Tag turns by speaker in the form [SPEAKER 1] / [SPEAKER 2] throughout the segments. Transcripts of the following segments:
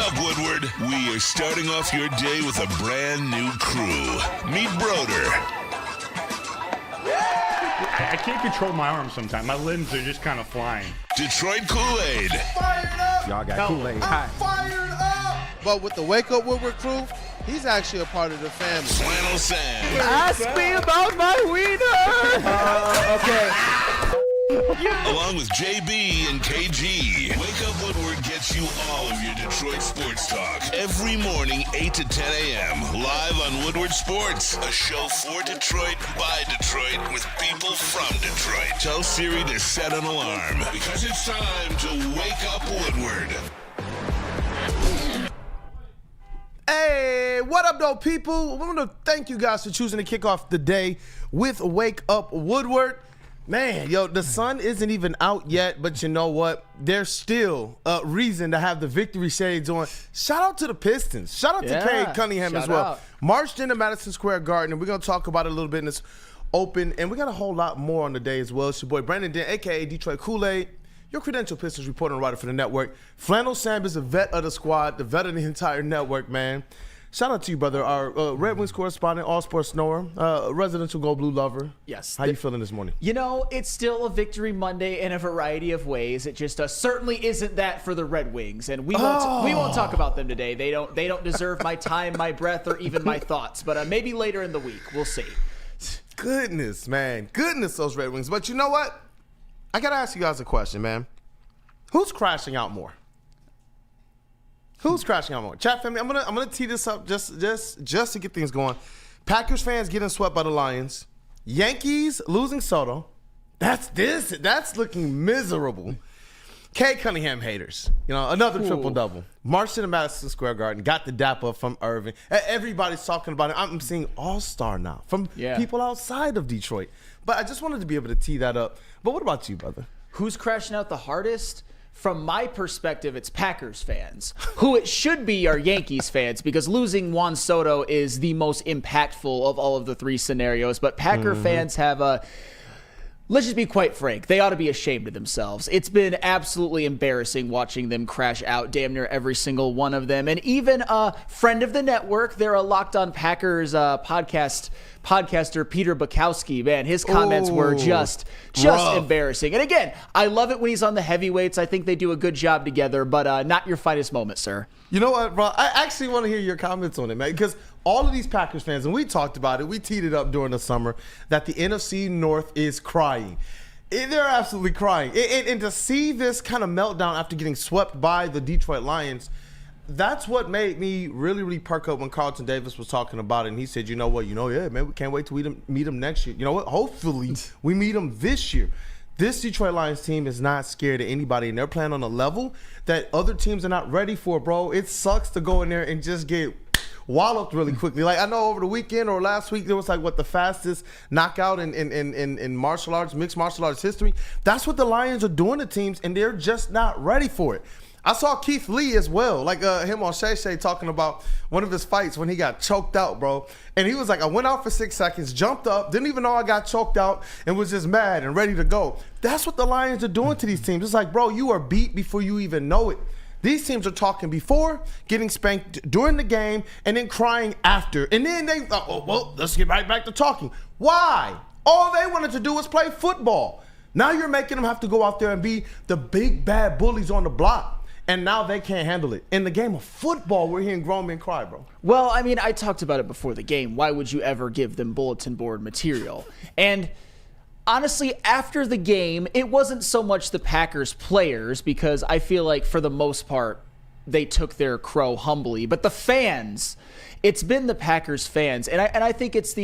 [SPEAKER 1] up, Woodward. We are starting off your day with a brand new crew. Meet Broder.
[SPEAKER 2] I can't control my arms sometimes. My limbs are just kind of flying.
[SPEAKER 1] Detroit Kool-Aid.
[SPEAKER 3] Fired up!
[SPEAKER 4] Y'all got Kool-Aid.
[SPEAKER 3] I'm fired up! But with the Wake Up Woodward crew, he's actually a part of the family.
[SPEAKER 1] Flannel Sam.
[SPEAKER 4] Ask me about my wiener. Okay.
[SPEAKER 1] Along with JB and KG. Wake Up Woodward gets you all of your Detroit sports talk. Every morning, 8 to 10 a.m. Live on Woodward Sports. A show for Detroit, by Detroit, with people from Detroit. Tell Siri to set an alarm. Because it's time to Wake Up Woodward.
[SPEAKER 3] Hey, what up, though, people? I want to thank you guys for choosing to kick off the day with Wake Up Woodward. Man, yo, the sun isn't even out yet, but you know what? There's still a reason to have the victory shades on. Shout out to the Pistons. Shout out to Cade Cunningham as well.
[SPEAKER 4] Out.
[SPEAKER 3] Marched into Madison Square Garden, and we're going to talk about it a little bit in this open, and we got a whole lot more on the day as well. It's your boy Brandon Den, a.k.a. Detroit Kool-Aid, your credential Pistons reporter and writer for the network. Flannel Sam is a vet of the squad, the vet of the entire network, man. Shout out to you, brother, our Red Wings correspondent, all-sports knower, residential Go Blue lover.
[SPEAKER 4] Yes.
[SPEAKER 3] How you feeling this morning?
[SPEAKER 4] You know, it's still a victory Monday in a variety of ways. It just certainly isn't that for the Red Wings, and we won't talk about them today. They don't deserve my time, my breath, or even my thoughts. But maybe later in the week, we'll see.
[SPEAKER 3] Goodness, man. Goodness, those Red Wings. But you know what? I got to ask you guys a question, man. Who's crashing out more? Who's crashing out more? Chat family, I'm gonna tee this up just to get things going. Packers fans getting swept by the Lions. Yankees losing Soto. That's looking miserable. Cade Cunningham haters. You know, another triple-double. Marched into Madison Square Garden, got the dap up from Irving. Everybody's talking about it. I'm seeing all-star now from people outside of Detroit. But I just wanted to be able to tee that up. But what about you, brother?
[SPEAKER 4] Who's crashing out the hardest? From my perspective, it's Packers fans. Who it should be are Yankees fans, because losing Juan Soto is the most impactful of all of the three scenarios. But Packer fans have let's just be quite frank, they ought to be ashamed of themselves. It's been absolutely embarrassing watching them crash out, damn near every single one of them. And even a friend of the network, they're a Locked On Packers podcaster, Peter Bukowski, man, his comments were just embarrassing. And again, I love it when he's on the heavyweights. I think they do a good job together, but not your finest moment, sir.
[SPEAKER 3] You know what, bro? I actually want to hear your comments on it, man, because all of these Packers fans, and we talked about it, we teed it up during the summer, that the NFC North is crying. They're absolutely crying. And to see this kind of meltdown after getting swept by the Detroit Lions, that's what made me really, really perk up when Carlton Davis was talking about it. And he said, you know what, yeah, man, we can't wait till we meet him next year. You know what? Hopefully we meet him this year. This Detroit Lions team is not scared of anybody, and they're playing on a level that other teams are not ready for, bro. It sucks to go in there and just get walloped really quickly. Like, I know over the weekend or last week, there was like the fastest knockout in martial arts, mixed martial arts history. That's what the Lions are doing to teams, and they're just not ready for it. I saw Keith Lee as well, like him on Shay Shay talking about one of his fights when he got choked out, bro. And he was like, I went out for 6 seconds, jumped up, didn't even know I got choked out, and was just mad and ready to go. That's what the Lions are doing to these teams. It's like, bro, you are beat before you even know it. These teams are talking before, getting spanked during the game, and then crying after. And then they, let's get right back to talking. Why? All they wanted to do was play football. Now you're making them have to go out there and be the big bad bullies on the block. And now they can't handle it. In the game of football, we're hearing grown men cry, bro.
[SPEAKER 4] Well, I mean, I talked about it before the game. Why would you ever give them bulletin board material? And honestly, after the game, it wasn't so much the Packers players, because I feel like for the most part, they took their crow humbly. But the fans, it's been the Packers fans, and I think it's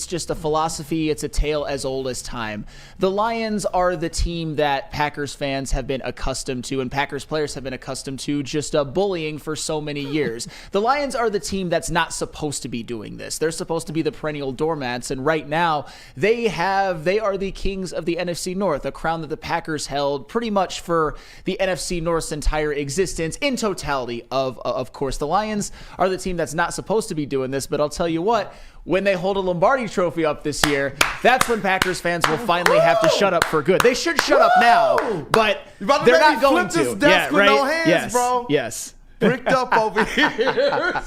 [SPEAKER 4] just a philosophy. It's a tale as old as time. The Lions are the team that Packers fans have been accustomed to, and Packers players have been accustomed to, just bullying for so many years. The Lions are the team that's not supposed to be doing this. They're supposed to be the perennial doormats, and right now they are the kings of the NFC North, a crown that the Packers held pretty much for the NFC North's entire existence in totality. Of course, the Lions are the team that's not supposed to be doing this, but I'll tell you what, when they hold a Lombardi trophy up this year, that's when Packers fans will finally have to shut up for good. They should shut up now, but they're not going to.
[SPEAKER 3] Yeah, right?
[SPEAKER 4] No hands,
[SPEAKER 3] bro.
[SPEAKER 4] Yes.
[SPEAKER 3] bricked up over here.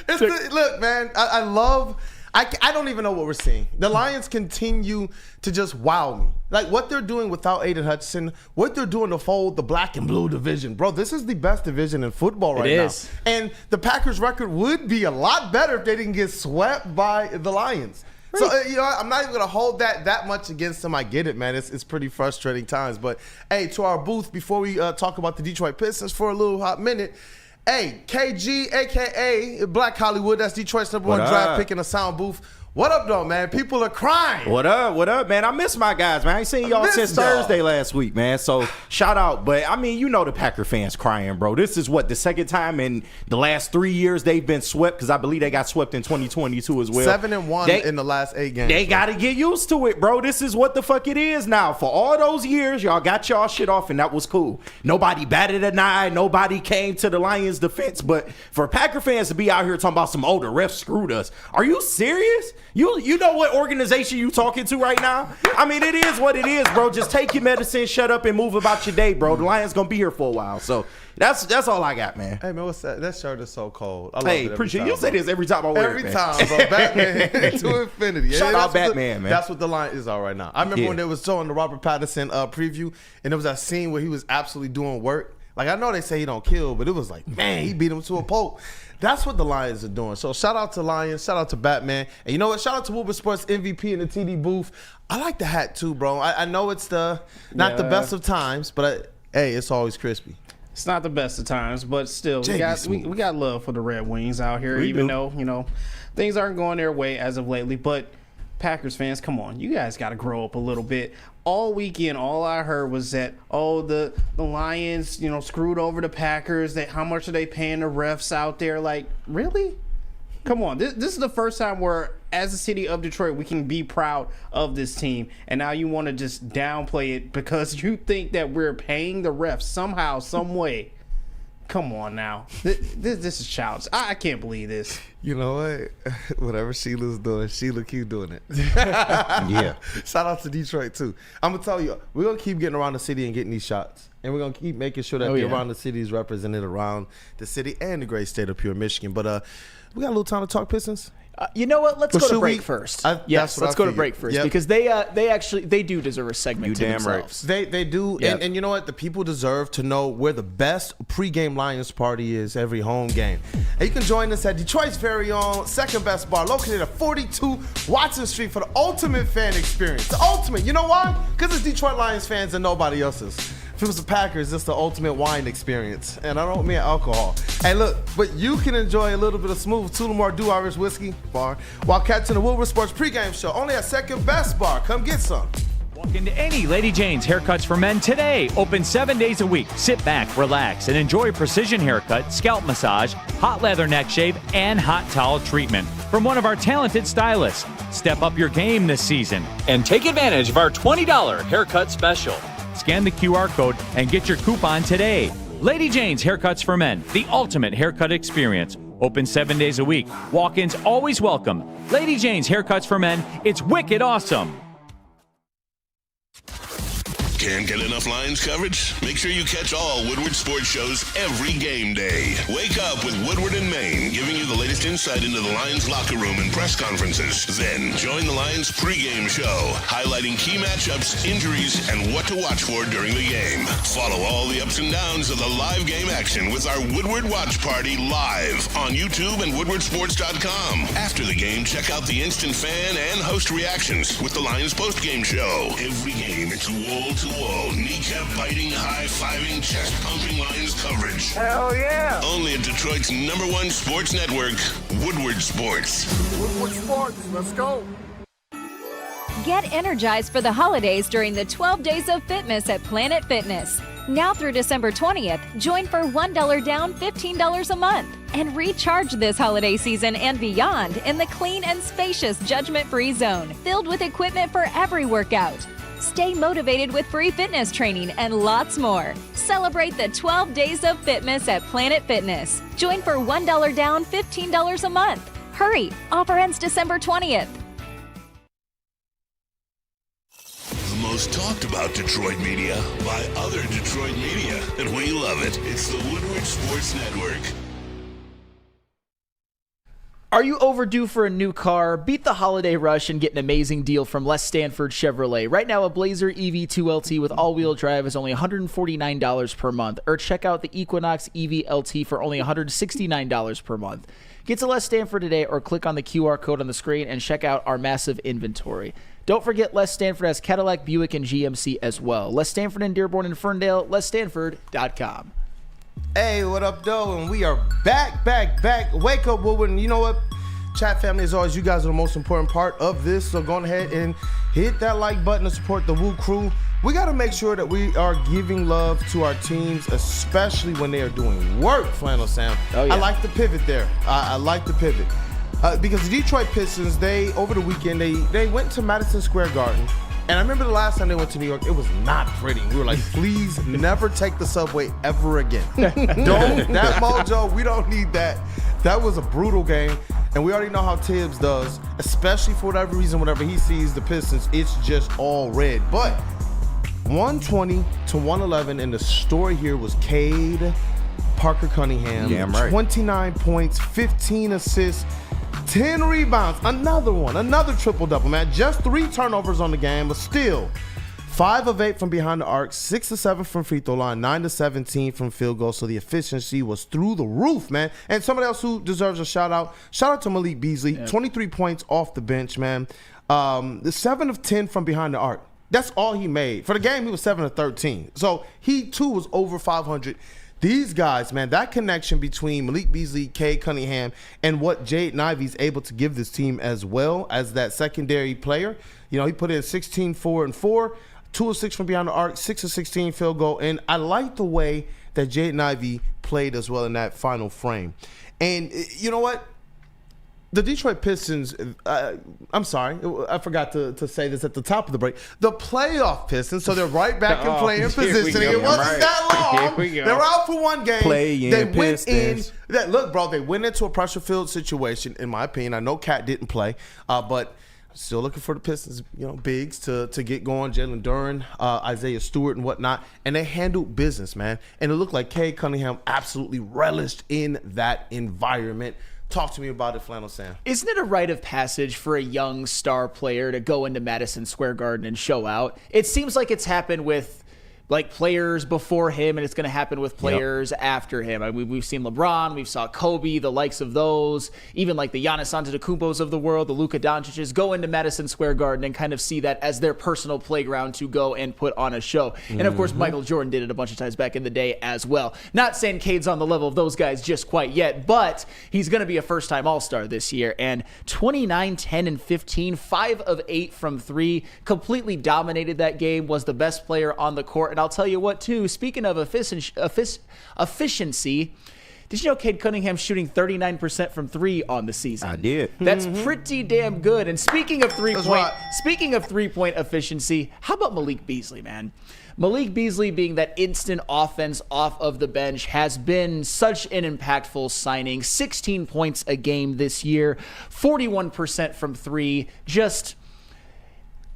[SPEAKER 3] Look, man, I love. I don't even know what we're seeing. The Lions continue to just wow me. Like what they're doing without Aiden Hutchinson, what they're doing to fold the black and blue division. Bro, this is the best division in football right now. And the Packers' record would be a lot better if they didn't get swept by the Lions. So, I'm not even going to hold that much against them. I get it, man. It's pretty frustrating times. But, hey, to our booth, before we talk about the Detroit Pistons for a little hot minute, hey, KG, a.k.a. Black Hollywood, that's Detroit's #1 draft pick in the sound booth. What up, though, man? People are crying.
[SPEAKER 5] What up, man? I miss my guys, man. I ain't seen y'all since Thursday last week, man. So, shout out. But, I mean, the Packer fans crying, bro. This is, the second time in the last 3 years they've been swept, because I believe they got swept in 2022 as well.
[SPEAKER 3] 7-1 in the last 8 games.
[SPEAKER 5] They got to get used to it, bro. This is what the fuck it is now. For all those years, y'all got y'all shit off, and that was cool. Nobody batted an eye. Nobody came to the Lions' defense. But for Packer fans to be out here talking about the refs screwed us, are you serious? You know what organization you talking to right now? I mean, it is what it is, bro. Just take your medicine, shut up, and move about your day, bro. The Lions gonna be here for a while. So that's all I got, man.
[SPEAKER 3] Hey, man, what's that? That shirt is so cold. I love
[SPEAKER 5] it appreciate time, you say this every time I wear it,
[SPEAKER 3] every time, bro. Batman to infinity.
[SPEAKER 5] Shout out Batman, man.
[SPEAKER 3] That's what the line is all right now. I remember when they was showing the Robert Pattinson preview, and there was that scene where he was absolutely doing work. Like, I know they say he don't kill, but it was like, man, he beat him to a pulp. That's what the Lions are doing. So shout out to Lions, shout out to Batman. And you know what? Shout out to WUW Sports MVP in the TD booth. I like the hat too, bro. I know it's not the best of times, but hey, it's always crispy.
[SPEAKER 6] It's not the best of times, but still, we got love for the Red Wings out here, even though, things aren't going their way as of lately. But Packers fans, come on, you guys got to grow up a little bit. All weekend, all I heard was that, the Lions, screwed over the Packers. That how much are they paying the refs out there? Like, really? Come on. This is the first time where, as a city of Detroit, we can be proud of this team. And now you want to just downplay it because you think that we're paying the refs somehow, some way. Come on now. This is childish. I can't believe this.
[SPEAKER 3] You know what? Whatever Sheila's doing, Sheila keep doing it.
[SPEAKER 5] Yeah.
[SPEAKER 3] Shout out to Detroit, too. I'm going to tell you, we're going to keep getting around the city and getting these shots. And we're going to keep making sure that around the city is represented around the city and the great state of pure Michigan. But we got a little time to talk Pistons.
[SPEAKER 4] You know what? Let's go to break first. Yes, let's go to break first because they do deserve a segment to themselves.
[SPEAKER 3] Right. They do, and you know what? The people deserve to know where the best pregame Lions party is every home game. And you can join us at Detroit's very own second best bar, located at 42 Watson Street for the ultimate fan experience. The ultimate. You know why? Because it's Detroit Lions fans and nobody else's. If it was the Packers, it's the ultimate wine experience. And I don't mean alcohol. Hey, look, but you can enjoy a little bit of Smoove Tullamore Dew Irish Whiskey bar while catching the WUW Sports pregame show only at Second Best Bar. Come get some.
[SPEAKER 7] Walk into any Lady Jane's Haircuts for Men today. Open 7 days a week. Sit back, relax, and enjoy a precision haircut, scalp massage, hot leather neck shave, and hot towel treatment from one of our talented stylists. Step up your game this season and take advantage of our $20 haircut special. Scan the QR code and get your coupon today. Lady Jane's Haircuts for Men, the ultimate haircut experience. Open 7 days a week. Walk-ins always welcome. Lady Jane's Haircuts for Men, it's wicked awesome.
[SPEAKER 1] Can't get enough Lions coverage? Make sure you catch all Woodward sports shows every game day. Wake up with Woodward and Maine, giving you the latest insight into the Lions locker room and press conferences. Then join the Lions pregame show, highlighting key matchups, injuries, and what to watch for during the game. Follow all the ups and downs of the live game action with our Woodward Watch Party live on YouTube and WoodwardSports.com. After the game, check out the instant fan and host reactions with the Lions postgame show. Every game, it's wall-to-wall, kneecap-biting, high-fiving, chest-pumping Lions coverage.
[SPEAKER 8] Hell yeah!
[SPEAKER 1] Only at Detroit's #1 sports network, Woodward Sports.
[SPEAKER 8] Woodward Sports, let's go!
[SPEAKER 9] Get energized for the holidays during the 12 Days of Fitness at Planet Fitness. Now through December 20th, join for $1 down, $15 a month. And recharge this holiday season and beyond in the clean and spacious judgment-free zone, filled with equipment for every workout. Stay motivated with free fitness training and lots more. Celebrate the 12 Days of Fitness at Planet Fitness. Join for $1 down, $15 a month. Hurry! Offer ends December 20th.
[SPEAKER 1] The most talked about Detroit media by other Detroit media, and we love it. It's the Woodward Sports Network.
[SPEAKER 4] Are you overdue for a new car? Beat the holiday rush and get an amazing deal from Les Stanford Chevrolet. Right now, a Blazer EV2 LT with all-wheel drive is only $149 per month. Or check out the Equinox EV LT for only $169 per month. Get to Les Stanford today or click on the QR code on the screen and check out our massive inventory. Don't forget Les Stanford has Cadillac, Buick, and GMC as well. Les Stanford in Dearborn and Ferndale, lesstanford.com.
[SPEAKER 3] Hey, what up, though? And we are back. Wake up, Woodward. And you know what? Chat family, as always, you guys are the most important part of this. So go ahead and hit that like button to support the WUW Crew. We got to make sure that we are giving love to our teams, especially when they are doing work, Flannel Sam.
[SPEAKER 4] Oh, yeah.
[SPEAKER 3] I like the pivot there. I like the pivot. Because the Detroit Pistons, over the weekend, they went to Madison Square Garden. And I remember the last time they went to New York, it was not pretty. We were like, please never take the subway ever again. That mojo, we don't need that. That was a brutal game. And we already know how Tibbs does, especially for whatever reason, whenever he sees the Pistons, it's just all red. But 120 to 111, and the story here was Cade Parker Cunningham.
[SPEAKER 5] Damn right.
[SPEAKER 3] 29 points, 15 assists, 10 rebounds, another triple-double, man. Just 3 turnovers on the game, but still 5 of 8 from behind the arc, 6 of 7 from free throw line, 9 to 17 from field goal. So the efficiency was through the roof, man. And somebody else who deserves a shout out to Malik Beasley, 23 points off the bench, man. The 7 of 10 from behind the arc. That's all he made. For the game, he was 7 of 13. So he too was over 500. These guys, man, that connection between Malik Beasley, Cade Cunningham, and what Jaden Ivey's able to give this team as well as that secondary player. You know, he put in 16, 4, and 4, 2 of 6 from behind the arc, 6 of 16 field goal. And I like the way that Jaden Ivey played as well in that final frame. And you know what? The Detroit Pistons, I'm sorry, I forgot to say this at the top of the break. The playoff Pistons, so they're right back in playing position. It wasn't that long. They were out for one game. They went in. Look, bro, they went into a pressure-filled situation, in my opinion. I know Cat didn't play, but still looking for the Pistons, bigs to get going. Jalen Duren, Isaiah Stewart, and whatnot. And they handled business, man. And it looked like Cade Cunningham absolutely relished in that environment. Talk to me about it, Flannel Sam.
[SPEAKER 4] Isn't it a rite of passage for a young star player to go into Madison Square Garden and show out? It seems like it's happened with players before him, and it's going to happen with players after him. I mean, we've seen LeBron, we've saw Kobe, the likes of those, even like the Giannis Antetokounmpos of the world, the Luka Doncic's, go into Madison Square Garden and kind of see that as their personal playground to go and put on a show. And of course, Michael Jordan did it a bunch of times back in the day as well. Not saying Cade's on the level of those guys just quite yet, but he's going to be a first-time All-Star this year. And 29, 10, and 15, 5 of 8 from 3, completely dominated that game, was the best player on the court. And I'll tell you what, too, speaking of efficiency, did you know Cade Cunningham shooting 39% from 3 on the season?
[SPEAKER 5] I did.
[SPEAKER 4] That's pretty damn good. And speaking of three-point efficiency, how about Malik Beasley, man? Malik Beasley being that instant offense off of the bench has been such an impactful signing. 16 points a game this year, 41% from 3, just...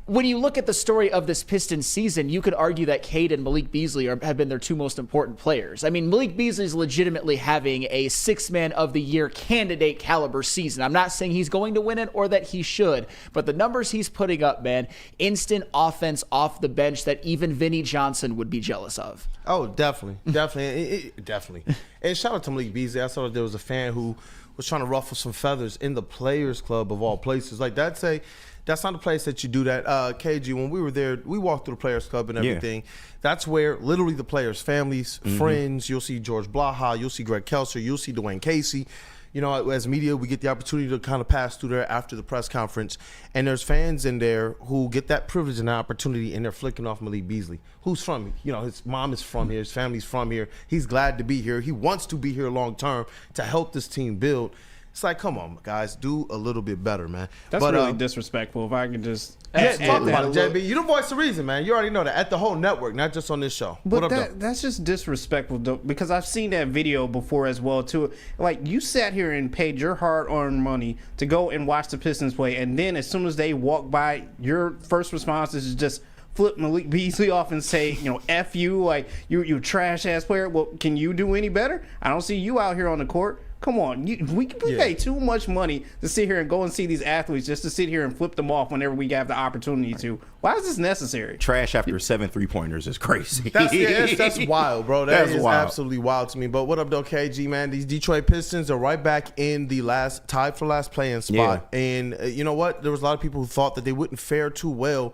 [SPEAKER 4] When you look at the story of this Pistons season, you could argue that Cade and Malik Beasley have been their 2 most important players. I mean, Malik Beasley is legitimately having a 6-man of the year candidate caliber season. I'm not saying he's going to win it or that he should, but the numbers he's putting up, man, instant offense off the bench that even Vinnie Johnson would be jealous of.
[SPEAKER 3] Oh, definitely. And shout out to Malik Beasley. I saw that there was a fan who was trying to ruffle some feathers in the Players Club of all places. Like, that's not the place that you do that. KG, when we were there, we walked through the Players Club and everything. Yeah. That's where literally the players' families, friends, you'll see George Blaha, you'll see Greg Kelser, you'll see Dwayne Casey. You know, as media, we get the opportunity to kind of pass through there after the press conference. And there's fans in there who get that privilege and that opportunity, and they're flicking off Malik Beasley, who's from here. You know, his mom is from here. His family's from here. He's glad to be here. He wants to be here long term to help this team build. It's like, come on, guys, do a little bit better, man.
[SPEAKER 6] That's really disrespectful. If I can just
[SPEAKER 3] talk about it, JB. You the voice of reason, man. You already know that at the whole network, not just on this show.
[SPEAKER 6] But that's just disrespectful, though, because I've seen that video before as well too. Like, you sat here and paid your hard-earned money to go and watch the Pistons play, and then as soon as they walk by, your first response is just flip Malik Beasley off and say, F you, like you trash ass player. Well, can you do any better? I don't see you out here on the court. Come on, we pay too much money to sit here and go and see these athletes just to sit here and flip them off whenever we have the opportunity to. Why is this necessary?
[SPEAKER 5] Trash after 7 3-pointers is crazy.
[SPEAKER 3] That's wild, bro. That's
[SPEAKER 5] wild.
[SPEAKER 3] Absolutely wild to me. But what up, though, KG, man? These Detroit Pistons are right back in the tied for last play-in spot.
[SPEAKER 5] Yeah.
[SPEAKER 3] And you know what? There was a lot of people who thought that they wouldn't fare too well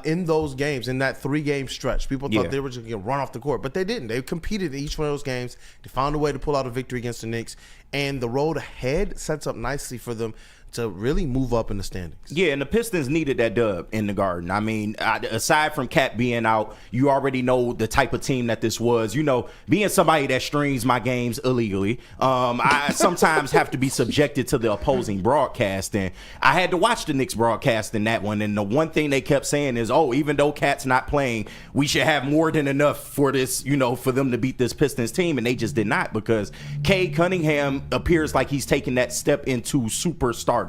[SPEAKER 3] in those games, in that 3-game stretch. People thought they were just going to run off the court, but they didn't. They competed in each one of those games. They found a way to pull out a victory against the Knicks, and the road ahead sets up nicely for them to really move up in the standings.
[SPEAKER 5] Yeah, and the Pistons needed that dub in the Garden. I mean, aside from Cat being out, you already know the type of team that this was. Being somebody that streams my games illegally, I sometimes have to be subjected to the opposing broadcast, and I had to watch the Knicks broadcast in that one, and the one thing they kept saying is, even though Cat's not playing, we should have more than enough for this, for them to beat this Pistons team, and they just did not, because Cade Cunningham appears like he's taking that step into superstar.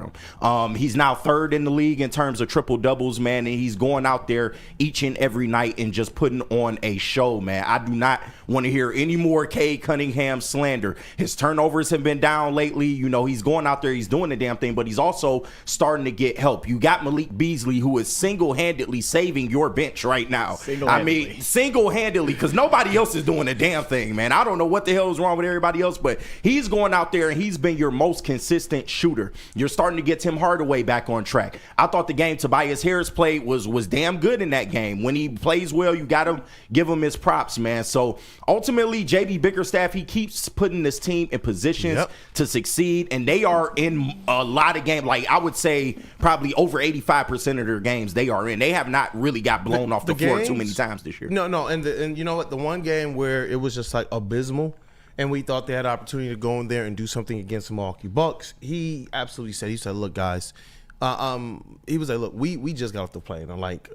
[SPEAKER 5] He's now 3rd in the league in terms of triple doubles, man, and he's going out there each and every night and just putting on a show, man. I do not want to hear any more Cade Cunningham slander. His turnovers have been down lately. He's going out there, he's doing the damn thing, but he's also starting to get help. You got Malik Beasley, who is single-handedly saving your bench right now. Single-handedly, because nobody else is doing a damn thing, man. I don't know what the hell is wrong with everybody else, but he's going out there and he's been your most consistent shooter. You're starting to get Tim Hardaway back on track. I thought the game Tobias Harris played was damn good in that game. When he plays well, you got to give him his props, man. So ultimately, JB Bickerstaff, he keeps putting this team in positions to succeed, and they are in a lot of games. Like, I would say probably over 85% of their games they are in. They have not really got blown off the floor too many times this year.
[SPEAKER 3] No, and you know what? The one game where it was just like abysmal, and we thought they had an opportunity to go in there and do something against the Milwaukee Bucks. He absolutely said, look, guys, he was like, look, we just got off the plane. I'm like,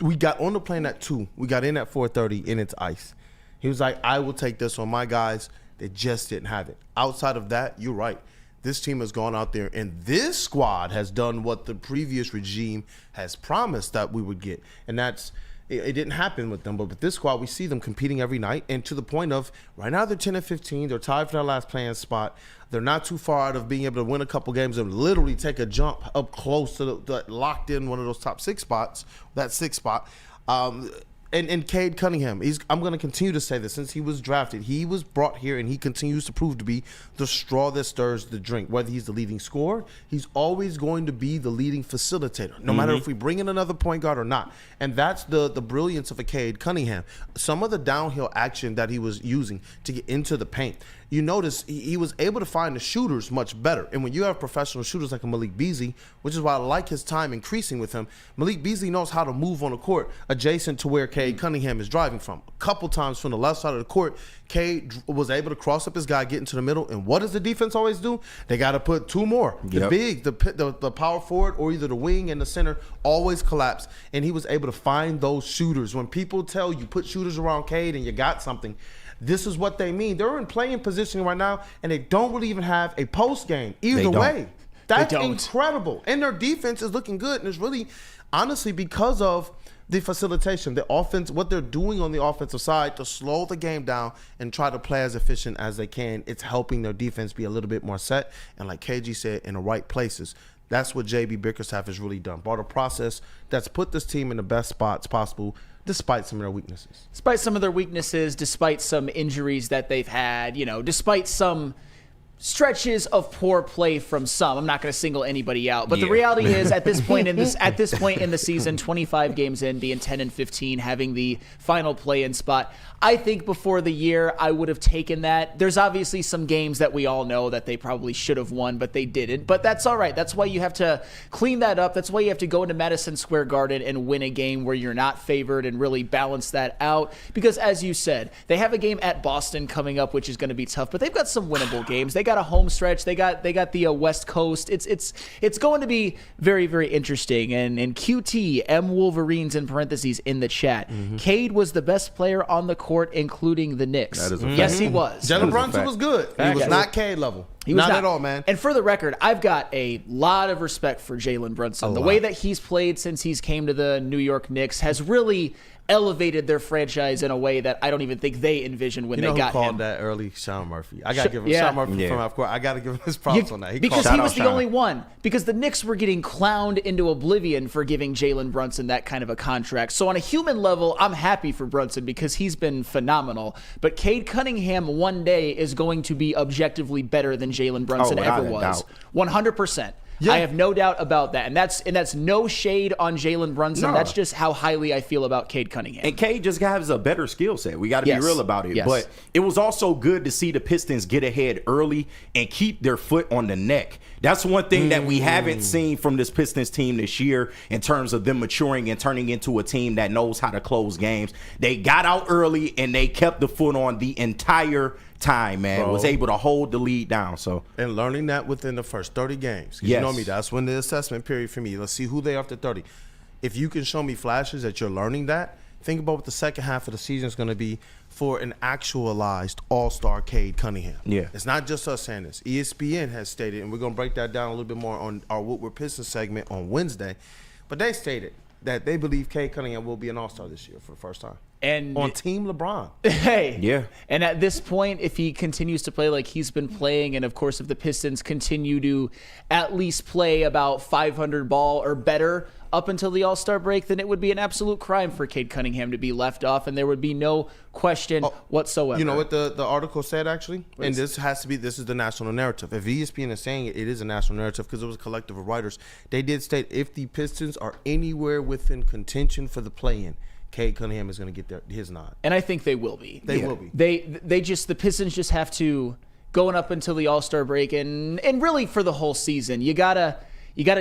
[SPEAKER 3] we got on the plane at 2. We got in at 4:30, and it's ice. He was like, I will take this on my guys. They just didn't have it. Outside of that, you're right. This team has gone out there, and this squad has done what the previous regime has promised that we would get, and that's it didn't happen with them, but with this squad, we see them competing every night, and to the point of right now they're 10-15. They're tied for their last play-in spot. They're not too far out of being able to win a couple games and literally take a jump up close to the locked in one of those top 6 spots, that 6th spot. And Cade Cunningham, I'm going to continue to say this. Since he was drafted, he was brought here, and he continues to prove to be the straw that stirs the drink. Whether he's the leading scorer, he's always going to be the leading facilitator, no matter if we bring in another point guard or not. And that's the brilliance of a Cade Cunningham. Some of the downhill action that he was using to get into the paint, you notice he was able to find the shooters much better. And when you have professional shooters like a Malik Beasley, which is why I like his time increasing with him, Malik Beasley knows how to move on the court adjacent to where Cade Cunningham is driving from. A couple times from the left side of the court, Cade was able to cross up his guy, get into the middle, and what does the defense always do? They got to put 2 more. The big, the power forward, or either the wing and the center always collapse, and he was able to find those shooters. When people tell you put shooters around Cade and you got something, this is what they mean. They're in playing positioning right now, and they don't really even have a post game either way. That's incredible. And their defense is looking good, and it's really, honestly, because of the facilitation, the offense, what they're doing on the offensive side to slow the game down and try to play as efficient as they can. It's helping their defense be a little bit more set, and like KG said, in the right places. That's what JB Bickerstaff has really done. Brought a process that's put this team in the best spots possible, despite some of their weaknesses.
[SPEAKER 4] Despite some of their weaknesses, despite some injuries that they've had, despite some stretches of poor play from some. I'm not going to single anybody out, but the reality is at this point in the season, 25 games in, being 10-15, having the final play-in spot, I think before the year I would have taken that. There's obviously some games that we all know that they probably should have won, but they didn't. But that's all right. That's why you have to clean that up. That's why you have to go into Madison Square Garden and win a game where you're not favored and really balance that out. Because as you said, they have a game at Boston coming up, which is going to be tough, but they've got some winnable games. They got a home stretch. They got the West Coast. It's going to be very, very interesting. And QT M Wolverines in parentheses in the chat. Cade was the best player on the court, including the Knicks.
[SPEAKER 5] That is a fact.
[SPEAKER 4] Yes, he was.
[SPEAKER 3] Jalen Brunson was good. He was not Cade level.
[SPEAKER 4] He was
[SPEAKER 3] not at all, man.
[SPEAKER 4] And for the record, I've got a lot of respect for Jalen Brunson. The way that he's played since he's came to the New York Knicks has really elevated their franchise in a way that I don't even think they envisioned when they got him.
[SPEAKER 3] You know who called that early? Sean Murphy. I got to give him Sean Murphy from half court. I got to give him his props on that.
[SPEAKER 4] Because he was the only one. Because the Knicks were getting clowned into oblivion for giving Jalen Brunson that kind of a contract. So on a human level, I'm happy for Brunson because he's been phenomenal. But Cade Cunningham one day is going to be objectively better than Jalen Brunson ever was. 100%. Yeah. I have no doubt about that. And that's no shade on Jalen Brunson. That's just how highly I feel about Cade Cunningham.
[SPEAKER 5] And Cade just has a better skill set. We got to be real about it.
[SPEAKER 4] Yes.
[SPEAKER 5] But it was also good to see the Pistons get ahead early and keep their foot on the neck. That's one thing that we haven't seen from this Pistons team this year in terms of them maturing and turning into a team that knows how to close games. They got out early and they kept the foot on the entire time, man.
[SPEAKER 3] Bro.
[SPEAKER 5] Was able to hold the lead down. So
[SPEAKER 3] and learning that within the first 30 games. You know me, that's when the assessment period for me. Let's see who they are after 30. If you can show me flashes that you're learning that, think about what the second half of the season is going to be for an actualized all-star Cade Cunningham.
[SPEAKER 5] Yeah.
[SPEAKER 3] It's not just us saying this. ESPN has stated, and we're going to break that down a little bit more on our Woodward Pistons segment on Wednesday, but they stated that they believe Cade Cunningham will be an all-star this year for the first time.
[SPEAKER 4] And
[SPEAKER 3] on Team LeBron.
[SPEAKER 4] Hey.
[SPEAKER 5] Yeah.
[SPEAKER 4] And at this point, if he continues to play like he's been playing, and of course if the Pistons continue to at least play about 500 ball or better up until the All-Star break, then it would be an absolute crime for Cade Cunningham to be left off, and there would be no question whatsoever.
[SPEAKER 3] You know what the article said, actually? And this is the national narrative. If ESPN is saying it, it is a national narrative because it was a collective of writers. They did state if the Pistons are anywhere within contention for the play-in, Cade Cunningham is going to get his nod.
[SPEAKER 4] And I think they will be.
[SPEAKER 3] They will be.
[SPEAKER 4] The Pistons just have to, going up until the All-Star break and really for the whole season, you gotta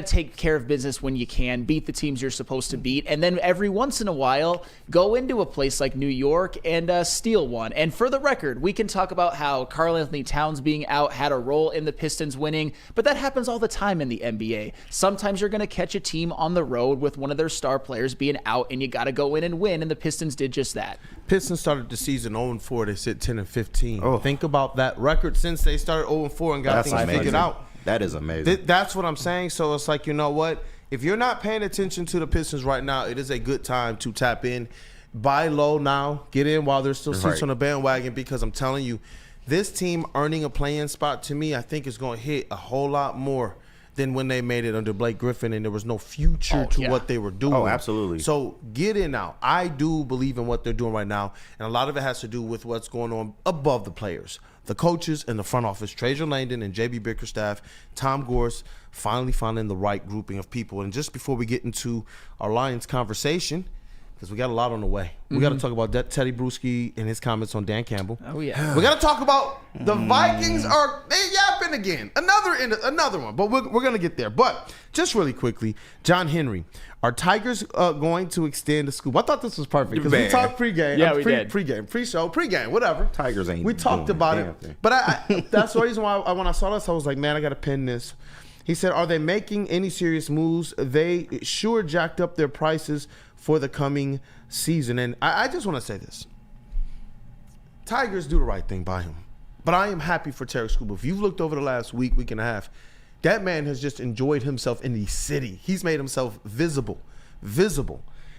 [SPEAKER 4] take care of business when you can, beat the teams you're supposed to beat, and then every once in a while, go into a place like New York and steal one. And for the record, we can talk about how Karl-Anthony Towns being out had a role in the Pistons winning, but that happens all the time in the NBA. Sometimes you're going to catch a team on the road with one of their star players being out, and you got to go in and win, and the Pistons did just that.
[SPEAKER 3] Pistons started the season 0-4. They sit 10-15. Oh. Think about that record since they started 0-4 and got things figured out.
[SPEAKER 5] That is amazing.
[SPEAKER 3] That's what I'm saying. So it's like, you know what? If you're not paying attention to the Pistons right now, it is a good time to tap in. Buy low now. Get in while there's still seats on the bandwagon, because I'm telling you, this team earning a play-in spot, to me, I think is going to hit a whole lot more than when they made it under Blake Griffin and there was no future to what they were doing.
[SPEAKER 5] Oh, absolutely.
[SPEAKER 3] So get in now. I do believe in what they're doing right now, and a lot of it has to do with what's going on above the players. The coaches and the front office, Trajan Langdon and J.B. Bickerstaff, Tom Gorse, finally finding the right grouping of people. And just before we get into our Lions conversation, because we got a lot on the way, we got to talk about Tedy Bruschi and his comments on Dan Campbell.
[SPEAKER 4] Oh, yeah.
[SPEAKER 3] We got to talk about the Vikings they yapping again. Another one, but we're going to get there. But just really quickly, John Henry, are Tigers going to extend the scoop? I thought this was perfect because we talked pregame.
[SPEAKER 4] Yeah, we did.
[SPEAKER 3] Pregame, pre-show, pregame, whatever.
[SPEAKER 5] Tigers ain't.
[SPEAKER 3] We talked about it, but I that's the reason why when I saw this, I was like, man, I got to pin this. He said, are they making any serious moves? They sure jacked up their prices for the coming season. And I just want to say this. Tigers do the right thing by him. But I am happy for Tarek Skubal. If you've looked over the last week and a half, that man has just enjoyed himself in the city. He's made himself visible.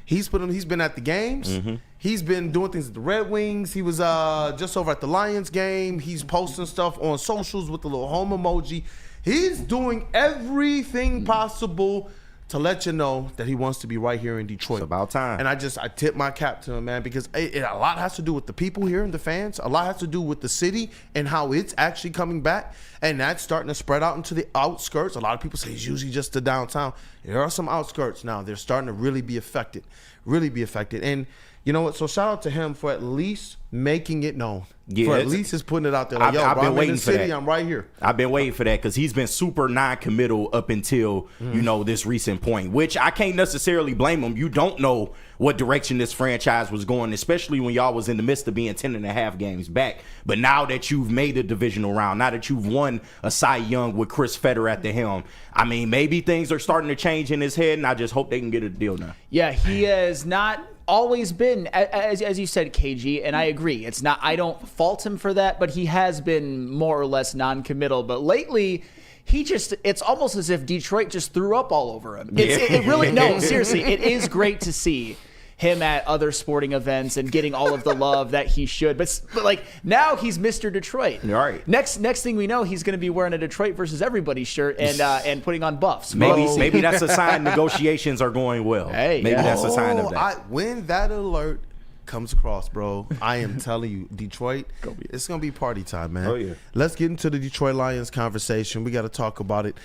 [SPEAKER 3] He's been at the games. Mm-hmm. He's been doing things at the Red Wings. He was just over at the Lions game. He's posting stuff on socials with the little home emoji. He's doing everything possible to let you know that he wants to be right here in Detroit.
[SPEAKER 5] It's about time.
[SPEAKER 3] And I tip my cap to him, man, because a lot has to do with the people here and the fans. A lot has to do with the city and how it's actually coming back. And that's starting to spread out into the outskirts. A lot of people say it's usually just the downtown. There are some outskirts now. They're starting to really be affected. And you know what? So shout out to him for at least making it known. Yeah, for at least just putting it out there. Like,
[SPEAKER 5] I've been waiting
[SPEAKER 3] for that. I'm right here.
[SPEAKER 5] I've been waiting for that because he's been super non-committal up until, this recent point, which I can't necessarily blame him. You don't know what direction this franchise was going, especially when y'all was in the midst of being 10.5 games back. But now that you've made a divisional round, now that you've won a Cy Young with Chris Fetter at the helm, I mean, maybe things are starting to change in his head, and I just hope they can get a deal now.
[SPEAKER 4] Yeah, he has not always been, as you said, KG, and I agree. It's not. I don't fault him for that, but he has been more or less non-committal. But lately, it's almost as if Detroit just threw up all over him. It really, no, seriously, it is great to see him at other sporting events and getting all of the love that he should. But like now he's Mr. Detroit.
[SPEAKER 5] All right.
[SPEAKER 4] Next thing we know, he's going to be wearing a Detroit versus everybody shirt and putting on buffs.
[SPEAKER 5] Maybe that's a sign negotiations are going well.
[SPEAKER 4] Hey,
[SPEAKER 5] maybe that's a sign of that.
[SPEAKER 3] When that alert comes across, bro, I am telling you, Detroit, it's going to be party time, man.
[SPEAKER 5] Oh, yeah.
[SPEAKER 3] Let's get into the Detroit Lions conversation. We got to talk about it.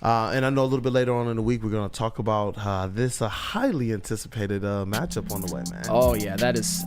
[SPEAKER 3] And I know a little bit later on in the week, we're going to talk about this highly anticipated matchup on the way, man.
[SPEAKER 4] Oh, yeah,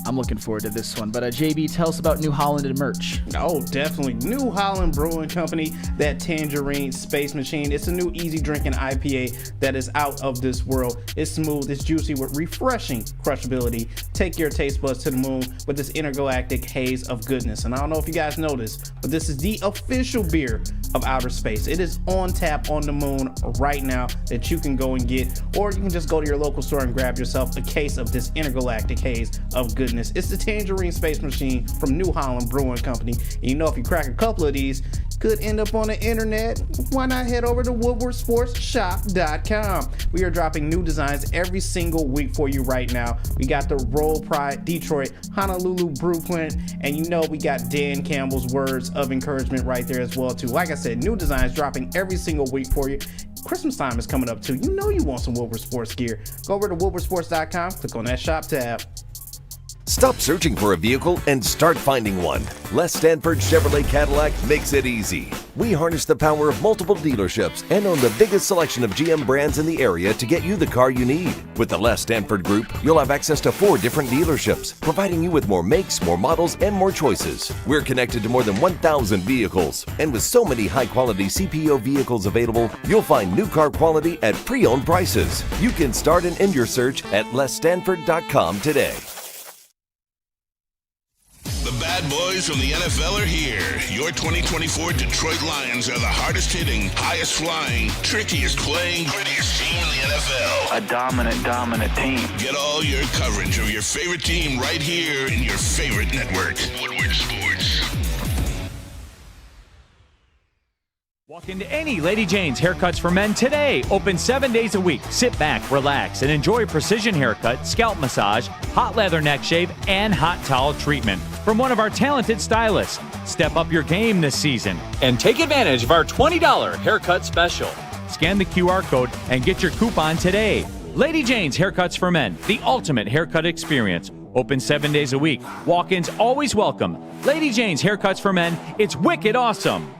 [SPEAKER 4] I'm looking forward to this one. But JB, tell us about New Holland and merch.
[SPEAKER 6] Oh, definitely. New Holland Brewing Company, that Tangerine Space Machine. It's a new easy drinking IPA that is out of this world. It's smooth, it's juicy with refreshing crushability. Take your taste buds to the moon with this intergalactic haze of goodness. And I don't know if you guys know this, but this is the official beer of outer space. It is on tap on the moon right now that you can go and get, or you can just go to your local store and grab yourself a case of this intergalactic haze of goodness. It's the Tangerine Space Machine from New Holland Brewing Company. And you know, if you crack a couple of these, could end up on the internet. Why not head over to woodwardsportsshop.com? We are dropping new designs every single week for you right now. We got the Roll Pride Detroit, Honolulu Brooklyn, and you know we got Dan Campbell's words of encouragement right there as well too. Like I said, new designs dropping every single week for you. Christmas time is coming up too. You know you want some Woodward Sports gear. Go over to woodwardsports.com, click on that shop tab.
[SPEAKER 10] Stop searching for a vehicle and start finding one. Les Stanford Chevrolet Cadillac makes it easy. We harness the power of multiple dealerships and own the biggest selection of GM brands in the area to get you the car you need. With the Les Stanford Group, you'll have access to 4 different dealerships, providing you with more makes, more models, and more choices. We're connected to more than 1,000 vehicles. And with so many high-quality CPO vehicles available, you'll find new car quality at pre-owned prices. You can start and end your search at lesstanford.com today.
[SPEAKER 1] The bad boys from the NFL are here. Your 2024 Detroit Lions are the hardest hitting, highest flying, trickiest playing, grittiest team in the NFL.
[SPEAKER 11] A dominant team.
[SPEAKER 1] Get all your coverage of your favorite team right here in your favorite network. Woodward Sports.
[SPEAKER 7] Walk into any Lady Jane's Haircuts for Men today. Open 7 days a week. Sit back, relax, and enjoy precision haircut, scalp massage, hot leather neck shave, and hot towel treatment from one of our talented stylists. Step up your game this season and take advantage of our $20 haircut special. Scan the QR code and get your coupon today. Lady Jane's Haircuts for Men, the ultimate haircut experience. Open 7 days a week. Walk-ins always welcome. Lady Jane's Haircuts for Men. It's wicked awesome.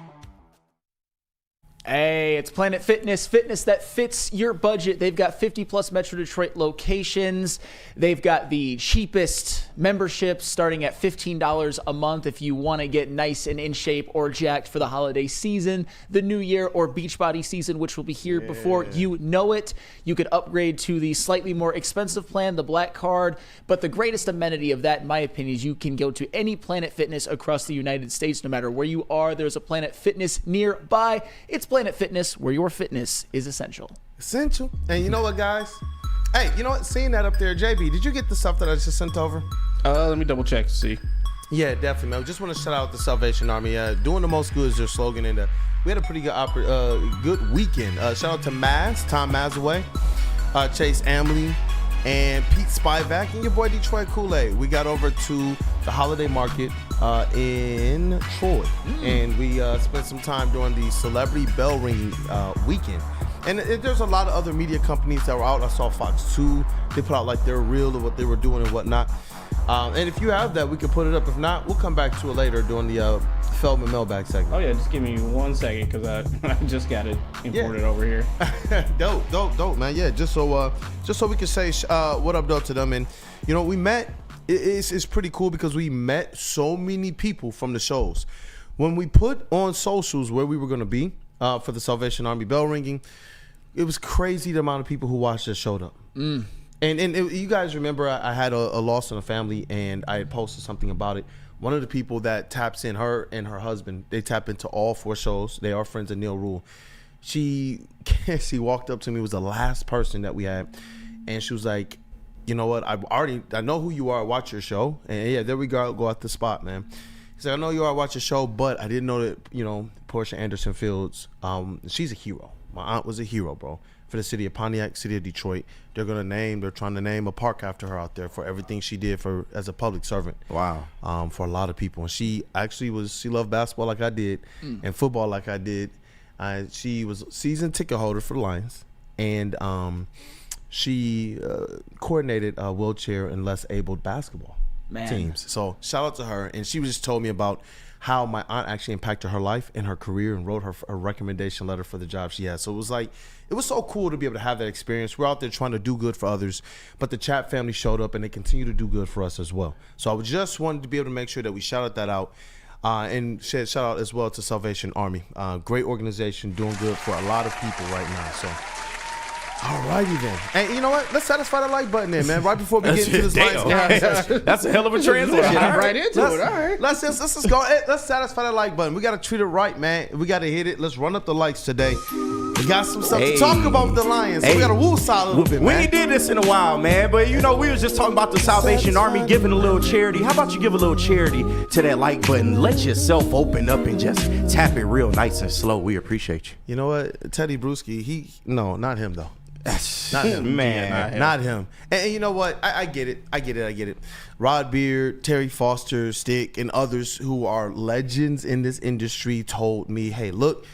[SPEAKER 4] Hey, it's Planet Fitness, fitness that fits your budget. They've got 50 plus Metro Detroit locations. They've got the cheapest memberships starting at $15 a month if you want to get nice and in shape or jacked for the holiday season, the new year, or Beachbody season, which will be here before you know it. You could upgrade to the slightly more expensive plan, the Black Card. But the greatest amenity of that, in my opinion, is you can go to any Planet Fitness across the United States. No matter where you are, there's a Planet Fitness nearby. It's Planet Fitness, where your fitness is essential.
[SPEAKER 3] Essential. And you know what, guys? Hey, you know what? Seeing that up there, JB, did you get the stuff that I just sent over?
[SPEAKER 6] Let me double check to see.
[SPEAKER 3] Yeah, definitely, man. Just want to shout out the Salvation Army. Doing the most good is their slogan, and we had a pretty good weekend. Shout out to Tom Mazaway, Chase Amley, and Pete Spivak, and your boy Detroit Kool-Aid. We got over to the holiday market in Troy, and we spent some time during the celebrity bell ringing weekend. And there's a lot of other media companies that were out. I saw Fox 2. They put out like their reel of what they were doing and whatnot. And if you have that, we can put it up. If not, we'll come back to it later during the Feldman Mailbag segment.
[SPEAKER 6] Oh yeah, just give me 1 second because I just got it imported over here.
[SPEAKER 3] dope, man. Yeah, just so we can say what up, though, to them. And you know, we met. It's pretty cool because we met so many people from the shows. When we put on socials where we were going to be for the Salvation Army bell ringing, it was crazy the amount of people who watched that showed up. And you guys remember I had a loss in a family, and I had posted something about it. One of the people that taps in, her and her husband, they tap into all 4 shows. They are friends of Neil Rule. She walked up to me, was the last person that we had, and she was like, you know what? I know who you are. I watch your show. And yeah, there we go at the spot, man. He said, I know you are. I watch your show, but I didn't know that, you know, Portia Anderson Fields, she's a hero. My aunt was a hero, bro. For the city of Pontiac, city of Detroit. They're trying to name a park after her out there for everything she did as a public servant.
[SPEAKER 5] Wow.
[SPEAKER 3] For a lot of people. And she actually she loved basketball like I did and football like I did. She was a season ticket holder for the Lions. And she coordinated wheelchair and less abled basketball teams. So shout out to her. And she just told me about how my aunt actually impacted her life and her career and wrote her a recommendation letter for the job she had. So it was so cool to be able to have that experience. We're out there trying to do good for others, but the Chat family showed up and they continue to do good for us as well. So I just wanted to be able to make sure that we shouted that out. And shout out as well to Salvation Army. Great organization, doing good for a lot of people right now. So, all righty then. And you know what? Let's satisfy the like button then, man. Right before we get into this
[SPEAKER 5] That's a hell of a transition.
[SPEAKER 6] Right into it. All right.
[SPEAKER 3] Let's just go. Let's satisfy the like button. We got to treat it right, man. We got to hit it. Let's run up the likes today. We got some stuff to talk about with the Lions. So we got to woo side a little bit, man.
[SPEAKER 5] We ain't did this in a while, man. But, you know, we was just talking about the Salvation Army giving a little charity. How about you give a little charity to that like button? Let yourself open up and just tap it real nice and slow. We appreciate you.
[SPEAKER 3] You know what? Tedy Bruschi, no, not him, though. Not him,
[SPEAKER 5] man.
[SPEAKER 3] Not him. And you know what? I get it. Rod Beard, Terry Foster, Stick, and others who are legends in this industry told me, hey, look,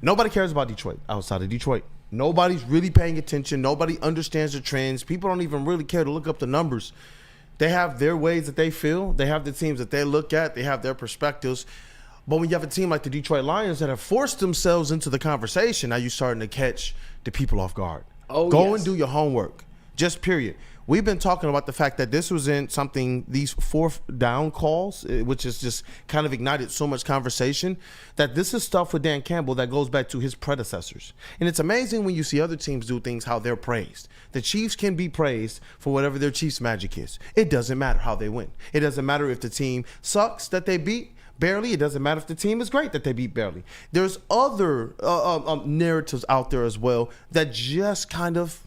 [SPEAKER 3] nobody cares about Detroit outside of Detroit. Nobody's really paying attention. Nobody understands the trends. People don't even really care to look up the numbers. They have their ways that they feel. They have the teams that they look at. They have their perspectives. But when you have a team like the Detroit Lions that have forced themselves into the conversation, now you're starting to catch the people off guard. Go and do your homework. Just period. We've been talking about the fact that this was in something, these fourth down calls, which has just kind of ignited so much conversation, that this is stuff with Dan Campbell that goes back to his predecessors. And it's amazing when you see other teams do things, how they're praised. The Chiefs can be praised for whatever their Chiefs magic is. It doesn't matter how they win. It doesn't matter if the team sucks that they beat barely. It doesn't matter if the team is great that they beat barely. There's other narratives out there as well that just kind of,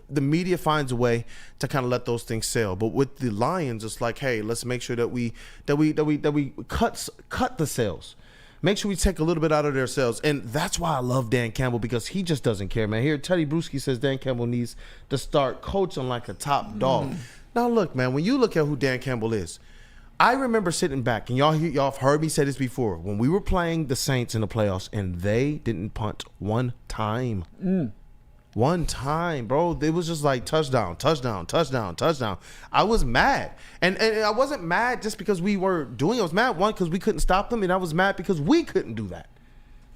[SPEAKER 3] the media finds a way to kind of let those things sail. But with the Lions, it's like, hey, let's make sure that we cut the sales. Make sure we take a little bit out of their sales. And that's why I love Dan Campbell, because he just doesn't care, man. Here, Tedy Bruschi says Dan Campbell needs to start coaching like a top dog. Now, look, man, when you look at who Dan Campbell is, I remember sitting back, and y'all have heard me say this before, when we were playing the Saints in the playoffs, and they didn't punt one time. One time, bro. It was just like touchdown, touchdown, touchdown, touchdown. I was mad. And I wasn't mad just because we were doing it. I was mad, one, because we couldn't stop them, and I was mad because we couldn't do that.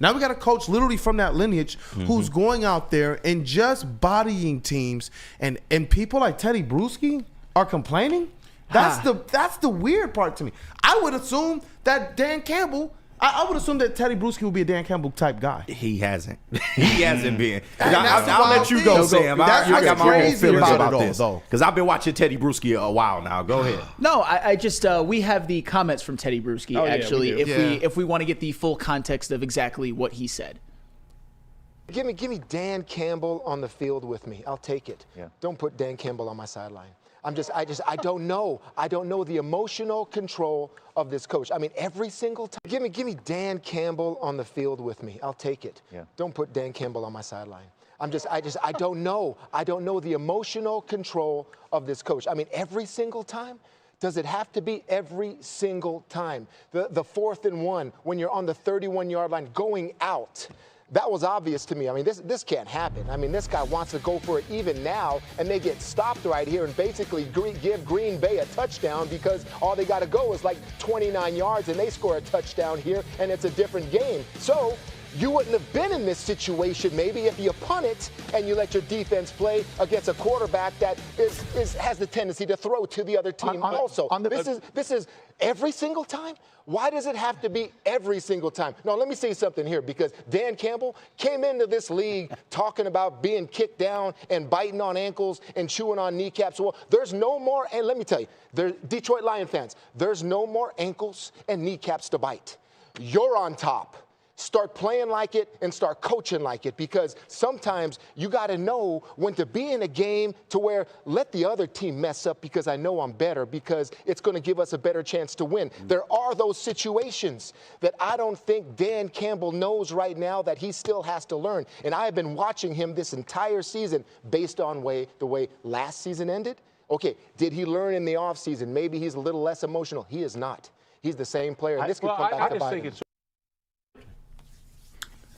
[SPEAKER 3] Now we got a coach literally from that lineage who's going out there and just bodying teams, and people like Tedy Bruschi are complaining. That's the weird part to me. I would assume that Dan Campbell, I would assume that Tedy Bruschi would be a Dan Campbell type guy.
[SPEAKER 5] He hasn't. He hasn't been. I'll let you go, Sam. I got my own feelings about this, because I've been watching Tedy Bruschi a while now. Go ahead.
[SPEAKER 4] No, I just we have the comments from Tedy Bruschi actually. If we want to get the full context of exactly what he said.
[SPEAKER 12] Give me Dan Campbell on the field with me. I'll take it. Yeah. Don't put Dan Campbell on my sideline. I don't know. I don't know the emotional control of this coach. I mean, every single time. Give me Dan Campbell on the field with me. I'll take it. Yeah. Don't put Dan Campbell on my sideline. I don't know. I don't know the emotional control of this coach. I mean, every single time. Does it have to be every single time? The 4th and 1, when you're on the 31-yard line going out. That was obvious to me. I mean, this can't happen. I mean, this guy wants to go for it even now, and they get stopped right here and basically give Green Bay a touchdown because all they got to go is like 29 yards, and they score a touchdown here, and it's a different game. So you wouldn't have been in this situation maybe if you punt it and you let your defense play against a quarterback that has the tendency to throw to the other team also. This is every single time? Why does it have to be every single time? Now, let me say something here, because Dan Campbell came into this league talking about being kicked down and biting on ankles and chewing on kneecaps. Well, there's no more, and let me tell you, Detroit Lion fans, there's no more ankles and kneecaps to bite. You're on top. start playing like it and start coaching like it, because sometimes you got to know when to be in a game to where let the other team mess up because I know I'm better, because it's going to give us a better chance to win. There are those situations that I don't think Dan Campbell knows right now that he still has to learn. And I have been watching him this entire season based on the way last season ended. Okay, did he learn in the offseason? Maybe he's a little less emotional. He is not. He's the same player. And this could come back to bite him.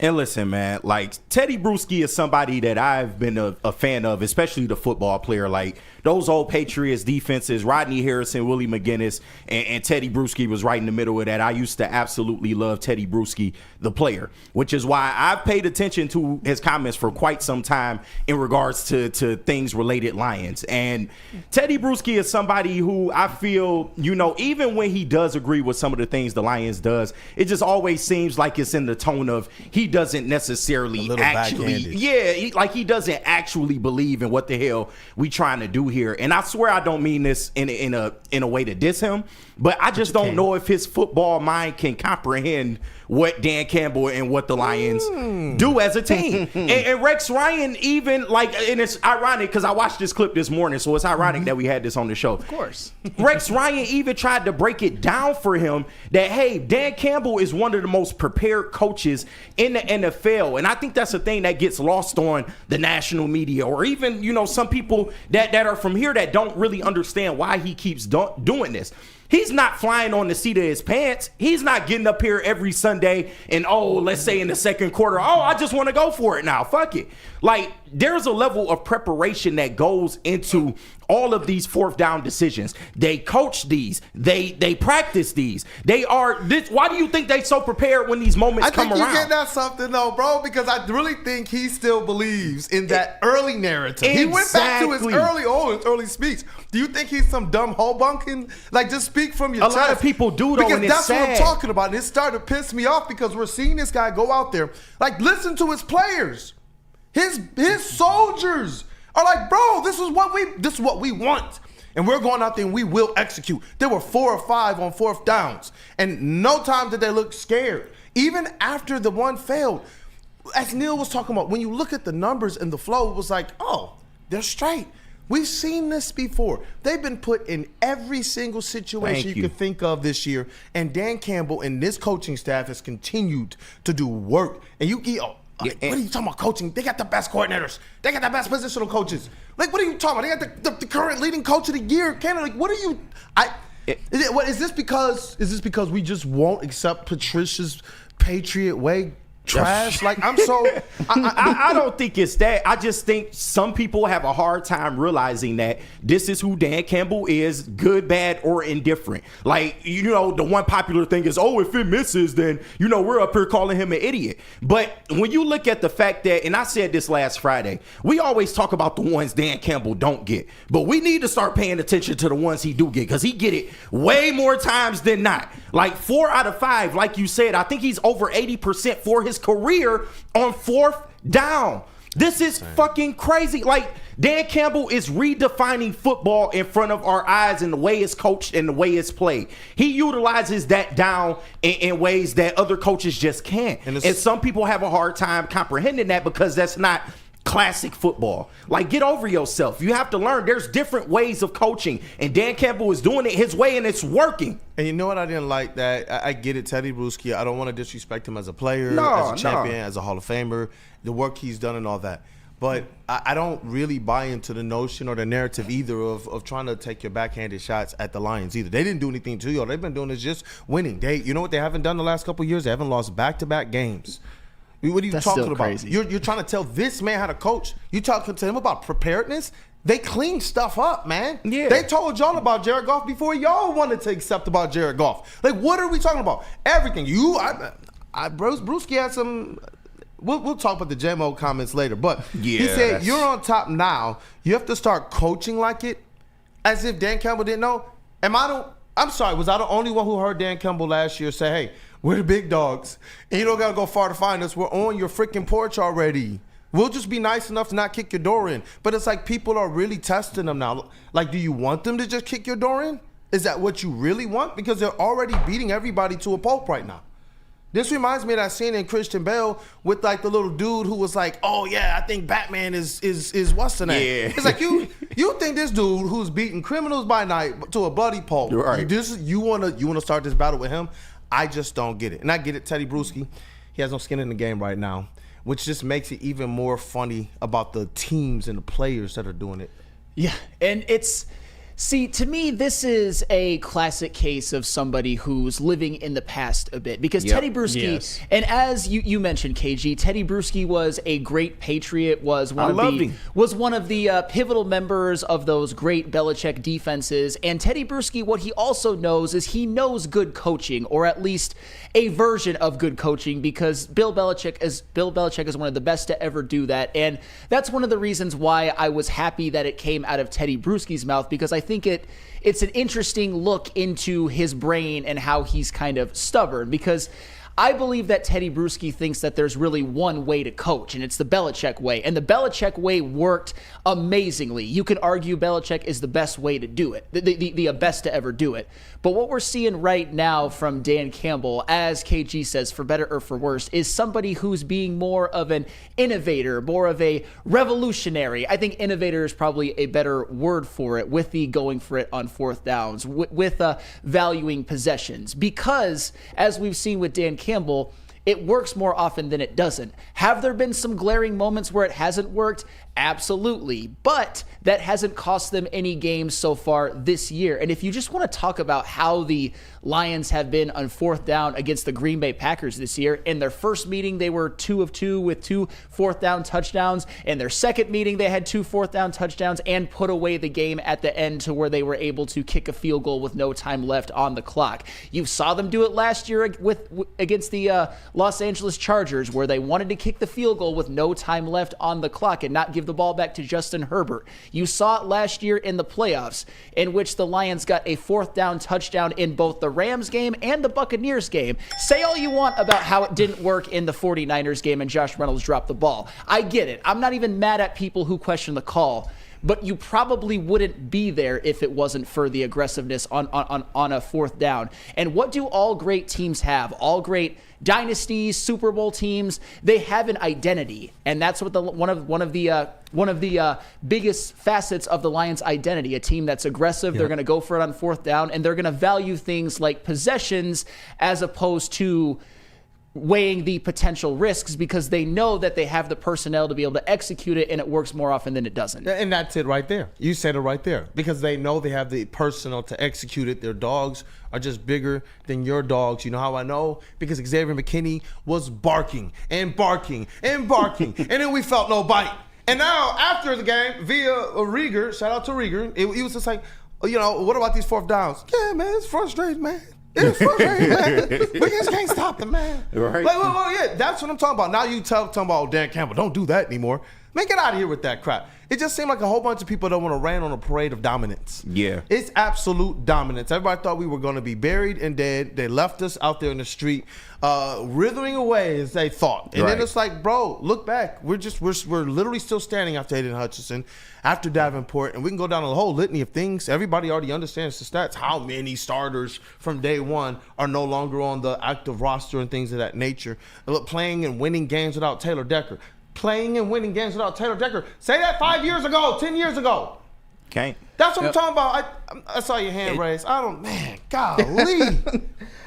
[SPEAKER 5] And listen, man, like Tedy Bruschi is somebody that I've been a fan of, especially the football player. Like those old Patriots defenses, Rodney Harrison, Willie McGinnis, and Tedy Bruschi was right in the middle of that. I used to absolutely love Tedy Bruschi, the player, which is why I've paid attention to his comments for quite some time in regards to things related Lions. And Tedy Bruschi is somebody who I feel, you know, even when he does agree with some of the things the Lions does, it just always seems like it's in the tone of he doesn't necessarily actually, he doesn't actually believe in what the hell we trying to do here. And I swear I don't mean this in a way to diss him, but I just don't know if his football mind can comprehend what Dan Campbell and what the Lions do as a team. and Rex Ryan even, like, and it's ironic because I watched this clip this morning, so it's ironic that we had this on the show.
[SPEAKER 4] Of course.
[SPEAKER 5] Rex Ryan even tried to break it down for him that, hey, Dan Campbell is one of the most prepared coaches in the NFL. And I think that's a thing that gets lost on the national media, or even, you know, some people that are from here that don't really understand why he keeps doing this. He's not flying on the seat of his pants. He's not getting up here every Sunday and, let's say in the second quarter, I just want to go for it now. Fuck it. Like, there's a level of preparation that goes into all of these fourth down decisions. They coach these. They practice these. Why do you think they so prepared when these moments come around?
[SPEAKER 3] I think you get that something, though, bro, because I really think he still believes in that early narrative. Exactly. He went back to his early speech. Do you think he's some dumb hobunkin? Like, just speak from your chest.
[SPEAKER 5] A lot of people do, though, and it's
[SPEAKER 3] that's
[SPEAKER 5] sad.
[SPEAKER 3] what I'm talking about. And it started to piss me off because we're seeing this guy go out there. Like, listen to his players. His soldiers are like, bro, this is what we want. And we're going out there and we will execute. There were 4 or 5 on fourth downs. And no time did they look scared. Even after the one failed, as Neil was talking about, when you look at the numbers and the flow, it was like, they're straight. We've seen this before. They've been put in every single situation you could think of this year. And Dan Campbell and this coaching staff has continued to do work. And what are you talking about coaching? They got the best coordinators. They got the best positional coaches. Like, what are you talking about? They got the current leading coach of the year. Canada. Like, what are you? Is this because we just won't accept Patricia's Patriot way? Trash. Like, I'm so
[SPEAKER 5] I don't think it's that. I just think some people have a hard time realizing that this is who Dan Campbell is, good, bad, or indifferent. Like, you know, the one popular thing is, if it misses, then, you know, we're up here calling him an idiot. But when you look at the fact that, and I said this last Friday, we always talk about the ones Dan Campbell don't get, but we need to start paying attention to the ones he do get, because he get it way more times than not. Like 4 out of 5, like you said, I think he's over 80% for his career on fourth down. This is fucking crazy. Like, Dan Campbell is redefining football in front of our eyes in the way it's coached and the way it's played. He utilizes that down in ways that other coaches just can't. And some people have a hard time comprehending that because that's not classic football. Like, get over yourself. You have to learn there's different ways of coaching, and Dan Campbell is doing it his way, and it's working.
[SPEAKER 3] And you know what I didn't like? That I get it, Tedy Bruschi. I don't want to disrespect him as a player, as a champion, as a Hall of Famer, the work he's done and all that. But I don't really buy into the notion or the narrative either of trying to take your backhanded shots at the Lions either. They didn't do anything to you. All they've been doing is just winning. You know what they haven't done the last couple of years? They haven't lost back-to-back games. What are you talking about? Crazy. You're trying to tell this man how to coach. You talking to him about preparedness? They clean stuff up, man. Yeah. They told y'all about Jared Goff before y'all wanted to accept about Jared Goff. Like, what are we talking about? Everything. Bruschi had some. We'll talk about the JMO comments later. But he said, you're on top now. You have to start coaching like it, as if Dan Campbell didn't know. I'm sorry, was I the only one who heard Dan Campbell last year say, hey, we're the big dogs, and you don't got to go far to find us. We're on your freaking porch already. We'll just be nice enough to not kick your door in. But it's like people are really testing them now. Like, do you want them to just kick your door in? Is that what you really want? Because they're already beating everybody to a pulp right now. This reminds me of that scene in Christian Bale with like the little dude who was like, "Oh yeah, I think Batman is what's the name?"
[SPEAKER 5] Yeah.
[SPEAKER 3] It's like you think this dude who's beating criminals by night to a bloody pulp.
[SPEAKER 5] Right.
[SPEAKER 3] You wanna start this battle with him? I just don't get it. And I get it, Tedy Bruschi, he has no skin in the game right now, which just makes it even more funny about the teams and the players that are doing it.
[SPEAKER 4] Yeah, and see, to me, this is a classic case of somebody who's living in the past a bit. Because Tedy Bruschi, and as you mentioned, KG, Tedy Bruschi was a great Patriot, was one of the pivotal members of those great Belichick defenses. And Tedy Bruschi, what he also knows is he knows good coaching, or at least a version of good coaching, because Bill Belichick is one of the best to ever do that. And that's one of the reasons why I was happy that it came out of Tedy Bruschi's mouth, because I think it's an interesting look into his brain and how he's kind of stubborn, because I believe that Tedy Bruschi thinks that there's really one way to coach, and it's the Belichick way. And the Belichick way worked amazingly. You can argue Belichick is the best way to do it, the best to ever do it. But what we're seeing right now from Dan Campbell, as KG says, for better or for worse, is somebody who's being more of an innovator, more of a revolutionary. I think innovator is probably a better word for it, with the going for it on fourth downs, with valuing possessions. Because, as we've seen with Dan Campbell, it works more often than it doesn't. Have there been some glaring moments where it hasn't worked? Absolutely. But that hasn't cost them any games so far this year. And if you just want to talk about how the Lions have been on fourth down against the Green Bay Packers this year, in their first meeting, they were 2 of 2 with 2 fourth down touchdowns. In their second meeting, they had 2 fourth down touchdowns and put away the game at the end to where they were able to kick a field goal with no time left on the clock. You saw them do it last year against the Los Angeles Chargers, where they wanted to kick the field goal with no time left on the clock and not give the ball back to Justin Herbert. You saw it last year in the playoffs, in which the Lions got a fourth down touchdown in both the Rams game and the Buccaneers game. Say all you want about how it didn't work in the 49ers game and Josh Reynolds dropped the ball. I get it. I'm not even mad at people who question the call, but you probably wouldn't be there if it wasn't for the aggressiveness on a fourth down. And what do all great teams have? All great dynasties, Super Bowl teams, they have an identity, and that's what one of the biggest facets of the Lions' identity. A team that's aggressive, they're going to go for it on fourth down, and they're going to value things like possessions as opposed to weighing the potential risks, because they know that they have the personnel to be able to execute it, and it works more often than it doesn't.
[SPEAKER 3] And that's it right there. You said it right there. Because they know they have the personnel to execute it. Their dogs are just bigger than your dogs. You know how I know? Because Xavier McKinney was barking and barking and barking, and then we felt no bite. And now, after the game, via Rieger, shout out to Rieger, he was just like, what about these fourth downs? Yeah, man, it's frustrating, man. It's frustrating, man. We just can't stop them, man.
[SPEAKER 5] Right.
[SPEAKER 3] Yeah, that's what I'm talking about. Now you talking about Dan Campbell. Don't do that anymore. Man, get out of here with that crap. It just seemed like a whole bunch of people that want to ran on a parade of dominance.
[SPEAKER 5] Yeah.
[SPEAKER 3] It's absolute dominance. Everybody thought we were going to be buried and dead. They left us out there in the street, writhing away as they thought. And then it's like, bro, look back. We're literally still standing after Aiden Hutchinson, after Davenport, and we can go down a whole litany of things. Everybody already understands the stats. How many starters from day one are no longer on the active roster and things of that nature. Playing and winning games without Taylor Decker. Playing and winning games without Taylor Decker. Say that 5 years ago, 10 years ago.
[SPEAKER 5] Can't.
[SPEAKER 3] That's what I'm talking about. I saw your hand raised. Golly.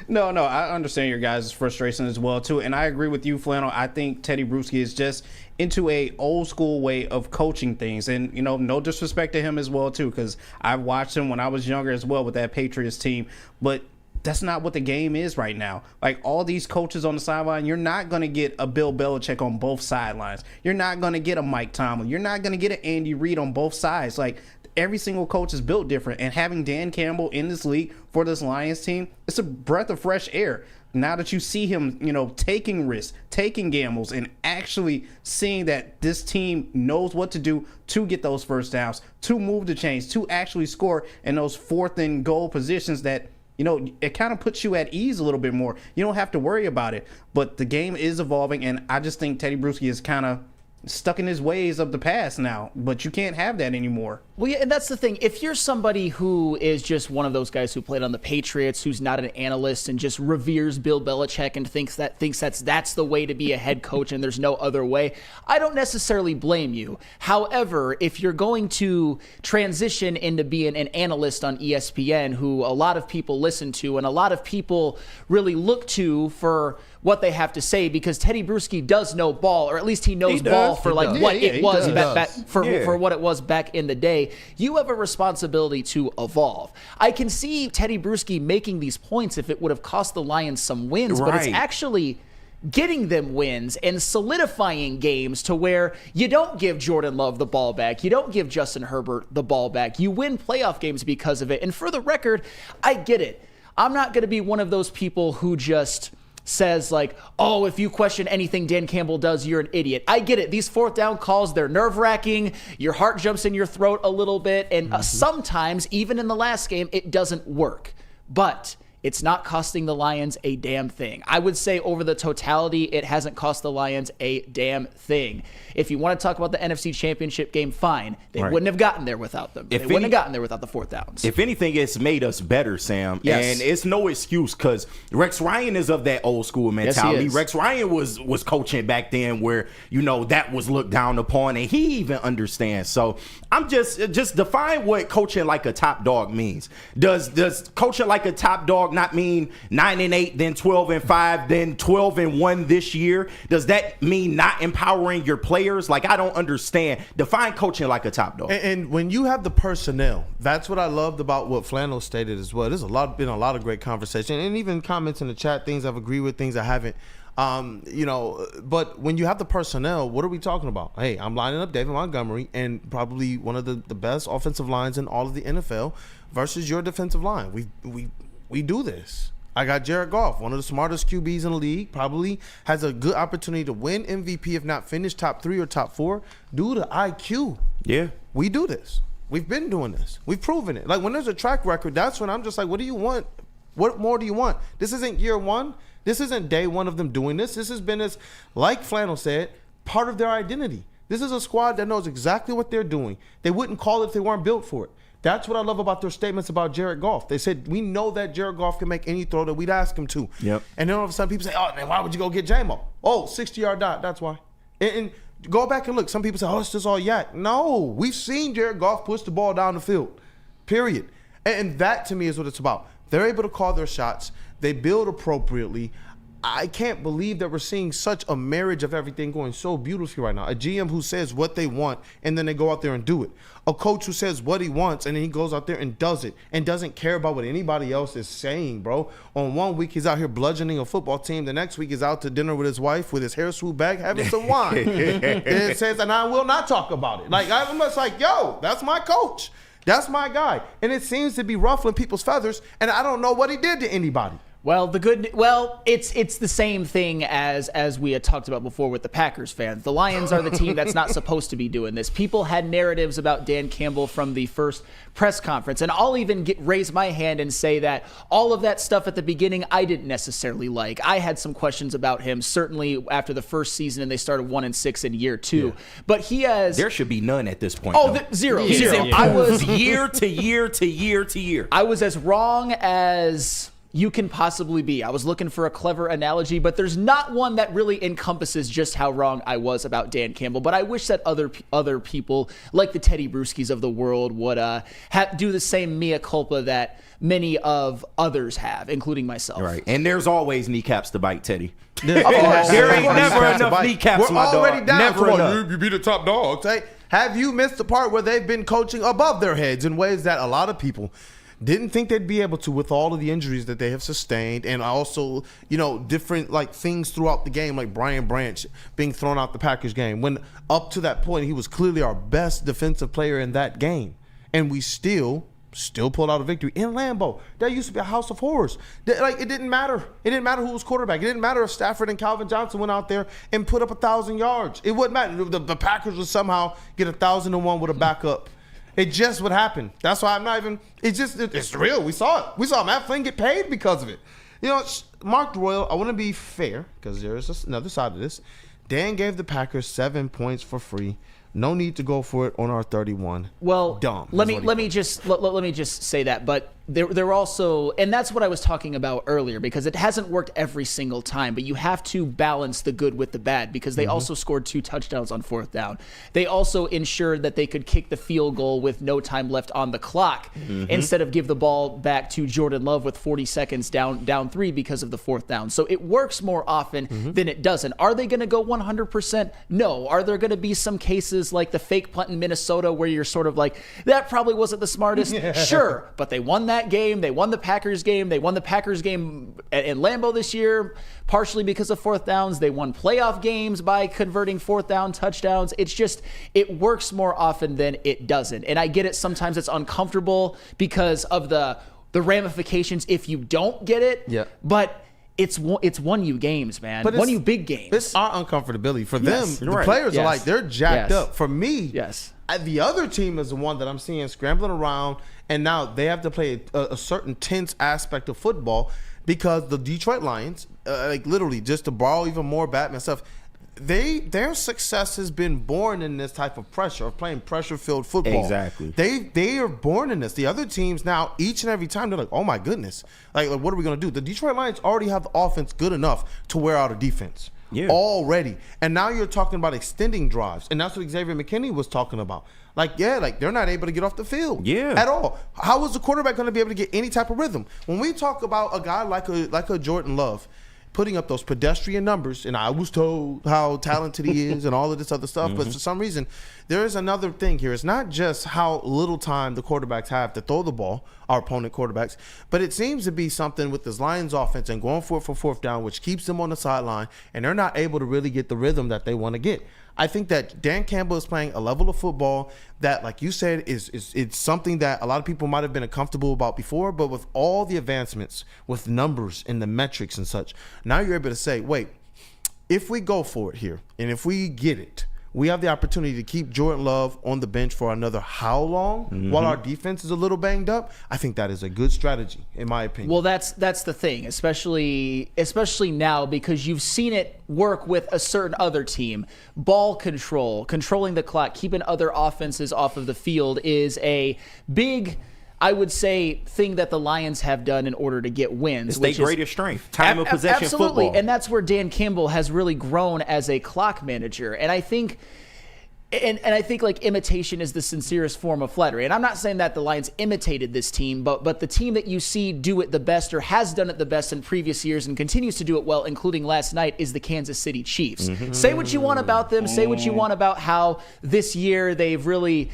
[SPEAKER 6] No, I understand your guys' frustration as well, too. And I agree with you, Flannel. I think Tedy Bruschi is just into a old school way of coaching things. And, no disrespect to him as well, too, because I watched him when I was younger as well with that Patriots team. But that's not what the game is right now. Like, all these coaches on the sideline, you're not going to get a Bill Belichick on both sidelines. You're not going to get a Mike Tomlin. You're not going to get an Andy Reid on both sides. Like, every single coach is built different. And having Dan Campbell in this league for this Lions team, it's a breath of fresh air. Now that you see him, taking risks, taking gambles, and actually seeing that this team knows what to do to get those first downs, to move the chains, to actually score in those fourth and goal positions that, it kind of puts you at ease a little bit more. You don't have to worry about it. But the game is evolving, and I just think Tedy Bruschi is kind of, stuck in his ways of the past now, but you can't have that anymore.
[SPEAKER 4] Well, yeah, and that's the thing. If you're somebody who is just one of those guys who played on the Patriots, who's not an analyst and just reveres Bill Belichick and thinks that's the way to be a head coach and there's no other way, I don't necessarily blame you. However, if you're going to transition into being an analyst on ESPN, who a lot of people listen to and a lot of people really look to for what they have to say, because Tedy Bruschi does know ball, or at least he knows ball for like what it was for what it was back in the day. You have a responsibility to evolve. I can see Tedy Bruschi making these points if it would have cost the Lions some wins, but it's actually getting them wins and solidifying games to where you don't give Jordan Love the ball back. You don't give Justin Herbert the ball back. You win playoff games because of it. And for the record, I get it. I'm not going to be one of those people who just says like, oh, if you question anything Dan Campbell does, you're an idiot. I get it. These fourth down calls, they're nerve-wracking. Your heart jumps in your throat a little bit. And sometimes, even in the last game, it doesn't work. But it's not costing the Lions a damn thing. I would say over the totality, it hasn't cost the Lions a damn thing. If you want to talk about the NFC Championship game, fine. They wouldn't have gotten there without them. They wouldn't have gotten there without the fourth downs.
[SPEAKER 5] If anything, it's made us better, Sam.
[SPEAKER 4] Yes.
[SPEAKER 5] And it's no excuse because Rex Ryan is of that old school mentality.
[SPEAKER 4] Yes, he is.
[SPEAKER 5] Rex Ryan was coaching back then where, that was looked down upon, and he even understands. So I'm just define what coaching like a top dog means. Does coaching like a top dog not mean 9-8, then 12-5, then 12-1 this year? Does that mean not empowering your players? Like, I don't understand. Define coaching like a top dog.
[SPEAKER 3] And when you have the personnel, that's what I loved about what Flannel stated as well. There's been a lot of great conversation and even comments in the chat, things I've agreed with, things I haven't. But when you have the personnel, what are we talking about? Hey, I'm lining up David Montgomery and probably one of the best offensive lines in all of the NFL versus your defensive line. We do this. I got Jared Goff, one of the smartest QBs in the league, probably has a good opportunity to win MVP, if not finish top 3 or top 4, due to IQ.
[SPEAKER 5] Yeah.
[SPEAKER 3] We do this. We've been doing this. We've proven it. Like, when there's a track record, that's when I'm just like, what do you want? What more do you want? This isn't year one. This isn't day one of them doing this. This has been, as like Flannel said, part of their identity. This is a squad that knows exactly what they're doing. They wouldn't call it if they weren't built for it. That's what I love about their statements about Jared Goff. They said, we know that Jared Goff can make any throw that we'd ask him to.
[SPEAKER 5] Yep.
[SPEAKER 3] And then all of a sudden people say, oh, man, why would you go get J-Mo? Oh, 60-yard dot, that's why. And go back and look. Some people say, oh, it's just all yak. No, we've seen Jared Goff push the ball down the field, period. And that, to me, is what it's about. They're able to call their shots. They build appropriately. I can't believe that we're seeing such a marriage of everything going so beautifully right now. A GM who says what they want, and then they go out there and do it. A coach who says what he wants, and then he goes out there and does it, and doesn't care about what anybody else is saying, bro. On one week, he's out here bludgeoning a football team. The next week, he's out to dinner with his wife with his hair swooped back, having some wine. And it says, and I will not talk about it. Like, I'm just like, yo, that's my coach. That's my guy. And it seems to be ruffling people's feathers, and I don't know what he did to anybody.
[SPEAKER 4] Well, it's the same thing as we had talked about before with the Packers fans. The Lions are the team that's not supposed to be doing this. People had narratives about Dan Campbell from the first press conference, and I'll even raise my hand and say that all of that stuff at the beginning I didn't necessarily like. I had some questions about him, certainly after the first season, and they started 1-6 in year 2. Yeah. But
[SPEAKER 5] there should be none at this point.
[SPEAKER 4] Oh, zero.
[SPEAKER 5] I was year to year to year to year.
[SPEAKER 4] I was as wrong as you can possibly be. I was looking for a clever analogy, but there's not one that really encompasses just how wrong I was about Dan Campbell. But I wish that other people, like the Tedy Bruschis of the world, would do the same mea culpa that many of others have, including myself.
[SPEAKER 5] Right. And there's always kneecaps to bite, Teddy.
[SPEAKER 3] Of course.
[SPEAKER 5] There ain't never enough kneecaps, my dog.
[SPEAKER 3] We're already down
[SPEAKER 5] never
[SPEAKER 3] to
[SPEAKER 5] enough.
[SPEAKER 3] You be the top dog. Hey, have you missed the part where they've been coaching above their heads in ways that a lot of people didn't think they'd be able to, with all of the injuries that they have sustained, and also, different things throughout the game, like Brian Branch being thrown out the Packers game, when up to that point he was clearly our best defensive player in that game, and we still pulled out a victory in Lambeau. That used to be a house of horrors. It didn't matter. It didn't matter who was quarterback. It didn't matter if Stafford and Calvin Johnson went out there and put up 1,000 yards. It wouldn't matter. The Packers would somehow get 1,001 with a backup. It just would happen. That's why I'm not even. It's real. We saw it. We saw Matt Flynn get paid because of it. Mark Royal, I want to be fair because there's another side of this. Dan gave the Packers 7 points for free. No need to go for it on our 31.
[SPEAKER 4] Well,
[SPEAKER 3] dumb.
[SPEAKER 4] Let me just say that, but they're also, and that's what I was talking about earlier, because it hasn't worked every single time, but you have to balance the good with the bad, because they also scored 2 touchdowns on 4th down. They also ensured that they could kick the field goal with no time left on the clock instead of give the ball back to Jordan Love with 40 seconds down 3 because of the 4th down. So it works more often than it doesn't. Are they going to go 100%? No. Are there going to be some cases like the fake punt in Minnesota where you're sort of like, that probably wasn't the smartest? Sure, but they won that game. They won the Packers game. They won the Packers game in Lambeau this year, partially because of 4th downs. They won playoff games by converting 4th down touchdowns. It's just, it works more often than it doesn't. And I get it. Sometimes it's uncomfortable because of the ramifications if you don't get it. Yeah. But it's won you games, man. But won you big games.
[SPEAKER 3] It's our uncomfortability. For them, the players are like, they're jacked up. For me, the other team is the one that I'm seeing scrambling around, and now they have to play a certain tense aspect of football because the Detroit Lions, like literally, just to borrow even more Batman stuff, their success has been born in this type of pressure, of playing pressure-filled football.
[SPEAKER 5] Exactly.
[SPEAKER 3] They are born in this. The other teams now, each and every time, they're like, oh my goodness, like what are we going to do? The Detroit Lions already have the offense good enough to wear out a defense. Yeah. Already. And now you're talking about extending drives. And that's what Xavier McKinney was talking about. Like they're not able to get off the field at all. How is the quarterback going to be able to get any type of rhythm? When we talk about a guy like a Jordan Love putting up those pedestrian numbers, and I was told how talented he is and all of this other stuff, but for some reason, there is another thing here. It's not just how little time the quarterbacks have to throw the ball, our opponent quarterbacks, but it seems to be something with this Lions offense and going for it for 4th down, which keeps them on the sideline, and they're not able to really get the rhythm that they want to get. I think that Dan Campbell is playing a level of football that, like you said, it's something that a lot of people might have been uncomfortable about before, but with all the advancements, with numbers and the metrics and such, now you're able to say, wait, if we go for it here, and if we get it, we have the opportunity to keep Jordan Love on the bench for another how long while our defense is a little banged up. I think that is a good strategy, in my opinion.
[SPEAKER 4] Well, that's the thing, especially now, because you've seen it work with a certain other team. Ball control, controlling the clock, keeping other offenses off of the field is a big, I would say, thing that the Lions have done in order to get wins.
[SPEAKER 5] It's their greatest strength. Time of possession
[SPEAKER 4] absolutely.
[SPEAKER 5] football.
[SPEAKER 4] And that's where Dan Campbell has really grown as a clock manager. And I think I think like imitation is the sincerest form of flattery. And I'm not saying that the Lions imitated this team, but the team that you see do it the best or has done it the best in previous years and continues to do it well, including last night, is the Kansas City Chiefs. Say what you want about them. Say what you want about how this year they've really...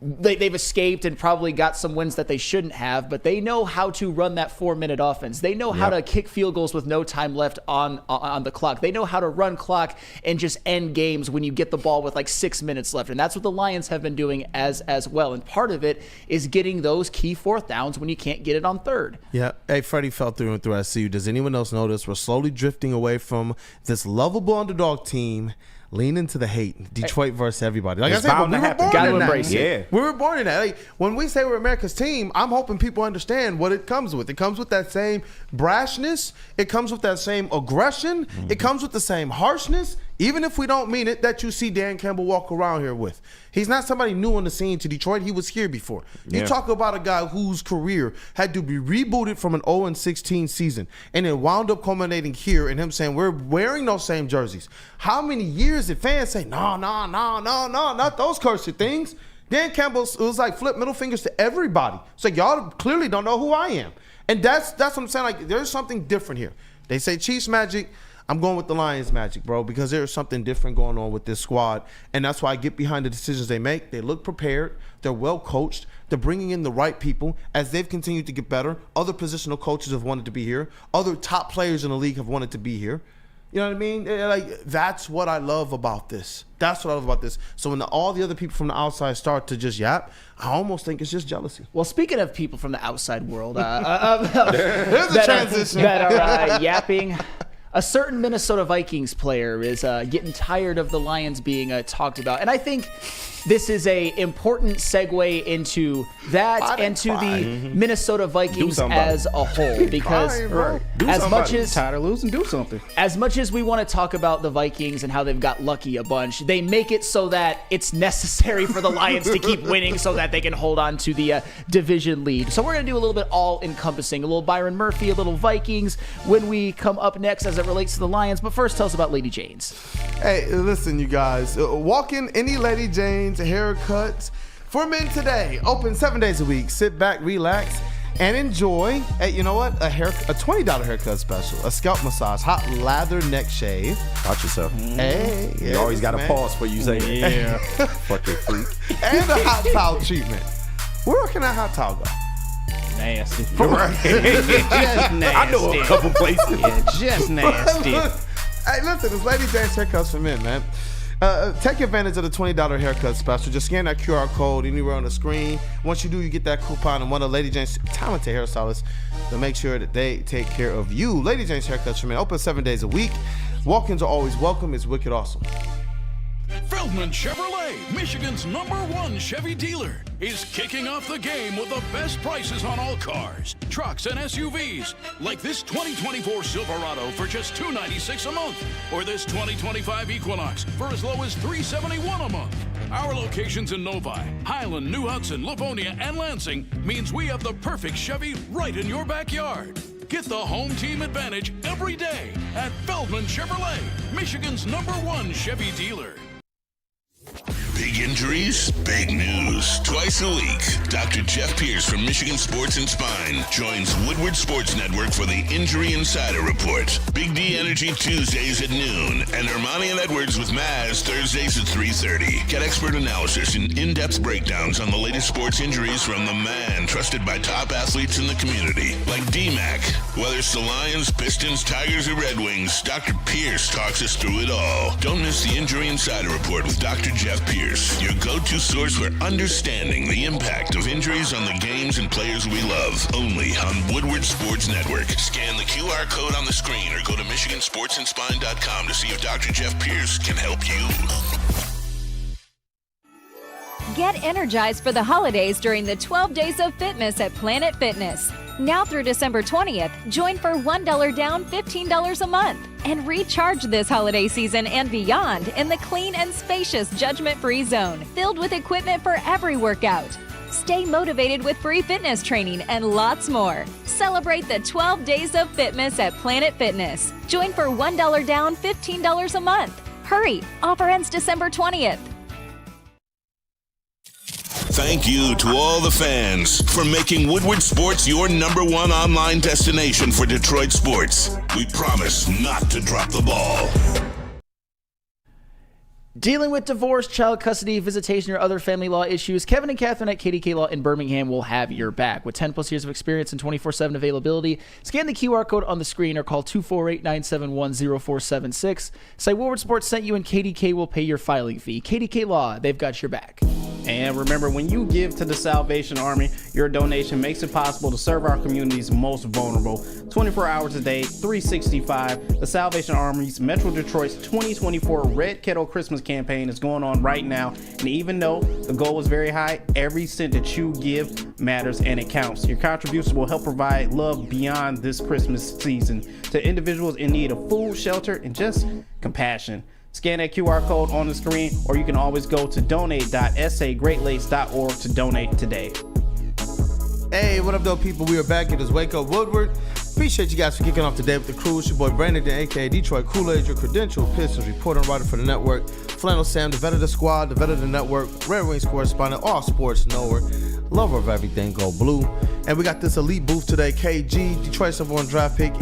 [SPEAKER 4] They've escaped and probably got some wins that they shouldn't have, but they know how to run that 4-minute offense. They know how to kick field goals with no time left on the clock. They know how to run clock and just end games when you get the ball with like 6 minutes left. And that's what the Lions have been doing as well. And part of it is getting those key 4th downs when you can't get it on 3rd.
[SPEAKER 3] Yeah. Hey, Freddie fell through and through. I see you. Does anyone else notice we're slowly drifting away from this lovable underdog team? Lean into the hate. Detroit versus everybody. Like
[SPEAKER 5] it's
[SPEAKER 3] I said,
[SPEAKER 5] bound to happen.
[SPEAKER 4] Gotta embrace it.
[SPEAKER 3] Yeah. We were born in that. Like, when we say we're America's team, I'm hoping people understand what it comes with. It comes with that same brashness. It comes with that same aggression. It comes with the same harshness. Even if we don't mean it, that you see Dan Campbell walk around here with. He's not somebody new on the scene to Detroit. He was here before. You talk about a guy whose career had to be rebooted from an 0-16 season, and it wound up culminating here in him saying, we're wearing those same jerseys. How many years did fans say, no, not those cursed things? Dan Campbell, it was like flip middle fingers to everybody. It's like, y'all clearly don't know who I am. And that's what I'm saying. Like, there's something different here. They say Chiefs magic. I'm going with the Lions magic, bro, because there's something different going on with this squad, and that's why I get behind the decisions they make. They look prepared. They're well coached. They're bringing in the right people. As they've continued to get better, other positional coaches have wanted to be here. Other top players in the league have wanted to be here. You know what I mean? Like, that's what I love about this. That's what I love about this. So when all the other people from the outside start to just yap, I almost think it's just jealousy.
[SPEAKER 4] Well, speaking of people from the outside world,
[SPEAKER 3] there's a transition
[SPEAKER 4] that are yapping. A certain Minnesota Vikings player is getting tired of the Lions being talked about. And I think this is a important segue into that and to the Minnesota Vikings as a whole, because
[SPEAKER 6] tired of losing, do something.
[SPEAKER 4] As much as we want to talk about the Vikings and how they've got lucky a bunch, they make it so that it's necessary for the Lions to keep winning so that they can hold on to the division lead. So we're going to do a little bit all-encompassing, a little Byron Murphy, a little Vikings when we come up next as it relates to the Lions. But first, tell us about Lady Jane's.
[SPEAKER 3] Hey, listen, you guys. Walk in any Lady Jane's haircuts for men today. Open 7 days a week. Sit back, relax, and enjoy. Hey, you know what? A $20 haircut special. A scalp massage, hot lather neck shave.
[SPEAKER 5] Watch yourself.
[SPEAKER 3] Hey,
[SPEAKER 5] you always got to pause before you say
[SPEAKER 6] yeah.
[SPEAKER 5] Fucking freak.
[SPEAKER 3] And a hot towel treatment. Where can that hot towel go?
[SPEAKER 6] Nasty.
[SPEAKER 3] Just
[SPEAKER 6] nasty.
[SPEAKER 5] I know a couple places.
[SPEAKER 6] Yeah, just nasty.
[SPEAKER 3] Hey, listen, it's Lady Jane's haircuts for men, man. Take advantage of the $20 haircut special. Just scan that QR code anywhere on the screen. Once you do, you get that coupon, and one of Lady Jane's talented hairstylists to make sure that they take care of you. Lady Jane's haircuts for men, open 7 days a week. Walk-ins are always welcome. It's wicked awesome.
[SPEAKER 13] Feldman Chevrolet, Michigan's #1 Chevy dealer, is kicking off the game with the best prices on all cars, trucks, and SUVs, like this 2024 Silverado for just $296 a month, or this 2025 Equinox for as low as $371 a month. Our locations in Novi, Highland, New Hudson, Livonia, and Lansing means we have the perfect Chevy right in your backyard. Get the home team advantage every day at Feldman Chevrolet, Michigan's #1 Chevy dealer.
[SPEAKER 1] Big injuries, big news. Twice a week, Dr. Jeff Pierce from Michigan Sports and Spine joins Woodward Sports Network for the Injury Insider Report. Big D Energy Tuesdays at noon, and Ermanni and Edwards with Maz Thursdays at 3:30. Get expert analysis and in-depth breakdowns on the latest sports injuries from the man trusted by top athletes in the community, like D-Mac. Whether it's the Lions, Pistons, Tigers, or Red Wings, Dr. Pierce talks us through it all. Don't miss the Injury Insider Report with Dr. Jeff Pierce, your go-to source for understanding the impact of injuries on the games and players we love. Only on Woodward Sports Network. Scan the QR code on the screen or go to MichiganSportsandSpine.com to see if Dr. Jeff Pierce can help you.
[SPEAKER 9] Get energized for the holidays during the 12 Days of Fitness at Planet Fitness. Now through December 20th, join for $1 down, $15 a month. And recharge this holiday season and beyond in the clean and spacious judgment-free zone, filled with equipment for every workout. Stay motivated with free fitness training and lots more. Celebrate the 12 Days of Fitness at Planet Fitness. Join for $1 down, $15 a month. Hurry, offer ends December 20th.
[SPEAKER 1] Thank you to all the fans for making Woodward Sports your #1 online destination for Detroit sports. We promise not to drop the ball.
[SPEAKER 4] Dealing with divorce, child custody, visitation, or other family law issues, Kevin and Catherine at KDK Law in Birmingham will have your back. With 10 plus years of experience and 24/7 availability, scan the QR code on the screen or call 248-971-0476. Say Woodward Sports sent you and KDK will pay your filing fee. KDK Law, they've got your back.
[SPEAKER 6] And remember, when you give to the Salvation Army, your donation makes it possible to serve our community's most vulnerable. 24 hours a day, 365. The Salvation Army's Metro Detroit's 2024 Red Kettle Christmas campaign is going on right now. And even though the goal is very high, every cent that you give matters and it counts. Your contributions will help provide love beyond this Christmas season to individuals in need of food, shelter, and just compassion. Scan that QR code on the screen, or you can always go to donate.sagreatlakes.org to donate today.
[SPEAKER 3] Hey, what up, though, people? We are back. It is Wake Up Woodward. Appreciate you guys for kicking off the day with the crew. It's your boy Brandon, a.k.a. Detroit Kool-Aid, your credentialed Pistons reporter and writer for the network. Flannel Sam, the vet of the squad, the vet of the network, Red Wings correspondent, all sports knower, lover of everything go blue. And we got this elite booth today, KG, Detroit's #1 draft pick,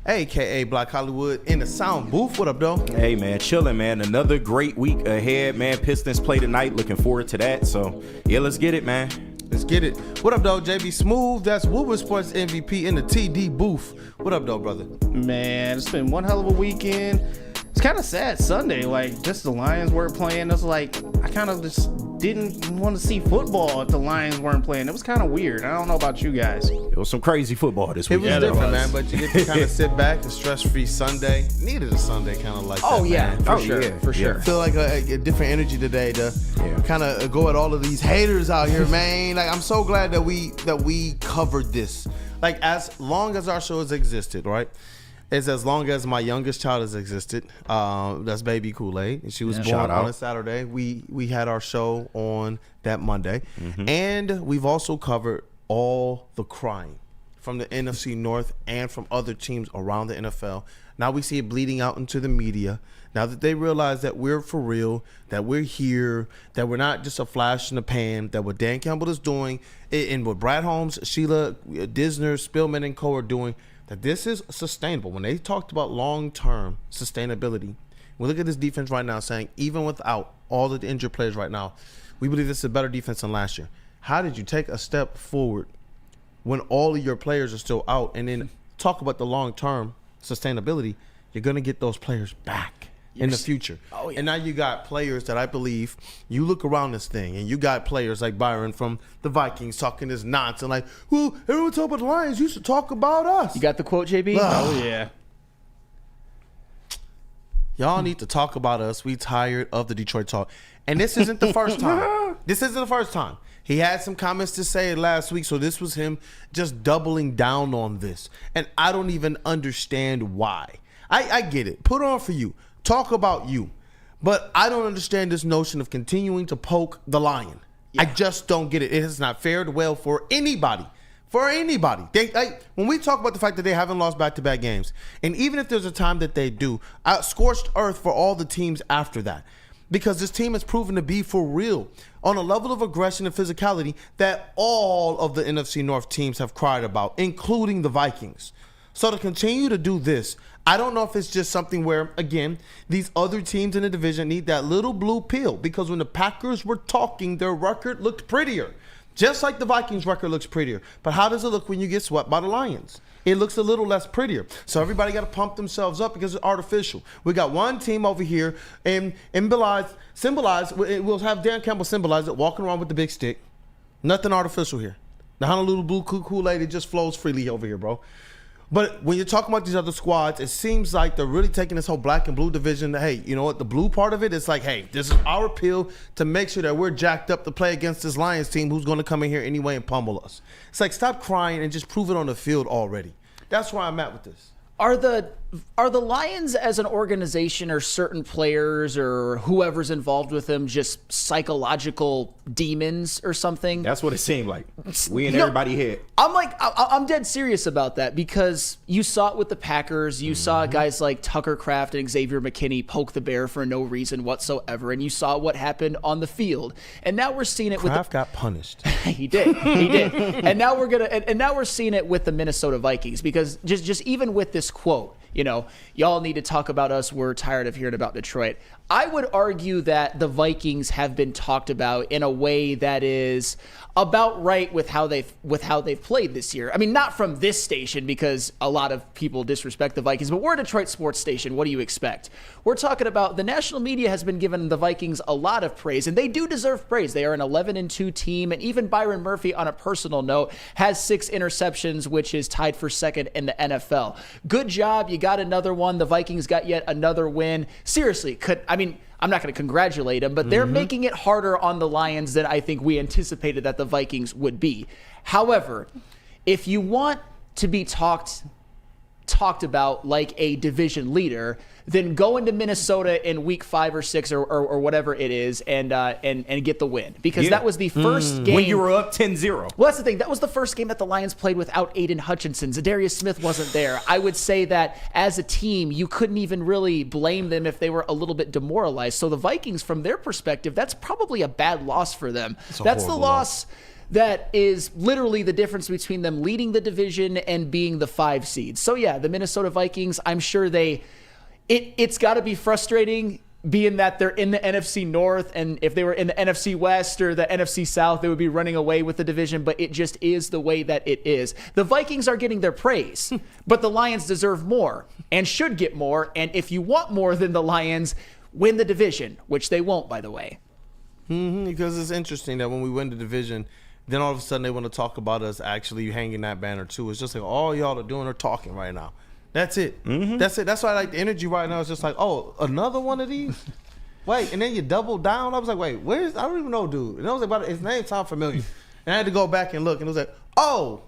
[SPEAKER 3] a.k.a. Black Hollywood, in the sound booth. What up, though?
[SPEAKER 5] Hey, man, chilling, man. Another great week ahead, man. Pistons play tonight. Looking forward to that. So, yeah, let's get it, man.
[SPEAKER 3] Let's get it. What up, though? JB Smoove, that's Woodward Sports MVP in the TD booth. What up, though, brother?
[SPEAKER 6] Man, it's been one hell of a weekend. It's kind of sad Sunday, like, just the Lions weren't playing. It's like, I kind of just didn't want to see football if the Lions weren't playing. It was kind of weird. I don't know about you guys.
[SPEAKER 5] It was some crazy football this week.
[SPEAKER 3] It was different, man, but you get to kind of sit back, a stress-free Sunday. Needed a Sunday kind of like that,
[SPEAKER 4] yeah,
[SPEAKER 3] man.
[SPEAKER 4] For sure.
[SPEAKER 3] I feel like a different energy today to
[SPEAKER 5] here.
[SPEAKER 3] Kind of go at all of these haters out here, man. Like, I'm so glad that we covered this. Like, as long as our show has existed, right? It's as long as my youngest child has existed. That's baby Kool-Aid. And she was born on a Saturday. We had our show on that Monday. And we've also covered all the crying from the NFC North and from other teams around the NFL. Now we see it bleeding out into the media. Now that they realize that we're for real, that we're here, that we're not just a flash in the pan, that what Dan Campbell is doing and what Brad Holmes, Sheila, Disner, Spillman, and co are doing, that this is sustainable. When they talked about long-term sustainability, we look at this defense right now saying, even without all of the injured players right now, we believe this is a better defense than last year. How did you take a step forward when all of your players are still out? And then talk about the long-term sustainability. You're going to get those players back in the future. Oh, yeah. And now you got players that I believe, you look around this thing and you got players like Byron from the Vikings talking this nonsense like, well, everyone talk about the Lions, you should talk about us.
[SPEAKER 4] You got the quote, JB?
[SPEAKER 6] Oh, yeah.
[SPEAKER 3] Y'all need to talk about us. We tired of the Detroit talk. And this isn't the first time. This isn't the first time. He had some comments to say last week, so this was him just doubling down on this. And I don't even understand why. I get it. Put on for you. Talk about you. But I don't understand this notion of continuing to poke the lion. Yeah. I just don't get it. It has not fared well for anybody. For anybody. When we talk about the fact that they haven't lost back-to-back games, and even if there's a time that they do, scorched earth for all the teams after that. Because this team has proven to be for real on a level of aggression and physicality that all of the NFC North teams have cried about, including the Vikings. So to continue to do this, I don't know if it's just something where, again, these other teams in the division need that little blue pill, because when the Packers were talking, their record looked prettier. Just like the Vikings record looks prettier. But how does it look when you get swept by the Lions? It looks a little less prettier. So everybody got to pump themselves up because it's artificial. We got one team over here and symbolize, we'll have Dan Campbell symbolize it, walking around with the big stick. Nothing artificial here. The Honolulu Blue Kool-Aid, it just flows freely over here, bro. But when you're talking about these other squads, it seems like they're really taking this whole black and blue division. Hey, you know what? The blue part of it is like, hey, this is our appeal to make sure that we're jacked up to play against this Lions team who's going to come in here anyway and pummel us. It's like, stop crying and just prove it on the field already. That's where I'm at with this.
[SPEAKER 4] Are the Lions as an organization or certain players or whoever's involved with them just psychological demons or something?
[SPEAKER 5] That's what it seemed like. We and everybody hit.
[SPEAKER 4] I'm dead serious about that, because you saw it with the Packers. You saw guys like Tucker Kraft and Xavier McKinney poke the bear for no reason whatsoever, and you saw what happened on the field. And now we're seeing it
[SPEAKER 3] Kraft got punished.
[SPEAKER 4] He did. And now we're seeing it with the Minnesota Vikings, because just even with this quote, you know, y'all need to talk about us. We're tired of hearing about Detroit. I would argue that the Vikings have been talked about in a way that is about right with how they've played this year. I mean, not from this station, because a lot of people disrespect the Vikings, but we're a Detroit sports station. What do you expect? We're talking about the national media has been giving the Vikings a lot of praise, and they do deserve praise. They are an 11-2 team, and even Byron Murphy, on a personal note, has 6 interceptions, which is tied for second in the NFL. Good job. You got another one. The Vikings got yet another win. Seriously, I'm not going to congratulate them, but they're making it harder on the Lions than I think we anticipated that the Vikings would be. However, if you want to be talked about like a division leader, then go into Minnesota in week 5 or 6 or whatever it is and get the win, because that was the first game
[SPEAKER 5] when you were up 10-0.
[SPEAKER 4] Well, that's the thing. That was the first game that the Lions played without Aiden Hutchinson. Zadarius Smith wasn't there. I would say that as a team, you couldn't even really blame them if they were a little bit demoralized. So the Vikings, from their perspective, that's probably a bad loss for them. That's the loss that is literally the difference between them leading the division and being the 5 seed. So yeah, the Minnesota Vikings, I'm sure it's got to be frustrating, being that they're in the NFC North, and if they were in the NFC West or the NFC South, they would be running away with the division, but it just is the way that it is. The Vikings are getting their praise, but the Lions deserve more and should get more, and if you want more than the Lions, win the division, which they won't, by the way.
[SPEAKER 3] Because it's interesting that when we win the division, then all of a sudden they want to talk about us actually hanging that banner too. It's just like all y'all are doing are talking right now. That's it. That's it. That's why I like the energy right now. It's just like, oh, another one of these? wait, and then you double down. I was like, wait, where's? I don't even know, dude. And I was like, his name sounds familiar, and I had to go back and look, and it was like, oh.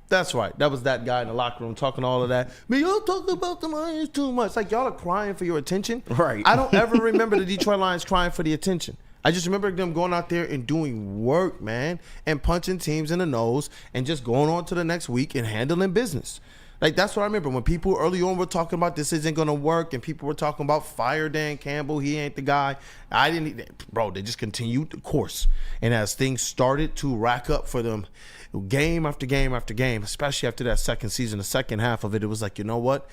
[SPEAKER 3] That's right. That was that guy in the locker room talking all of that. Man, y'all talking about the Lions too much. Like, y'all are crying for your attention.
[SPEAKER 5] Right.
[SPEAKER 3] I don't ever remember the Detroit Lions crying for the attention. I just remember them going out there and doing work, man, and punching teams in the nose and just going on to the next week and handling business. Like, that's what I remember. When people early on were talking about this isn't going to work and people were talking about fire Dan Campbell, he ain't the guy. They just continued the course. And as things started to rack up for them, game after game after game, especially after that second season, the second half of it, it was like, you know what?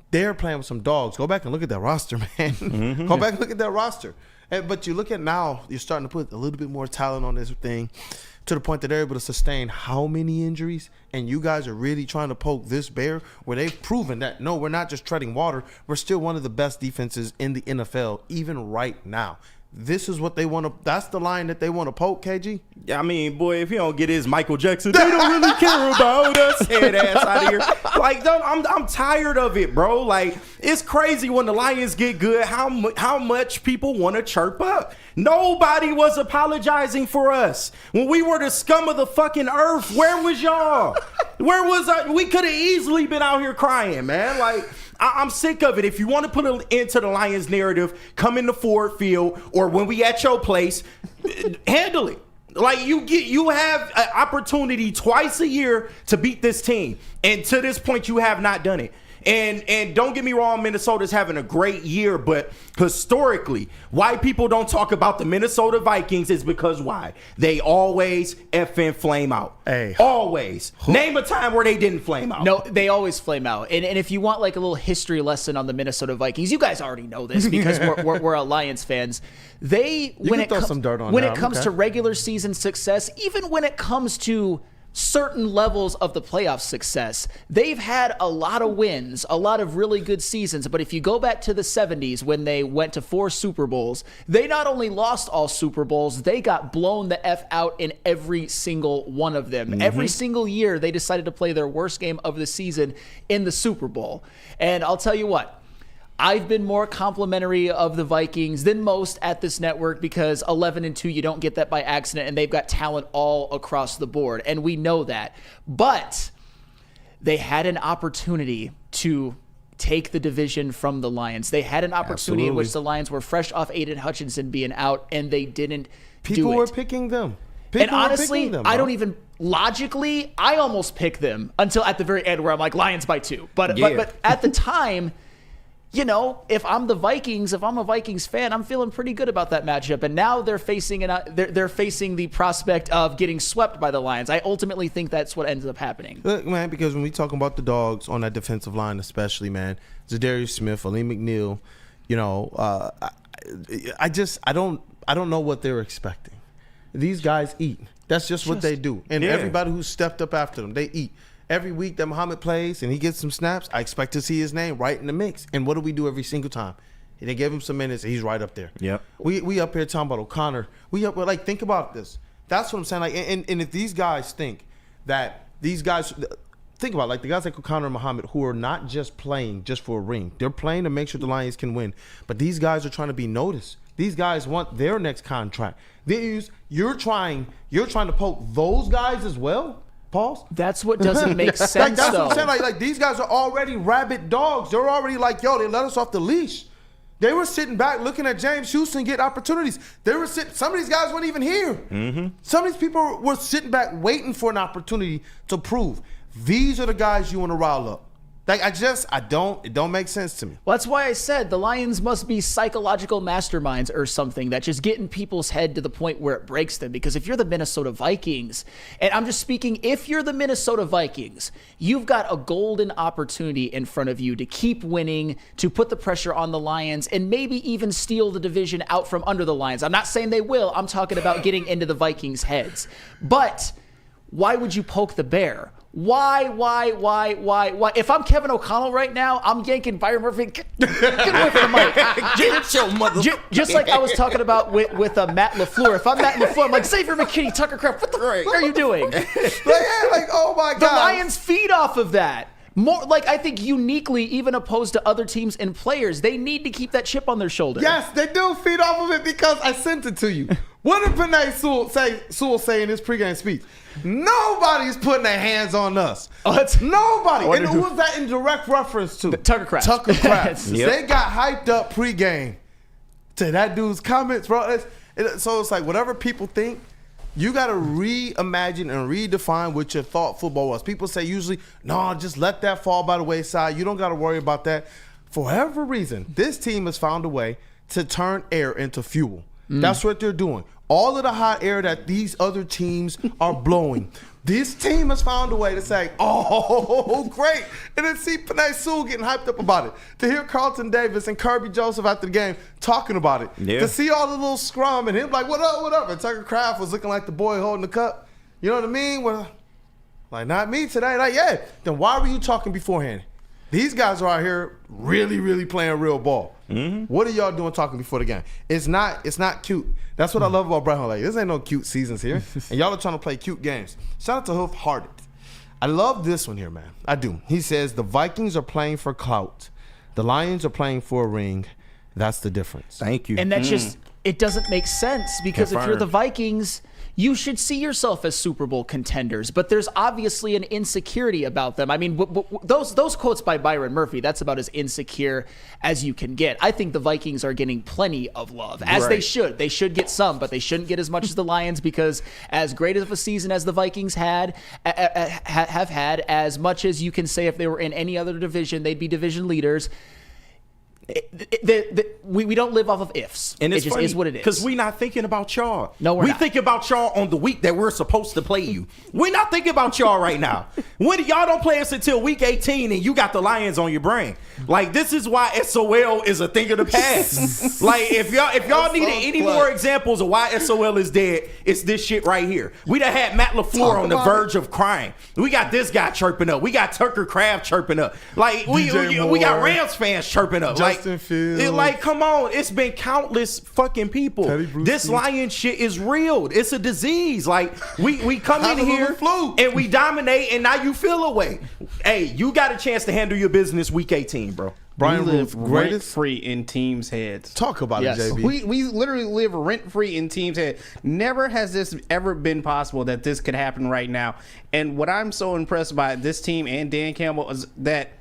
[SPEAKER 3] They're playing with some dogs. Go back and look at that roster, man. Mm-hmm. Go back and look at that roster. But you look at now, you're starting to put a little bit more talent on this thing to the point that they're able to sustain how many injuries? And you guys are really trying to poke this bear where they've proven that, no, we're not just treading water. We're still one of the best defenses in the NFL, even right now. This is what they want to. That's the line that they want to poke, KG.
[SPEAKER 5] I mean, boy, if he don't get his Michael Jackson, they don't really care about us. Head ass out of here. Like, I'm tired of it, bro. Like, it's crazy when the Lions get good. How much people want to chirp up. Nobody was apologizing for us when we were the scum of the fucking earth. Where was y'all? Where was I? We could have easily been out here crying, man. Like. I'm sick of it. If you want to put it into the Lions narrative, come in the Ford Field or when we at your place, handle it. Like you have an opportunity twice a year to beat this team, and to this point, you have not done it. And don't get me wrong, Minnesota's having a great year, but historically, why people don't talk about the Minnesota Vikings is because why? They always effing flame out.
[SPEAKER 3] Hey.
[SPEAKER 5] Always. Name a time where they didn't flame out.
[SPEAKER 4] No, they always flame out. And if you want like a little history lesson on the Minnesota Vikings, you guys already know this because we're Lions fans. When it comes to regular season success, even when it comes to certain levels of the playoff success, they've had a lot of wins, a lot of really good seasons. But if you go back to the 70s when they went to 4 Super Bowls, they not only lost all Super Bowls, they got blown the F out in every single one of them. Mm-hmm. Every single year, they decided to play their worst game of the season in the Super Bowl. And I'll tell you what, I've been more complimentary of the Vikings than most at this network because 11-2, you don't get that by accident, and they've got talent all across the board, and we know that. But they had an opportunity to take the division from the Lions. They had an opportunity in which the Lions were fresh off Aiden Hutchinson being out, and they didn't do it.
[SPEAKER 3] People were picking them.
[SPEAKER 4] And honestly, I don't even logically, I almost picked them until at the very end where I'm like, Lions by 2. But at the time, you know, if I'm a Vikings fan, I'm feeling pretty good about that matchup. And now they're facing the prospect of getting swept by the Lions. I ultimately think that's what ends up happening.
[SPEAKER 3] Look, man, because when we talk about the dogs on that defensive line, especially, man, Zadarius Smith, Ali McNeil, you know, I don't know what they're expecting. These guys eat. That's just what they do. And everybody who stepped up after them, they eat. Every week that Muhammad plays and he gets some snaps, I expect to see his name right in the mix. And what do we do every single time? They give him some minutes and he's right up there.
[SPEAKER 5] Yep.
[SPEAKER 3] We up here talking about O'Connor. Think about this. That's what I'm saying. Like, and if these guys think that think about it, like the guys like O'Connor and Muhammad who are not just playing just for a ring. They're playing to make sure the Lions can win. But these guys are trying to be noticed. These guys want their next contract. You're trying to poke those guys as well. Pause.
[SPEAKER 4] That's what doesn't make sense.
[SPEAKER 3] That's what I'm saying. Like these guys are already rabid dogs. They're already like, yo, they let us off the leash. They were sitting back looking at James Houston get opportunities. Some of these guys weren't even here. Mm-hmm. Some of these people were sitting back waiting for an opportunity to prove. These are the guys you want to rile up. Like, it don't make sense to me.
[SPEAKER 4] Well, that's why I said the Lions must be psychological masterminds or something that just get in people's head to the point where it breaks them. Because if you're the Minnesota Vikings, and I'm just speaking, if you're the Minnesota Vikings, you've got a golden opportunity in front of you to keep winning, to put the pressure on the Lions, and maybe even steal the division out from under the Lions. I'm not saying they will. I'm talking about getting into the Vikings' heads. But why would you poke the bear? Why? If I'm Kevin O'Connell right now, I'm yanking Byron Murphy. Get away from the mic.
[SPEAKER 5] Get your mother.
[SPEAKER 4] Just like I was talking about with Matt LaFleur. If I'm Matt LaFleur, I'm like, Xavier McKinney, Tucker Kraft, what the fuck are you doing?
[SPEAKER 3] Oh my God.
[SPEAKER 4] The Lions feed off of that. More like I think uniquely, even opposed to other teams and players, they need to keep that chip on their shoulder.
[SPEAKER 3] Yes, they do feed off of it because I sent it to you. What did Penei Sewell say in his pregame speech? Nobody's putting their hands on us. Nobody. And who was that in direct reference to?
[SPEAKER 4] Tucker Kraft.
[SPEAKER 3] Tucker Kraft. They got hyped up pregame to that dude's comments, bro. So it's like whatever people think, you got to reimagine and redefine what your thought football was. People say usually, no, just let that fall by the wayside. You don't got to worry about that. For whatever reason, this team has found a way to turn air into fuel. That's what they're doing. All of the hot air that these other teams are blowing, this team has found a way to say, oh, great. And then see Penei Sewell getting hyped up about it. To hear Carlton Davis and Kirby Joseph after the game talking about it. Yeah. To see all the little scrum and him like, what up, what up? And Tucker Kraft was looking like the boy holding the cup. You know what I mean? Well, like, not me today. Like, yeah. Then why were you talking beforehand? These guys are out here really, really playing real ball. What are y'all doing talking before the game? It's not cute. That's what I love about Brett Hunt. Like, this ain't no cute seasons here. And y'all are trying to play cute games. Shout out to Hoof Hearted. I love this one here, man. I do. He says, the Vikings are playing for clout. The Lions are playing for a ring. That's the difference.
[SPEAKER 5] Thank you.
[SPEAKER 4] And that's just, it doesn't make sense because if you're the Vikings, you should see yourself as Super Bowl contenders, but there's obviously an insecurity about them. I mean, those quotes by Byron Murphy, that's about as insecure as you can get. I think the Vikings are getting plenty of love, as they should. They should get some, but they shouldn't get as much as the Lions because as great of a season as the Vikings have had, as much as you can say if they were in any other division, they'd be division leaders. We don't live off of ifs.
[SPEAKER 5] And it's
[SPEAKER 4] it just
[SPEAKER 5] funny,
[SPEAKER 4] is what it is.
[SPEAKER 5] Because we're not thinking about y'all.
[SPEAKER 4] No,
[SPEAKER 5] we
[SPEAKER 4] not.
[SPEAKER 5] think about y'all on the week that we're supposed to play you. We're not thinking about y'all right now. When y'all don't play us until week 18 and you got the Lions on your brain. Like, this is why SOL is a thing of the past. Like, if y'all needed any more examples of why SOL is dead, it's this shit right here. We done had Matt LaFleur on the verge of crying. We got this guy chirping up. We got Tucker Kraft chirping up. Like, we got Rams fans chirping up.
[SPEAKER 3] Justin Fields.
[SPEAKER 5] Like, come on. It's been countless fucking people.
[SPEAKER 3] Tedy Bruschi.
[SPEAKER 5] This lion shit is real. It's a disease. Like, we come in here and we dominate, and now you feel away. Hey, you got a chance to handle your business week 18, bro.
[SPEAKER 3] Brian
[SPEAKER 6] we live
[SPEAKER 3] Ruth, greatest
[SPEAKER 6] free in teams' heads.
[SPEAKER 3] Talk about it, JB.
[SPEAKER 6] We literally live rent free in teams' head. Never has this ever been possible that this could happen right now. And what I'm so impressed by this team and Dan Campbell is that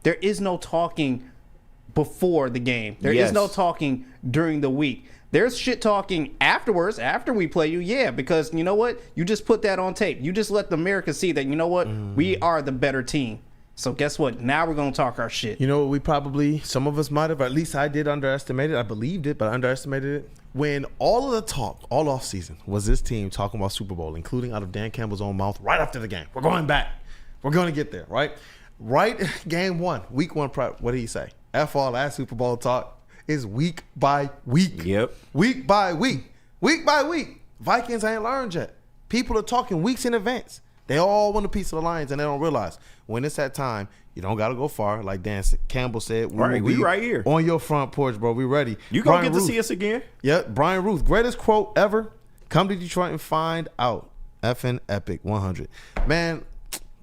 [SPEAKER 6] there is no talking before the game. There is no talking during the week. There's shit talking afterwards, after we play you, yeah, because you know what? You just put that on tape. You just let the America see that, you know what? We are the better team. So guess what? Now we're going to talk our shit.
[SPEAKER 3] You know what? We probably, some of us might have, or at least I did underestimate it. I believed it, but I underestimated it. When all of the talk, all offseason, was this team talking about Super Bowl, including out of Dan Campbell's own mouth, right after the game. We're going back. We're going to get there, right? Right, game one, week one prep, what did he say? F all that Super Bowl talk is week by week.
[SPEAKER 5] Yep.
[SPEAKER 3] Week by week. Week by week. Vikings ain't learned yet. People are talking weeks in advance. They all want a piece of the Lions, and they don't realize when it's that time, you don't got to go far. Like Dan Campbell said,
[SPEAKER 5] we right here.
[SPEAKER 3] On your front porch, bro. We ready.
[SPEAKER 5] You going to get to see us again?
[SPEAKER 3] Yep. Brian Ruth, greatest quote ever. Come to Detroit and find out. Effing epic 100. Man,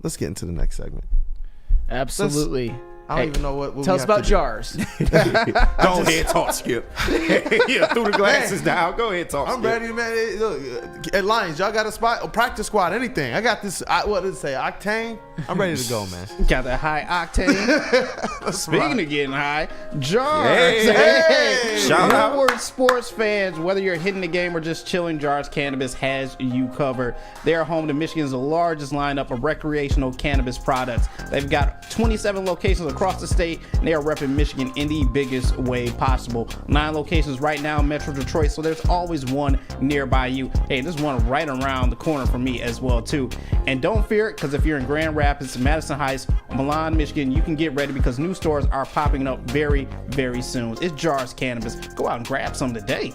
[SPEAKER 3] let's get into the next segment.
[SPEAKER 4] Absolutely.
[SPEAKER 3] I don't even know what
[SPEAKER 4] tell us about jars.
[SPEAKER 5] Go ahead, talk, Skip. Yeah, through the glasses down. Go ahead, talk.
[SPEAKER 3] I'm ready, man. Look, at Lions, y'all got a spot, a practice squad, anything. I got this. What did it say? Octane. I'm ready to go, man.
[SPEAKER 6] Got that high octane. Speaking of getting high, jars.
[SPEAKER 5] Hey. Shout out.
[SPEAKER 6] Woodward sports fans, whether you're hitting the game or just chilling, Jars Cannabis has you covered. They are home to Michigan's largest lineup of recreational cannabis products. They've got 27 locations across the state, and they are repping Michigan in the biggest way possible. 9 locations right now in Metro Detroit, so there's always one nearby you. Hey, there's one right around the corner for me as well, too. And don't fear it, because if you're in Grand Rapids, Madison Heights, Milan, Michigan, you can get ready because new stores are popping up very, very soon. It's Jars Cannabis. Go out and grab some today.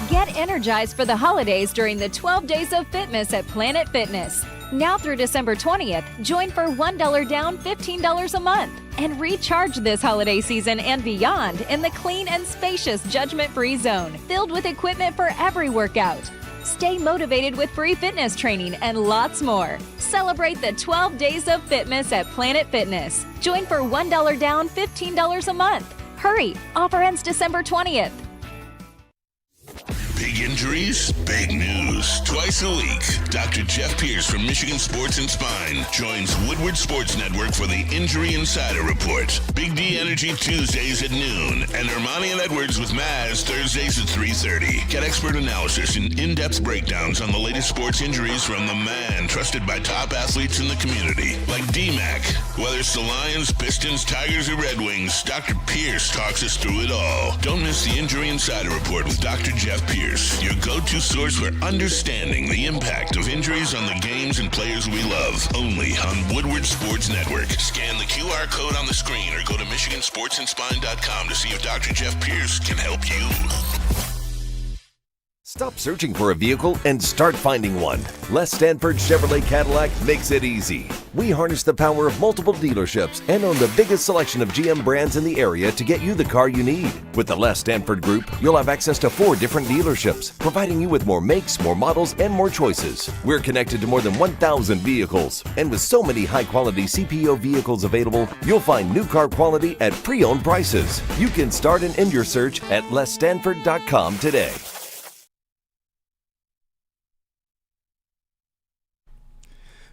[SPEAKER 9] Get energized for the holidays during the 12 Days of Fitness at Planet Fitness. Now through December 20th, join for $1 down, $15 a month. And recharge this holiday season and beyond in the clean and spacious judgment-free zone, filled with equipment for every workout. Stay motivated with free fitness training and lots more. Celebrate the 12 days of fitness at Planet Fitness. Join for $1 down, $15 a month. Hurry, offer ends December 20th.
[SPEAKER 1] Big injuries, big news. Twice a week, Dr. Jeff Pierce from Michigan Sports and Spine joins Woodward Sports Network for the Injury Insider Report. Big D Energy Tuesdays at noon, and Ermanni and Edwards with Maz Thursdays at 3:30. Get expert analysis and in-depth breakdowns on the latest sports injuries from the man trusted by top athletes in the community, like D-Mac. Whether it's the Lions, Pistons, Tigers, or Red Wings, Dr. Pierce talks us through it all. Don't miss the Injury Insider Report with Dr. Jeff Pierce, your go-to source for understanding the impact of injuries on the games and players we love. Only on Woodward Sports Network. Scan the QR code on the screen or go to MichiganSportsandSpine.com to see if Dr. Jeff Pierce can help you.
[SPEAKER 10] Stop searching for a vehicle and start finding one. Les Stanford Chevrolet Cadillac makes it easy. We harness the power of multiple dealerships and own the biggest selection of GM brands in the area to get you the car you need. With the Les Stanford Group, you'll have access to 4 different dealerships, providing you with more makes, more models, and more choices. We're connected to more than 1,000 vehicles, and with so many high-quality CPO vehicles available, you'll find new car quality at pre-owned prices. You can start and end your search at lesstanford.com today.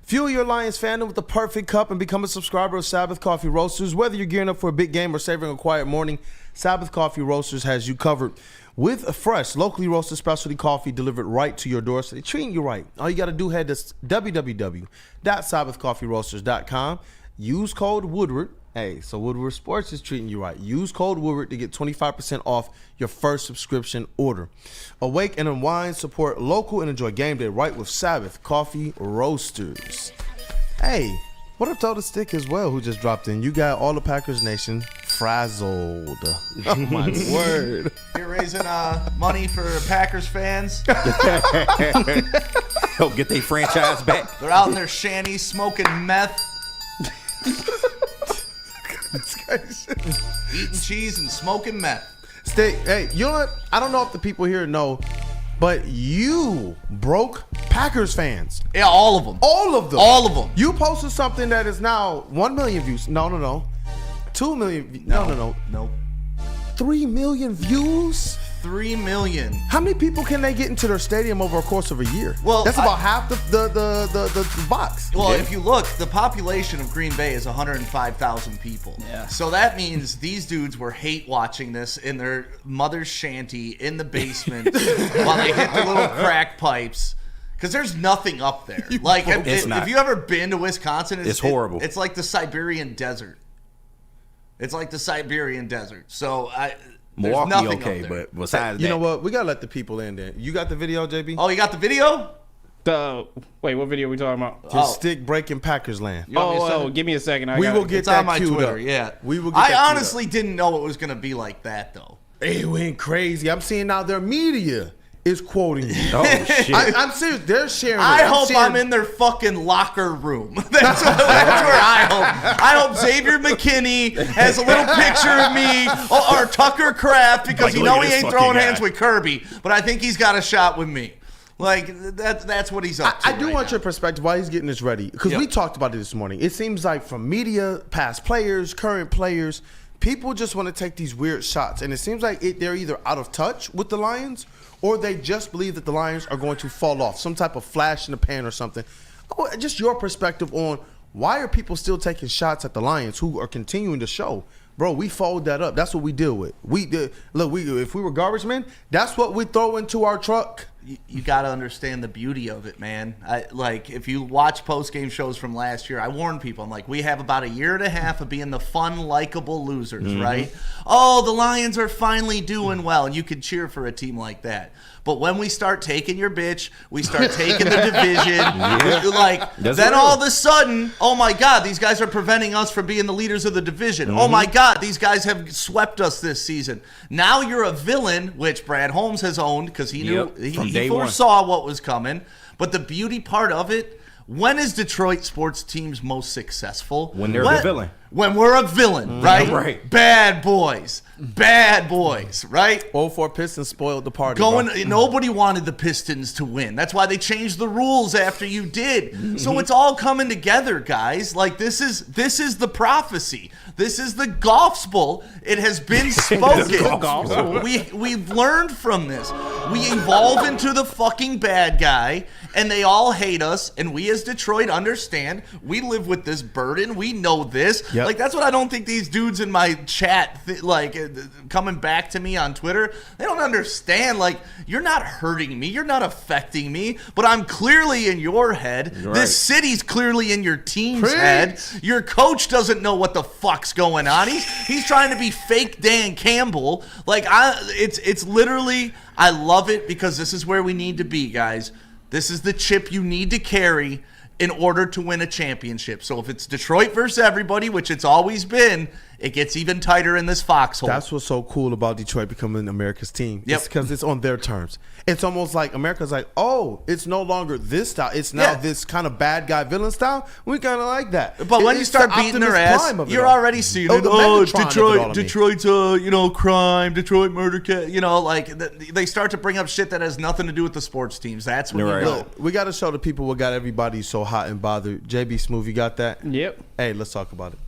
[SPEAKER 3] Fuel your Lions fandom with the perfect cup and become a subscriber of Sabbath Coffee Roasters. Whether you're gearing up for a big game or savoring a quiet morning, Sabbath Coffee Roasters has you covered. With a fresh, locally roasted specialty coffee delivered right to your door, so they're treating you right. All you got to do, head to www.sabbathcoffeeroasters.com. Use code Woodward. Hey, so Woodward Sports is treating you right. Use code Woodward to get 25% off your first subscription order. Awake and unwind, support local, and enjoy game day right with Sabbath Coffee Roasters. Hey, what up to all the stick as well who just dropped in? You got all the Packers Nation frazzled. Oh my word.
[SPEAKER 14] You're raising money for Packers fans.
[SPEAKER 5] Help get their franchise back.
[SPEAKER 14] They're out in their shanties smoking meth. Eating cheese and smoking meth.
[SPEAKER 3] Hey, you know what? I don't know if the people here know, but you broke Packers fans.
[SPEAKER 14] Yeah, all of them.
[SPEAKER 3] All of them.
[SPEAKER 14] All of them.
[SPEAKER 3] You posted something that is now 1 million views. No. 2 million. No. 3 million views?
[SPEAKER 14] 3 million.
[SPEAKER 3] How many people can they get into their stadium over a course of a year?
[SPEAKER 14] Well,
[SPEAKER 3] that's about half the box.
[SPEAKER 14] Well, if you look, the population of Green Bay is 105,000 people. Yeah. So that means these dudes were hate watching this in their mother's shanty in the basement while they hit the little crack pipes. Because there's nothing up there. Like, if you ever been to Wisconsin,
[SPEAKER 5] it's horrible.
[SPEAKER 14] It's like the Siberian desert. So
[SPEAKER 5] Milwaukee okay, but besides that,
[SPEAKER 3] you know what? We gotta let the people in there. You got the video, JB?
[SPEAKER 14] Oh, you got the video?
[SPEAKER 6] Wait, what video are we talking about?
[SPEAKER 3] His stick breaking Packers land.
[SPEAKER 6] Give me a second.
[SPEAKER 3] We will get that
[SPEAKER 14] on my
[SPEAKER 3] queued
[SPEAKER 14] Twitter.
[SPEAKER 3] up.
[SPEAKER 14] Yeah,
[SPEAKER 3] we will. Get that
[SPEAKER 14] I honestly didn't know it was gonna be like that though.
[SPEAKER 3] It went crazy. I'm seeing now their media is quoting you.
[SPEAKER 5] Oh shit!
[SPEAKER 3] I'm serious. They're sharing.
[SPEAKER 14] I hope I'm in their fucking locker room. That's where I hope. I hope Xavier McKinney has a little picture of me or Tucker Kraft because he ain't throwing hands with Kirby, but I think he's got a shot with me. Like that's what he's up to.
[SPEAKER 3] I do want your perspective why he's getting this ready because we talked about it this morning. It seems like from media, past players, current players, people just want to take these weird shots, and it seems like they're either out of touch with the Lions or they just believe that the Lions are going to fall off, some type of flash in the pan or something. Just your perspective on why are people still taking shots at the Lions who are continuing to show, bro, we fold that up. That's what we deal with. If we were garbage men, that's what we throw into our truck.
[SPEAKER 14] You got to understand the beauty of it, man. If you watch post-game shows from last year, I warned people. I'm like, we have about a year and a half of being the fun, likable losers, right? Oh, the Lions are finally doing well, and you could cheer for a team like that. But when we start taking your bitch, we start taking the division, then all of a sudden, oh my God, these guys are preventing us from being the leaders of the division. Oh my God, these guys have swept us this season. Now you're a villain, which Brad Holmes has owned because he knew he foresaw what was coming. But the beauty part of it When is Detroit sports teams most successful?
[SPEAKER 5] When they're the villain.
[SPEAKER 14] When we're a villain, right?
[SPEAKER 5] Yeah, right.
[SPEAKER 14] Bad boys, right?
[SPEAKER 3] 04 Pistons spoiled the party.
[SPEAKER 14] Nobody wanted the Pistons to win. That's why they changed the rules after you did. So it's all coming together, guys. Like this is the prophecy. This is the gospel. It has been spoken. We've learned from this. We evolve into the fucking bad guy, and they all hate us. And we as Detroit understand. We live with this burden. We know this.
[SPEAKER 3] Yep.
[SPEAKER 14] Like that's what I don't think these dudes in my chat coming back to me on Twitter, they don't understand. Like, you're not hurting me, you're not affecting me, but I'm clearly in your head.
[SPEAKER 5] Right.
[SPEAKER 14] This city's clearly in your team's head. Your coach doesn't know what the fuck's going on. He's trying to be fake Dan Campbell. Like, it's literally, I love it because this is where we need to be, guys. This is the chip you need to carry in order to win a championship. So if it's Detroit versus everybody, which it's always been, it gets even tighter in this foxhole.
[SPEAKER 3] That's what's so cool about Detroit becoming America's team.
[SPEAKER 14] Yep.
[SPEAKER 3] It's because it's on their terms. It's almost like America's like, oh, it's no longer this style. It's now this kind of bad guy villain style. We kind of like that.
[SPEAKER 14] But when you start beating their ass, you're already seeing it. Oh, Detroit's crime, Detroit murder cat. They start to bring up shit that has nothing to do with the sports teams. That's when you know.
[SPEAKER 3] We got to show the people what got everybody so hot and bothered. JB Smoove, you got that?
[SPEAKER 6] Yep.
[SPEAKER 3] Hey, let's talk about it.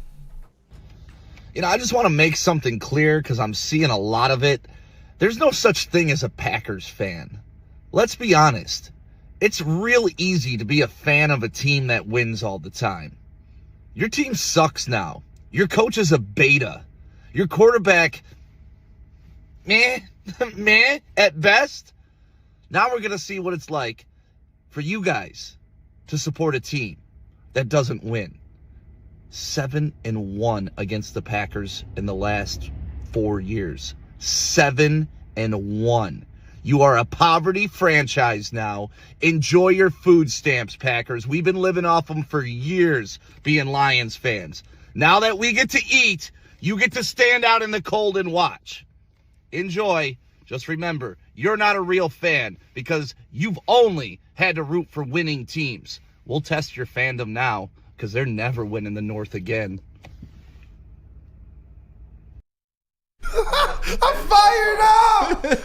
[SPEAKER 15] I just want to make something clear because I'm seeing a lot of it. There's no such thing as a Packers fan. Let's be honest. It's real easy to be a fan of a team that wins all the time. Your team sucks now. Your coach is a beta. Your quarterback, meh at best. Now we're going to see what it's like for you guys to support a team that doesn't win. 7-1 against the Packers in the last 4 years. 7-1. You are a poverty franchise now. Enjoy your food stamps, Packers. We've been living off them for years being Lions fans. Now that we get to eat, you get to stand out in the cold and watch. Enjoy. Just remember, you're not a real fan because you've only had to root for winning teams. We'll test your fandom now, because they're never winning the North again.
[SPEAKER 3] I'm fired up. And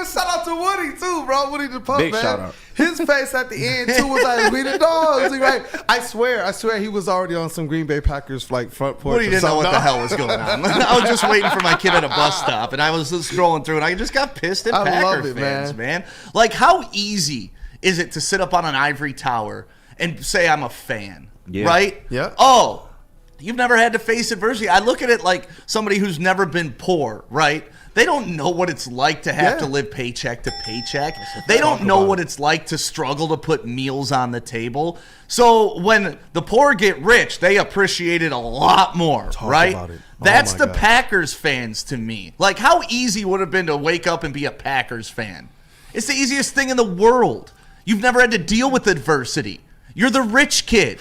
[SPEAKER 3] shout out to Woody, too, bro. Woody the Pup,
[SPEAKER 5] Big
[SPEAKER 3] man.
[SPEAKER 5] shout out.
[SPEAKER 3] His face at the end, too, was like, we the dogs. Right? I swear he was already on some Green Bay Packers front porch.
[SPEAKER 14] Woody didn't know what the hell was going on. I was just waiting for my kid at a bus stop, and I was just scrolling through, and I just got pissed at Packer fans, man. Like, how easy is it to sit up on an ivory tower and say I'm a fan?
[SPEAKER 5] Yeah.
[SPEAKER 14] Right?
[SPEAKER 3] Yeah.
[SPEAKER 14] Oh, you've never had to face adversity. I look at it like somebody who's never been poor, right? They don't know what it's like to have to live paycheck to paycheck. They don't know what it's like to struggle to put meals on the table. So when the poor get rich, they appreciate it a lot more, right?
[SPEAKER 3] About it.
[SPEAKER 14] That's the Packers fans to me. Like, how easy would it have been to wake up and be a Packers fan? It's the easiest thing in the world. You've never had to deal with adversity. You're the rich kid.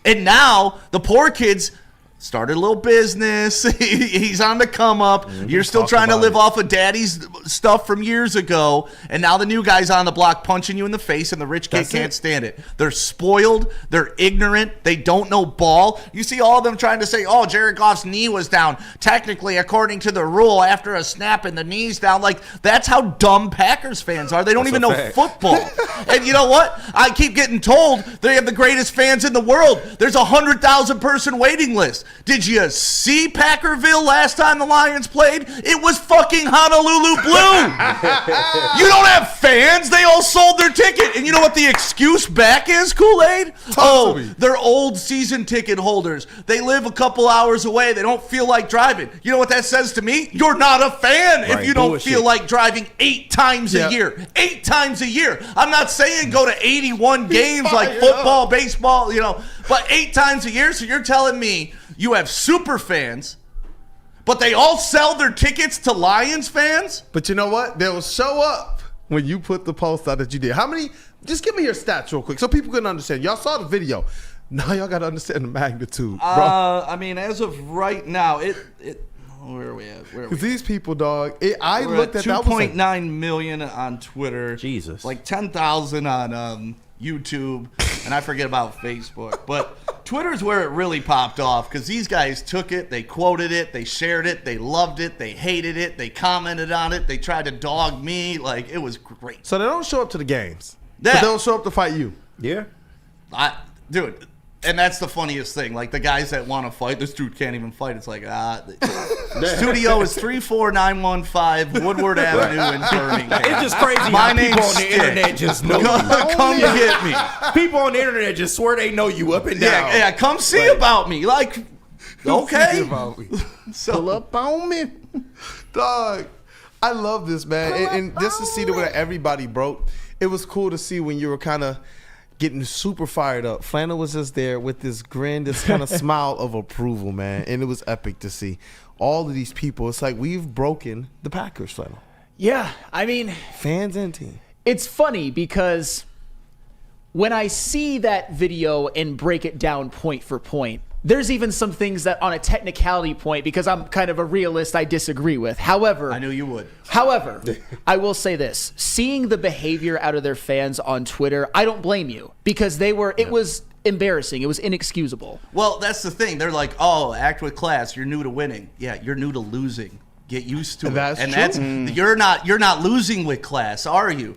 [SPEAKER 14] And now the poor kids started a little business. He's on the come up. You're still trying to live off of daddy's stuff from years ago. And now the new guy's on the block punching you in the face, and the rich kid can't stand it. They're spoiled. They're ignorant. They don't know ball. You see all of them trying to say, oh, Jared Goff's knee was down. Technically, according to the rule, after a snap and the knee's down. Like, that's how dumb Packers fans are. They don't even know football. And you know what? I keep getting told they have the greatest fans in the world. There's a 100,000 person waiting list. Did you see Packerville last time the Lions played? It was fucking Honolulu Blue. You don't have fans. They all sold their ticket. And you know what the excuse back is, Kool-Aid? They're old season ticket holders. They live a couple hours away. They don't feel like driving. You know what that says to me? You're not a fan if you don't feel like driving 8 times a year. 8 times a year. I'm not saying go to 81 games like football, baseball, but 8 times a year. So you're telling me you have super fans, but they all sell their tickets to Lions fans?
[SPEAKER 3] But you know what? They'll show up when you put the post out that you did. How many? Just give me your stats real quick so people can understand. Y'all saw the video. Now y'all got to understand the magnitude, bro.
[SPEAKER 14] I mean, as of right now, where are we at?
[SPEAKER 3] Because these people, dog, I
[SPEAKER 14] looked at 2.9 million on Twitter.
[SPEAKER 5] Jesus.
[SPEAKER 14] Like 10,000 on YouTube, and I forget about Facebook. But Twitter's where it really popped off because these guys took it, they quoted it, they shared it, they loved it, they hated it, they commented on it, they tried to dog me. Like, it was great.
[SPEAKER 3] So they don't show up to the games.
[SPEAKER 14] Yeah.
[SPEAKER 3] But they don't show up to fight you.
[SPEAKER 5] Yeah.
[SPEAKER 14] Dude, and that's the funniest thing. Like, the guys that want to fight, this dude can't even fight. It's like, studio is 34915 Woodward Avenue in Birmingham.
[SPEAKER 5] It's just crazy
[SPEAKER 14] My
[SPEAKER 5] how people
[SPEAKER 14] name's
[SPEAKER 5] on the
[SPEAKER 14] Stick.
[SPEAKER 5] internet just know
[SPEAKER 14] Come get me.
[SPEAKER 5] People on the internet just swear they know you up and down.
[SPEAKER 14] Yeah, come see about me. Like, okay.
[SPEAKER 6] Pull up on me.
[SPEAKER 3] Dog, I love this, man. And just to see the way that everybody broke, it was cool to see when you were kind of getting super fired up. Flannel was just there with this grin, this kind of smile of approval, man. And it was epic to see all of these people. It's like we've broken the Packers, Flannel.
[SPEAKER 4] Yeah, I mean,
[SPEAKER 3] fans and team.
[SPEAKER 4] It's funny because when I see that video and break it down point for point, there's even some things that on a technicality point, because I'm kind of a realist, I disagree with. However,
[SPEAKER 14] I knew you would.
[SPEAKER 4] However, I will say this. Seeing the behavior out of their fans on Twitter, I don't blame you because it was embarrassing. It was inexcusable.
[SPEAKER 14] Well, that's the thing. They're like, oh, act with class. You're new to winning. Yeah, you're new to losing. Get used to it. That's you're not losing with class, are you?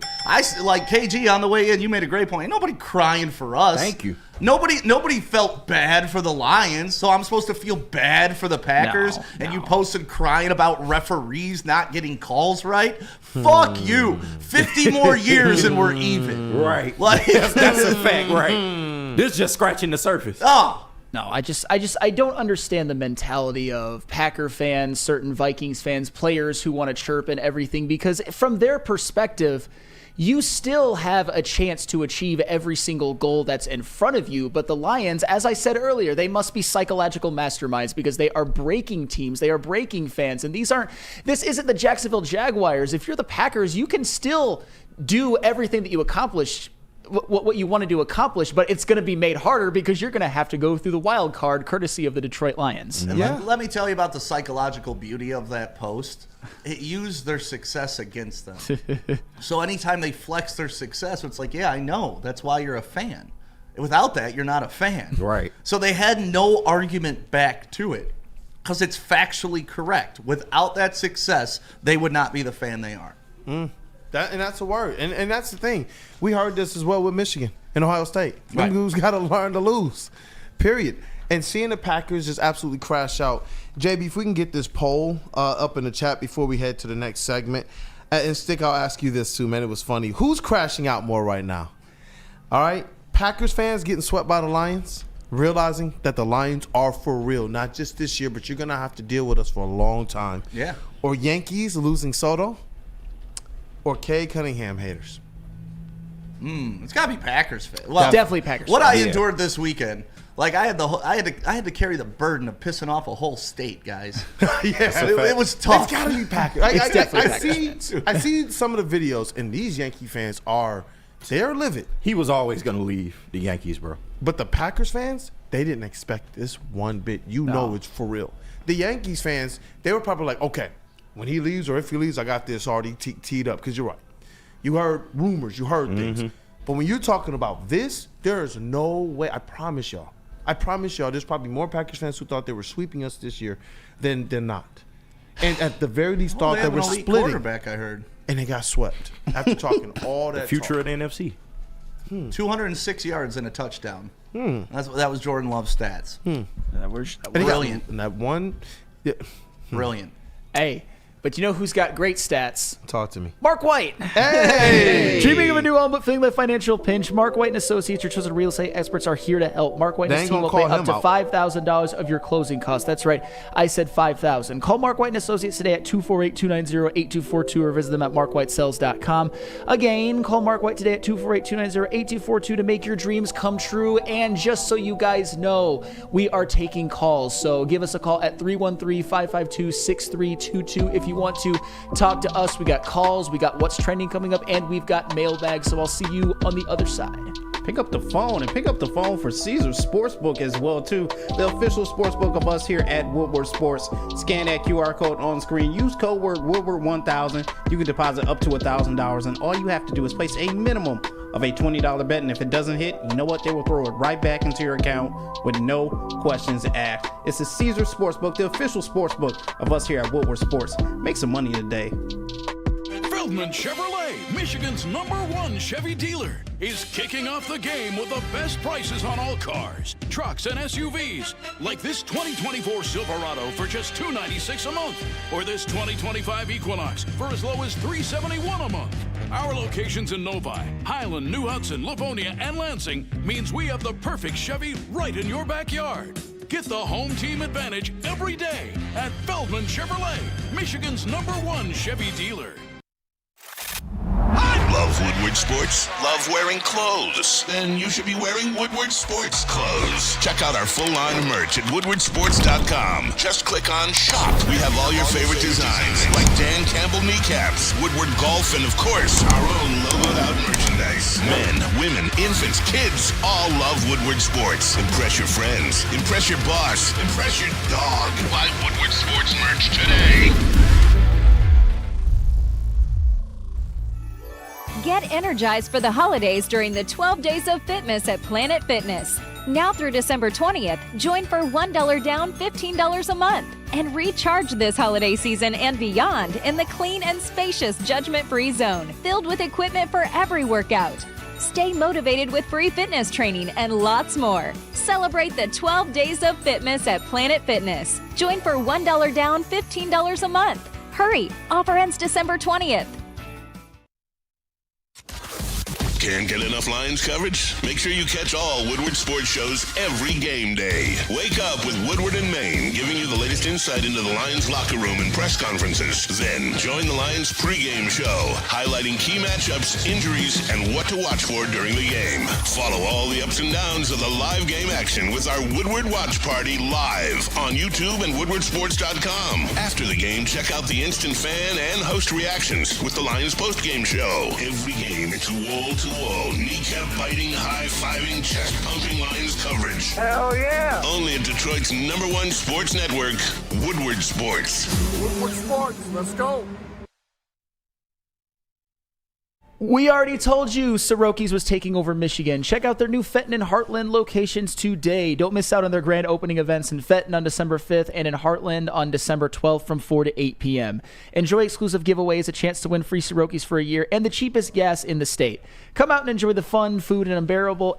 [SPEAKER 14] Like KG on the way in, you made a great point. Ain't nobody crying for us.
[SPEAKER 5] Thank you.
[SPEAKER 14] Nobody felt bad for the Lions, so I'm supposed to feel bad for the Packers. And you posted crying about referees not getting calls right. Fuck you. 50 more years and we're even.
[SPEAKER 5] Right.
[SPEAKER 14] Like
[SPEAKER 5] that's a fact, right? This is just scratching the surface.
[SPEAKER 14] Oh.
[SPEAKER 4] No, I don't understand the mentality of Packer fans, certain Vikings fans, players who want to chirp and everything, because from their perspective, you still have a chance to achieve every single goal that's in front of you. But the Lions, as I said earlier, they must be psychological masterminds because they are breaking teams. They are breaking fans. And this isn't the Jacksonville Jaguars. If you're the Packers, you can still do everything that you accomplish, what you wanted to accomplish, but it's going to be made harder because you're going to have to go through the wild card courtesy of the Detroit Lions.
[SPEAKER 14] And let me tell you about the psychological beauty of that post. It used their success against them. So anytime they flex their success, it's like, yeah, I know. That's why you're a fan. Without that, you're not a fan.
[SPEAKER 5] Right.
[SPEAKER 14] So they had no argument back to it because it's factually correct. Without that success, they would not be the fan they are.
[SPEAKER 3] And that's a word. And that's the thing. We heard this as well with Michigan and Ohio State.
[SPEAKER 14] Right.
[SPEAKER 3] Who's got to learn to lose, period. And seeing the Packers just absolutely crash out. JB, if we can get this poll up in the chat before we head to the next segment. And Stick, I'll ask you this too, man. It was funny. Who's crashing out more right now? All right? Packers fans getting swept by the Lions, realizing that the Lions are for real, not just this year, but you're going to have to deal with us for a long time.
[SPEAKER 14] Yeah.
[SPEAKER 3] Or Yankees losing Soto? Or Cade Cunningham haters?
[SPEAKER 14] It's got to be Packers fans. Well,
[SPEAKER 4] definitely Packers
[SPEAKER 14] What
[SPEAKER 4] fans.
[SPEAKER 14] I endured this weekend, like I had to carry the burden of pissing off a whole state, guys. It was tough.
[SPEAKER 3] It's got to be Packers.
[SPEAKER 4] It's definitely Packers.
[SPEAKER 3] I see some of the videos, and these Yankee fans they're livid.
[SPEAKER 5] He was always going to leave the Yankees, bro.
[SPEAKER 3] But the Packers fans, they didn't expect this one bit. You know it's for real. The Yankees fans, they were probably like, okay, when he leaves or if he leaves, I got this already teed up. Because you're right. You heard rumors. You heard things. But when you're talking about this, there is no way. I promise y'all, there's probably more Packers fans who thought they were sweeping us this year than not. And at the very least thought they were splitting.
[SPEAKER 14] Quarterback, I heard.
[SPEAKER 3] And they got swept after talking all that
[SPEAKER 5] The future
[SPEAKER 3] talk.
[SPEAKER 5] of the NFC.
[SPEAKER 14] 206 yards and a touchdown. That was Jordan Love's stats. Brilliant.
[SPEAKER 3] And that one. Yeah.
[SPEAKER 14] Brilliant.
[SPEAKER 4] Hey, but you know who's got great stats?
[SPEAKER 3] Talk to me.
[SPEAKER 4] Mark White.
[SPEAKER 3] Hey!
[SPEAKER 4] Dreaming of a new home but feeling the financial pinch? Mark White & Associates, your chosen real estate experts, are here to help. Mark White & his team will pay up to $5,000 of your closing costs. That's right. I said $5,000. Call Mark White & Associates today at 248-290-8242 or visit them at markwhitesells.com. Again, call Mark White today at 248-290-8242 to make your dreams come true. And just so you guys know, we are taking calls. So give us a call at 313-552-6322 if you want to talk to us. We got calls, we got what's trending coming up, and we've got mailbags. So I'll see you on the other side.
[SPEAKER 6] Pick up the phone for Caesars Sportsbook as well too. The official sportsbook of us here at Woodward Sports. Scan that QR code on screen. Use code word Woodward 1000. You can deposit up to $1,000, and all you have to do is place a minimum of a $20 bet, and if it doesn't hit, you know what? They will throw it right back into your account with no questions asked. It's the Caesar Sportsbook, the official sportsbook of us here at Woodward Sports. Make some money today.
[SPEAKER 13] Feldman Chevrolet, Michigan's #1 Chevy dealer, is kicking off the game with the best prices on all cars, trucks, and SUVs, like this 2024 Silverado for just $296 a month, or this 2025 Equinox for as low as $371 a month. Our locations in Novi, Highland, New Hudson, Livonia, and Lansing means we have the perfect Chevy right in your backyard. Get the home team advantage every day at Feldman Chevrolet, Michigan's #1 Chevy dealer.
[SPEAKER 1] Love Woodward Sports? Love wearing clothes? Then you should be wearing Woodward Sports clothes. Check out our full line of merch at woodwardsports.com. Just click on shop. We have all your favorite designs, like Dan Campbell kneecaps, Woodward golf, and of course, our own logoed out merchandise. Men, women, infants, kids all love Woodward Sports. Impress your friends. Impress your boss. Impress your dog. Buy Woodward Sports merch today.
[SPEAKER 9] Get energized for the holidays during the 12 Days of Fitness at Planet Fitness. Now through December 20th, join for $1 down, $15 a month. And recharge this holiday season and beyond in the clean and spacious judgment-free zone, filled with equipment for every workout. Stay motivated with free fitness training and lots more. Celebrate the 12 Days of Fitness at Planet Fitness. Join for $1 down, $15 a month. Hurry, offer ends December 20th.
[SPEAKER 1] Can't get enough Lions coverage? Make sure you catch all Woodward Sports shows every game day. Wake up with Woodward and Maine, giving you the latest insight into the Lions locker room and press conferences. Then join the Lions pregame show, highlighting key matchups, injuries, and what to watch for during the game. Follow all the ups and downs of the live game action with our Woodward Watch Party live on YouTube and woodwardsports.com. After the game, check out the instant fan and host reactions with the Lions postgame show. Every game, it's wall-to-wall, kneecap-biting, high-fiving, chest-pumping Lions coverage.
[SPEAKER 8] Hell yeah!
[SPEAKER 1] Only at Detroit's #1 sports network, Woodward Sports.
[SPEAKER 8] Woodward Sports, let's go.
[SPEAKER 4] We already told you Soroki's was taking over Michigan. Check out their new Fenton and Heartland locations today. Don't miss out on their grand opening events in Fenton on December 5th and in Heartland on December 12th from 4 to 8 p.m. Enjoy exclusive giveaways, a chance to win free Soroki's for a year, and the cheapest gas in the state. Come out and enjoy the fun, food, and unbeatable,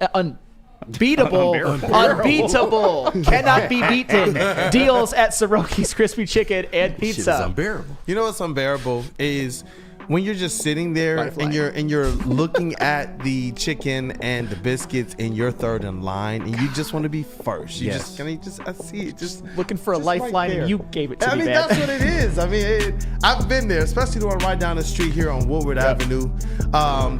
[SPEAKER 4] cannot be beaten deals at Soroki's Crispy Chicken and Pizza.
[SPEAKER 5] Shit is unbearable.
[SPEAKER 3] You know what's unbearable is when you're just sitting there and you're looking at the chicken and the biscuits and you're third in line and you just want to be first. I see it just
[SPEAKER 4] looking for a lifeline and you gave it to me.
[SPEAKER 3] I mean, that's what it is. I mean, I've been there, especially the one right down the street here on Woodward Avenue.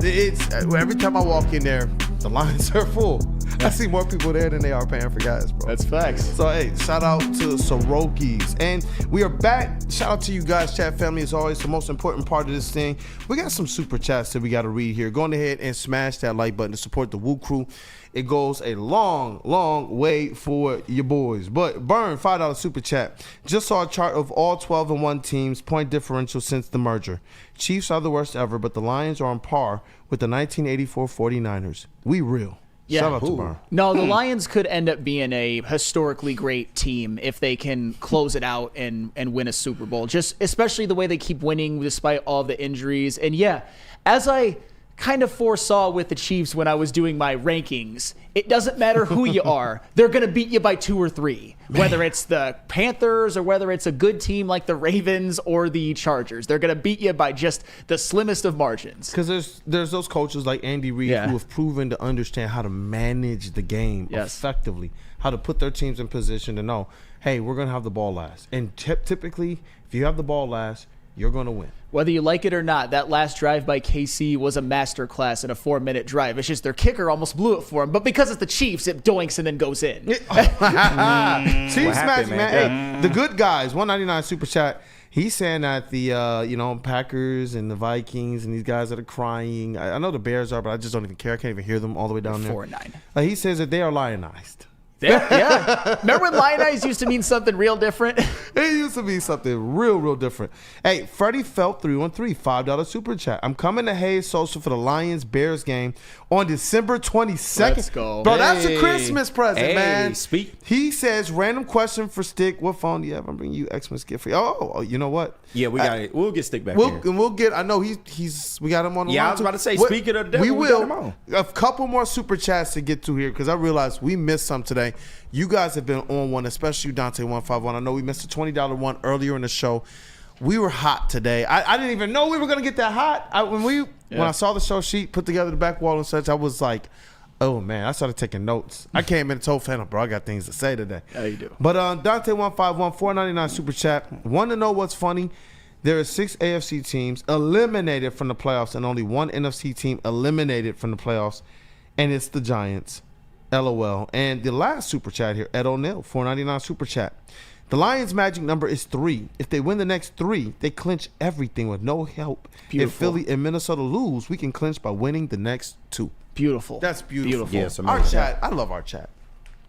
[SPEAKER 3] It's every time I walk in there, the lines are full. I see more people there than they are paying for gas, bro.
[SPEAKER 4] That's facts.
[SPEAKER 3] So, hey, shout out to Soroki's. And we are back. Shout out to you guys, chat family, as always. The most important part of this thing, we got some super chats that we got to read here. Go ahead and smash that like button to support the WUW Crew. It goes a long, long way for your boys. But Burn, $5 super chat. Just saw a chart of all 12-1 teams, point differential since the merger. Chiefs are the worst ever, but the Lions are on par with the 1984 49ers. We real.
[SPEAKER 4] Yeah.
[SPEAKER 3] Shout out to Burn.
[SPEAKER 4] No, the Lions could end up being a historically great team if they can close it out and win a Super Bowl. Just especially the way they keep winning despite all the injuries. And yeah, as I kind of foresaw with the Chiefs when I was doing my rankings, it doesn't matter who you are. They're going to beat you by 2 or 3, whether it's the Panthers or whether it's a good team like the Ravens or the Chargers. They're going to beat you by just the slimmest of margins.
[SPEAKER 3] Because there's those coaches like Andy Reid who have proven to understand how to manage the game effectively, how to put their teams in position to know, hey, we're going to have the ball last. And typically, if you have the ball last, you're going to win.
[SPEAKER 4] Whether you like it or not, that last drive by KC was a masterclass in a 4-minute drive. It's just their kicker almost blew it for him. But because it's the Chiefs, it doinks and then goes in.
[SPEAKER 3] Chiefs smash, man. Hey, the good guys, 199 super chat. He's saying that the Packers and the Vikings and these guys that are crying. I know the Bears are, but I just don't even care. I can't even hear them all the way down there.
[SPEAKER 4] 4-9.
[SPEAKER 3] He says that they are lionized.
[SPEAKER 4] Yeah. Remember when Lion Eyes used to mean something real different?
[SPEAKER 3] It used to be something real different. Hey, Freddie Felt 313, $5 super chat. I'm coming to Hayes Social for the Lions-Bears game on December 22nd.
[SPEAKER 4] Let's go.
[SPEAKER 3] Bro, that's a Christmas present, man.
[SPEAKER 5] Speak.
[SPEAKER 3] He says, random question for Stick. What phone do you have? I'm bringing you Xmas gift for you. Oh, you know what?
[SPEAKER 5] Yeah, we got it. We'll get Stick back
[SPEAKER 3] We'll
[SPEAKER 5] here.
[SPEAKER 3] get, I know we got him on the line.
[SPEAKER 5] Yeah, I was about to say, speaking of the devil, we got him on.
[SPEAKER 3] A couple more super chats to get to here because I realized we missed some today. You guys have been on one, especially you, Dante151. I know we missed a $20 one earlier in the show. We were hot today. I didn't even know we were going to get that hot. When I saw the show sheet put together, the back wall and such, I was like, oh, man, I started taking notes. I came in and told Phantom, bro, I got things to say today.
[SPEAKER 4] Yeah, you do.
[SPEAKER 3] But Dante151, $4.99 super chat. Want to know what's funny? There are 6 AFC teams eliminated from the playoffs and only one NFC team eliminated from the playoffs, and it's the Giants. LOL. And the last super chat here, Ed O'Neill, $4.99 super chat. The Lions' magic number is 3. If they win the next 3, they clinch everything with no help.
[SPEAKER 4] Beautiful.
[SPEAKER 3] If Philly and Minnesota lose, we can clinch by winning the next 2.
[SPEAKER 4] Beautiful.
[SPEAKER 3] That's beautiful.
[SPEAKER 5] Yes,
[SPEAKER 3] our chat, I love our chat.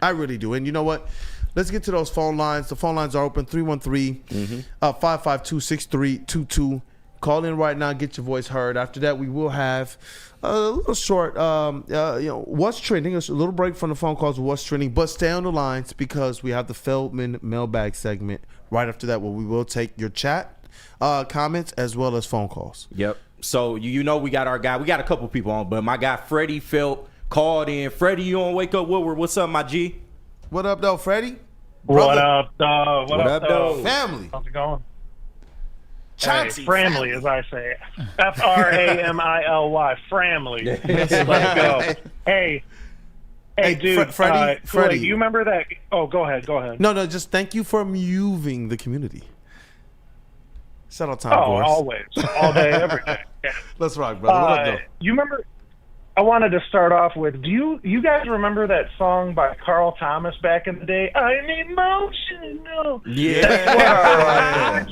[SPEAKER 3] I really do. And you know what? Let's get to those phone lines. The phone lines are open, 313-552-6322. Call in right now, get your voice heard. After that, we will have a little short, what's trending. It's a little break from the phone calls of what's trending, but stay on the lines because we have the Feldman Mailbag segment right after that where we will take your chat comments as well as phone calls.
[SPEAKER 5] Yep. So, you know we got our guy. We got a couple people on, but my guy Freddie Felt called in. Freddie, you on Wake Up Woodward? What's up, my G?
[SPEAKER 3] What up, though, Freddie?
[SPEAKER 16] What up, dog? What up,
[SPEAKER 5] though?
[SPEAKER 3] Family.
[SPEAKER 16] How's it going?
[SPEAKER 3] Chauncey.
[SPEAKER 16] Hey, Framley, as I say. F-R-A-M-I-L-Y. Framley. Let's go. Hey, dude.
[SPEAKER 3] Freddie.
[SPEAKER 16] Do you remember that? Oh, go ahead.
[SPEAKER 3] No, just thank you for moving the community. Settle time,
[SPEAKER 16] Oh,
[SPEAKER 3] boys.
[SPEAKER 16] always. All day, every day. Yeah.
[SPEAKER 3] Let's rock, brother. What up, though?
[SPEAKER 16] You remember? I wanted to start off with, do you guys remember that song by Carl Thomas back in the day? I'm emotional.
[SPEAKER 5] Yeah.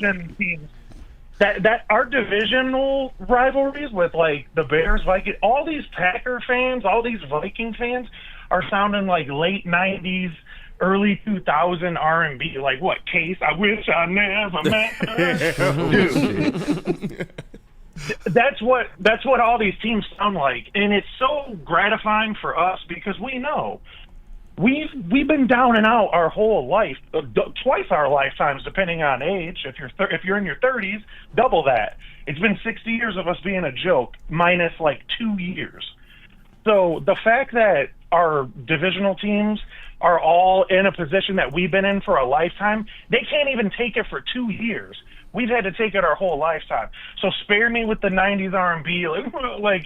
[SPEAKER 16] That our divisional rivalries with like the Bears, Vikings, all these Packer fans, all these Viking fans are sounding like late 90s, early 2000 R&B. Like what, Case? I wish I never met her. Dude. That's what all these teams sound like, and it's so gratifying for us because we know we've been down and out our whole life, twice our lifetimes, depending on age. If you're in your 30s, double that. It's been 60 years of us being a joke, minus like 2 years. So the fact that our divisional teams are all in a position that we've been in for a lifetime, they can't even take it for 2 years. We've had to take it our whole lifetime. So spare me with the 90s R&B. Like,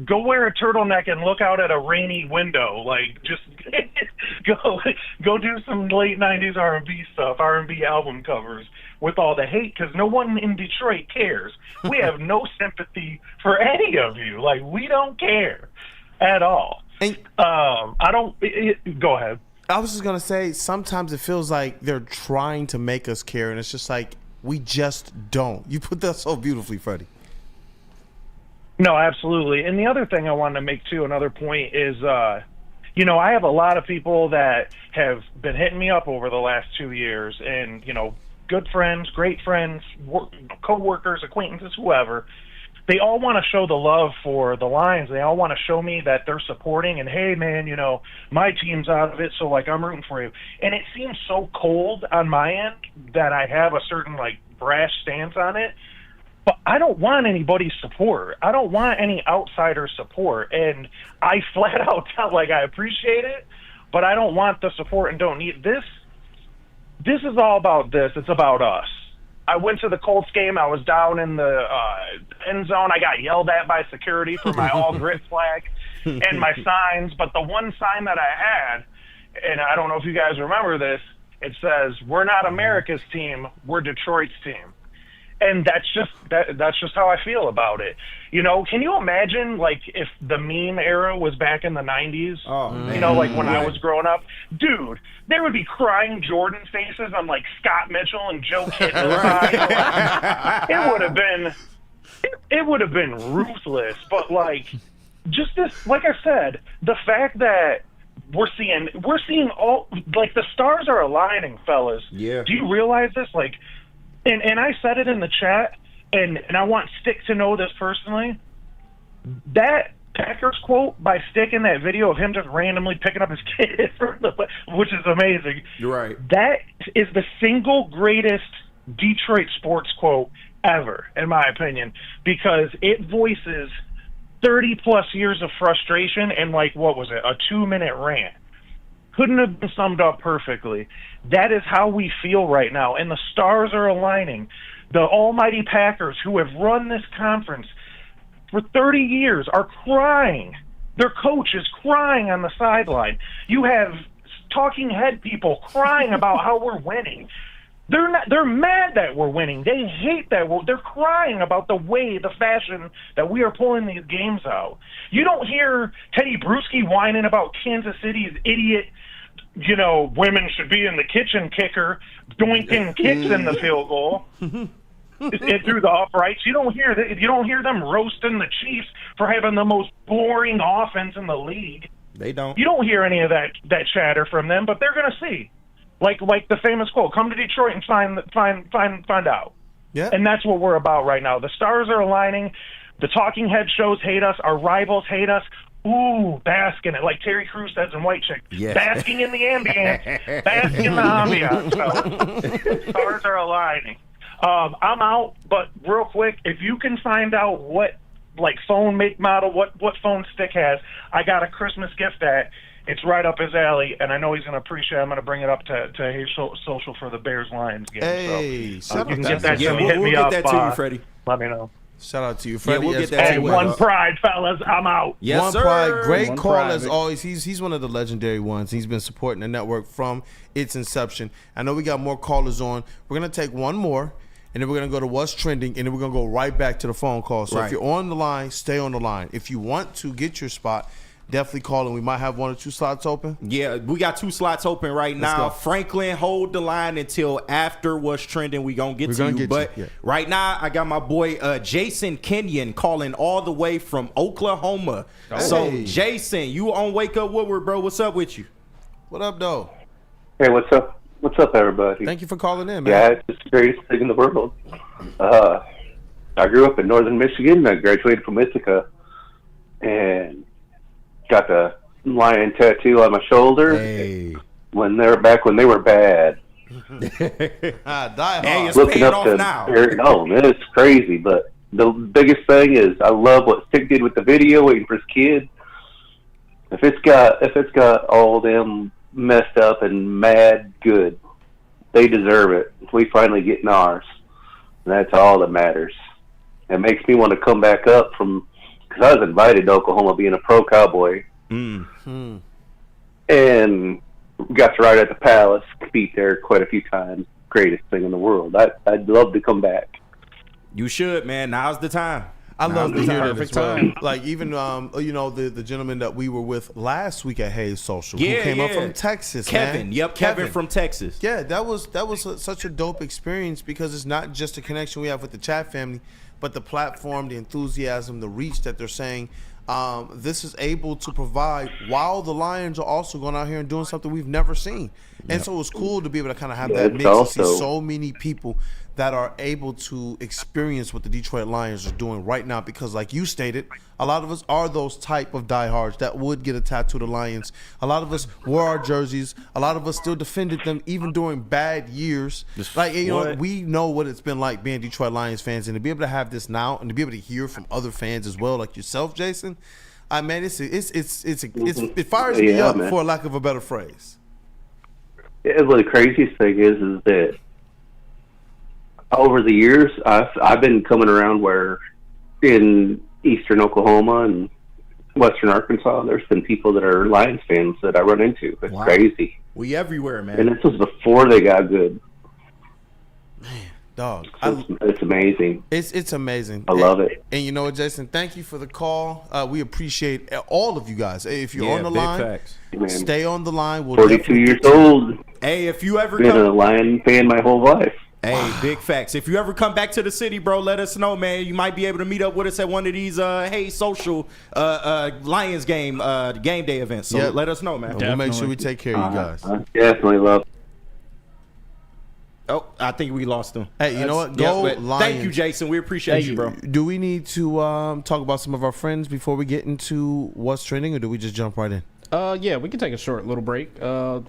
[SPEAKER 16] go wear a turtleneck and look out at a rainy window. Like, just go do some late 90s R&B stuff, R&B album covers with all the hate, because no one in Detroit cares. We have no sympathy for any of you. Like, we don't care at all. Go ahead.
[SPEAKER 3] I was just going to say, sometimes it feels like they're trying to make us care, and it's just like, we just don't. You put that so beautifully, Freddie.
[SPEAKER 16] No, absolutely. And the other thing I wanted to make, too, another point is, I have a lot of people that have been hitting me up over the last 2 years, and, good friends, great friends, co-workers, acquaintances, whoever. They all want to show the love for the Lions. They all want to show me that they're supporting and, hey, man, my team's out of it, so, like, I'm rooting for you. And it seems so cold on my end that I have a certain, like, brash stance on it. But I don't want anybody's support. I don't want any outsider support. And I flat out tell, like, I appreciate it, but I don't want the support and don't need this. This is all about this. It's about us. I went to the Colts game. I was down in the end zone. I got yelled at by security for my all grit flag and my signs. But the one sign that I had, and I don't know if you guys remember this, it says, "We're not America's team. We're Detroit's team." And that's just how I feel about it. Can you imagine, like, if the meme era was back in the 90s?
[SPEAKER 5] Oh, man.
[SPEAKER 16] Like when I was growing up? Dude, there would be crying Jordan faces on, like, Scott Mitchell and Joe Kittle. It would have been ruthless. But, like, just this, like I said, the fact that we're seeing all, like, the stars are aligning, fellas.
[SPEAKER 5] Yeah.
[SPEAKER 16] Do you realize this? Like, and I said it in the chat, and I want Stick to know this personally. That Packers quote by Stick in that video of him just randomly picking up his kid, which is amazing.
[SPEAKER 5] You're right.
[SPEAKER 16] That is the single greatest Detroit sports quote ever, in my opinion, because it voices 30-plus years of frustration and, like, what was it, a 2-minute rant. Couldn't have been summed up perfectly. That is how we feel right now, and the stars are aligning. The almighty Packers, who have run this conference for 30 years, are crying. Their coach is crying on the sideline. You have talking head people crying about how we're winning. They're mad that we're winning. They hate that they're crying about the fashion that we are pulling these games out. You don't hear Tedy Bruschi whining about Kansas City's idiot, women should be in the kitchen kicker, doinking kicks in the field goal. It through the uprights. You don't hear them roasting the Chiefs for having the most boring offense in the league.
[SPEAKER 5] They don't.
[SPEAKER 16] You don't hear any of that chatter from them, but they're going to see. Like the famous quote, "Come to Detroit and find out."
[SPEAKER 3] Yeah.
[SPEAKER 16] And that's what we're about right now. The stars are aligning. The talking head shows hate us. Our rivals hate us. Ooh, bask in it, like Terry Crews says in White Chick.
[SPEAKER 5] Yeah.
[SPEAKER 16] Basking in the ambience. Basking in the ambiance. So, stars are aligning. I'm out, but real quick, if you can find out what, like, phone make model, what phone Stick has, I got a Christmas gift that it's right up his alley, and I know he's going to appreciate it. I'm going to bring it up to his social for the Bears-Lions game.
[SPEAKER 3] Hey,
[SPEAKER 16] so, you can get that to me.
[SPEAKER 5] We'll
[SPEAKER 16] Hit me
[SPEAKER 5] get
[SPEAKER 16] up.
[SPEAKER 5] that to you, Freddie.
[SPEAKER 16] Let me know.
[SPEAKER 3] Shout out to you, Freddie.
[SPEAKER 5] Yeah, we'll get that to you.
[SPEAKER 16] One pride, fellas. I'm out.
[SPEAKER 5] Yes,
[SPEAKER 3] one
[SPEAKER 5] sir.
[SPEAKER 3] pride. Great
[SPEAKER 6] One
[SPEAKER 3] call
[SPEAKER 6] pride,
[SPEAKER 3] as
[SPEAKER 6] Vic.
[SPEAKER 3] always. He's one of the legendary ones. He's been supporting the network from its inception. I know we got more callers on. We're going to take one more, and then we're going to go to what's trending, and then we're going to go right back to the phone call. So
[SPEAKER 5] Right.
[SPEAKER 3] if you're on the line, stay on the line. If you want to get your spot, definitely call, and we might have 1 or 2 slots open.
[SPEAKER 5] Yeah, we got 2 slots open right now.
[SPEAKER 3] go.
[SPEAKER 5] Franklin, hold the line until after what's trending. We're going to get to you. But
[SPEAKER 3] yeah.
[SPEAKER 5] right now, I got my boy Jason Kenyon calling all the way from Oklahoma.
[SPEAKER 3] Hey.
[SPEAKER 5] So, Jason, you on Wake Up Woodward, bro. What's up with you?
[SPEAKER 3] What up, though?
[SPEAKER 17] Hey, what's up? What's up, everybody?
[SPEAKER 3] Thank you for calling in, man.
[SPEAKER 17] Yeah, it's just the greatest thing in the world. I grew up in northern Michigan. I graduated from Ithaca and got the lion tattoo on my shoulder when they were bad.
[SPEAKER 3] Die hard.
[SPEAKER 5] Hey, it's
[SPEAKER 17] Looking
[SPEAKER 5] paying
[SPEAKER 17] up
[SPEAKER 5] off
[SPEAKER 17] to
[SPEAKER 5] now.
[SPEAKER 17] Eric, oh man, it's crazy. But the biggest thing is I love what Stick did with the video, waiting for his kid. If it's got all them messed up and mad good, they deserve it. We finally getting ours. And that's all that matters. It makes me want to come back up because I was invited to Oklahoma being a pro Cowboy.
[SPEAKER 3] Hmm.
[SPEAKER 17] And got to ride at the Palace, compete there quite a few times. Greatest thing in the world. I'd love to come back.
[SPEAKER 5] You should, man. Now's the time.
[SPEAKER 3] I love to hear that as
[SPEAKER 6] Perfect
[SPEAKER 3] well.
[SPEAKER 6] time.
[SPEAKER 3] Like, even the gentleman that we were with last week at Hayes Social, who
[SPEAKER 5] Yeah,
[SPEAKER 3] came up
[SPEAKER 5] yeah.
[SPEAKER 3] from Texas,
[SPEAKER 5] Kevin.
[SPEAKER 3] man.
[SPEAKER 5] Yep, Kevin from Texas.
[SPEAKER 3] Yeah, that was such a dope experience because it's not just a connection we have with the chat family, but the platform, the enthusiasm, the reach that they're saying this is able to provide while the Lions are also going out here and doing something we've never seen. And so it was cool to be able to kind of have that mix and see so many people that are able to experience what the Detroit Lions are doing right now because, like you stated, a lot of us are those type of diehards that would get a tattoo of the Lions. A lot of us wore our jerseys. A lot of us still defended them even during bad years. Like, you know, we know what it's been like being Detroit Lions fans, and to be able to have this now and to be able to hear from other fans as well, like yourself, Jason, man, it fires me up, man, for lack of a better phrase.
[SPEAKER 17] Yeah, well, the craziest thing is that over the years, I've been coming around where in eastern Oklahoma and western Arkansas, there's been people that are Lions fans that I run into. It's crazy.
[SPEAKER 5] We everywhere, man.
[SPEAKER 17] And this was before they got good.
[SPEAKER 3] Man, dog.
[SPEAKER 17] It's amazing.
[SPEAKER 3] It's amazing.
[SPEAKER 17] I love it.
[SPEAKER 3] And you know what, Jason? Thank you for the call. We appreciate all of you guys. If you're on the line, stay on the line. We'll
[SPEAKER 17] 42 years old.
[SPEAKER 5] Hey, if you ever
[SPEAKER 17] been a Lion fan my whole life.
[SPEAKER 5] Hey, big facts. If you ever come back to the city, bro, let us know, man. You might be able to meet up with us at one of these social Lions game day events. So let us know, man.
[SPEAKER 3] We'll make sure we take care of you guys.
[SPEAKER 17] I definitely love.
[SPEAKER 5] Oh, I think we lost him.
[SPEAKER 3] Hey, you know what? Go Lions.
[SPEAKER 5] Thank you, Jason. We appreciate you, bro.
[SPEAKER 3] Do we need to talk about some of our friends before we get into what's trending, or do we just jump right in?
[SPEAKER 6] Yeah, we can take a short little break.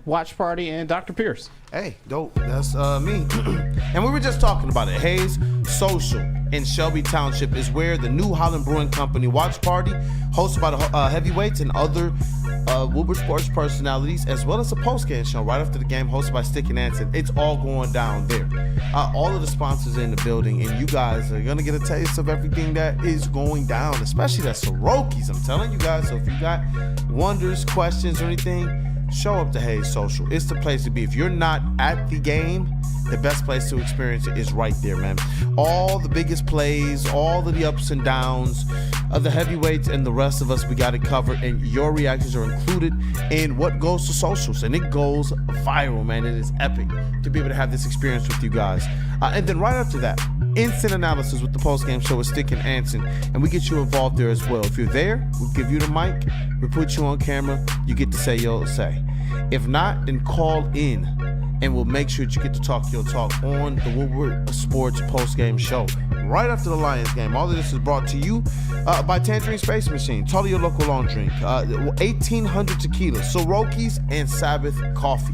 [SPEAKER 6] Watch Party and Dr. Pierce.
[SPEAKER 3] Hey, dope. That's me. And we were just talking about it. Hayes Social in Shelby Township is where the New Holland Brewing Company Watch Party, hosted by the heavyweights and other Woodward sports personalities, as well as a post-game show right after the game hosted by Stick and Anson. It's all going down there. All of the sponsors are in the building, and you guys are going to get a taste of everything that is going down, especially that Soroki's. I'm telling you guys. So if you got wonders, questions, or anything, show up to Hayes Social. It's the place to be. If you're not at the game, the best place to experience it is right there, man. All the biggest plays, all of the ups and downs of the heavyweights and the rest of us, we got it covered, and your reactions are included in what goes to socials, and it goes viral, man. It is epic to be able to have this experience with you guys. And then right after that, instant analysis with the post-game show with Stick and Anson, and we get you involved there as well. If you're there, we'll give you the mic, we put you on camera, you get to say your say. If not, then call in, and we'll make sure that you get to talk your talk on the Woodward Sports post-game show right after the Lions game. All of this is brought to you by Tangerine Space Machine, Tully your local long drink, 1800 Tequila, Soroki's, and Sabbath Coffee.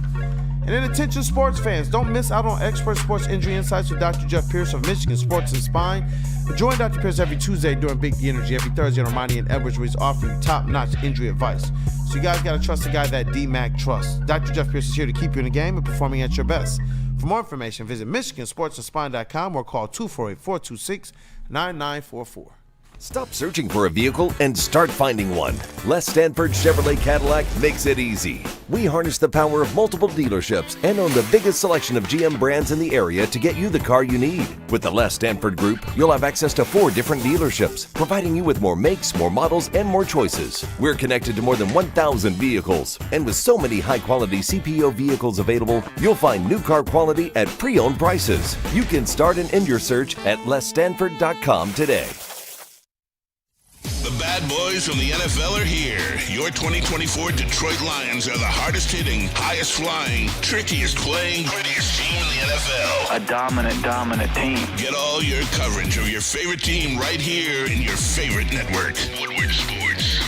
[SPEAKER 3] And then attention sports fans, don't miss out on expert sports injury insights with Dr. Jeff Pierce of Michigan Sports and Spine. Join Dr. Pierce every Tuesday during Big D Energy, every Thursday on Ermanni and Edwards, where he's offering top-notch injury advice. So you guys got to trust the guy that D-Mac trusts. Dr. Jeff Pierce is here to keep you in the game and performing at your best. For more information, visit MichiganSportsandSpine.com or call 248-426-9944.
[SPEAKER 10] Stop searching for a vehicle and start finding one. Les Stanford Chevrolet Cadillac makes it easy. We harness the power of multiple dealerships and own the biggest selection of GM brands in the area to get you the car you need. With the Les Stanford Group, you'll have access to 4 different dealerships, providing you with more makes, more models, and more choices. We're connected to more than 1,000 vehicles. And with so many high-quality CPO vehicles available, you'll find new car quality at pre-owned prices. You can start and end your search at lesstanford.com today.
[SPEAKER 1] The bad boys from the NFL are here. Your 2024 Detroit Lions are the hardest hitting, highest flying, trickiest playing, grittiest team in the NFL.
[SPEAKER 11] A dominant team.
[SPEAKER 1] Get all your coverage of your favorite team right here in your favorite network, Woodward Sports.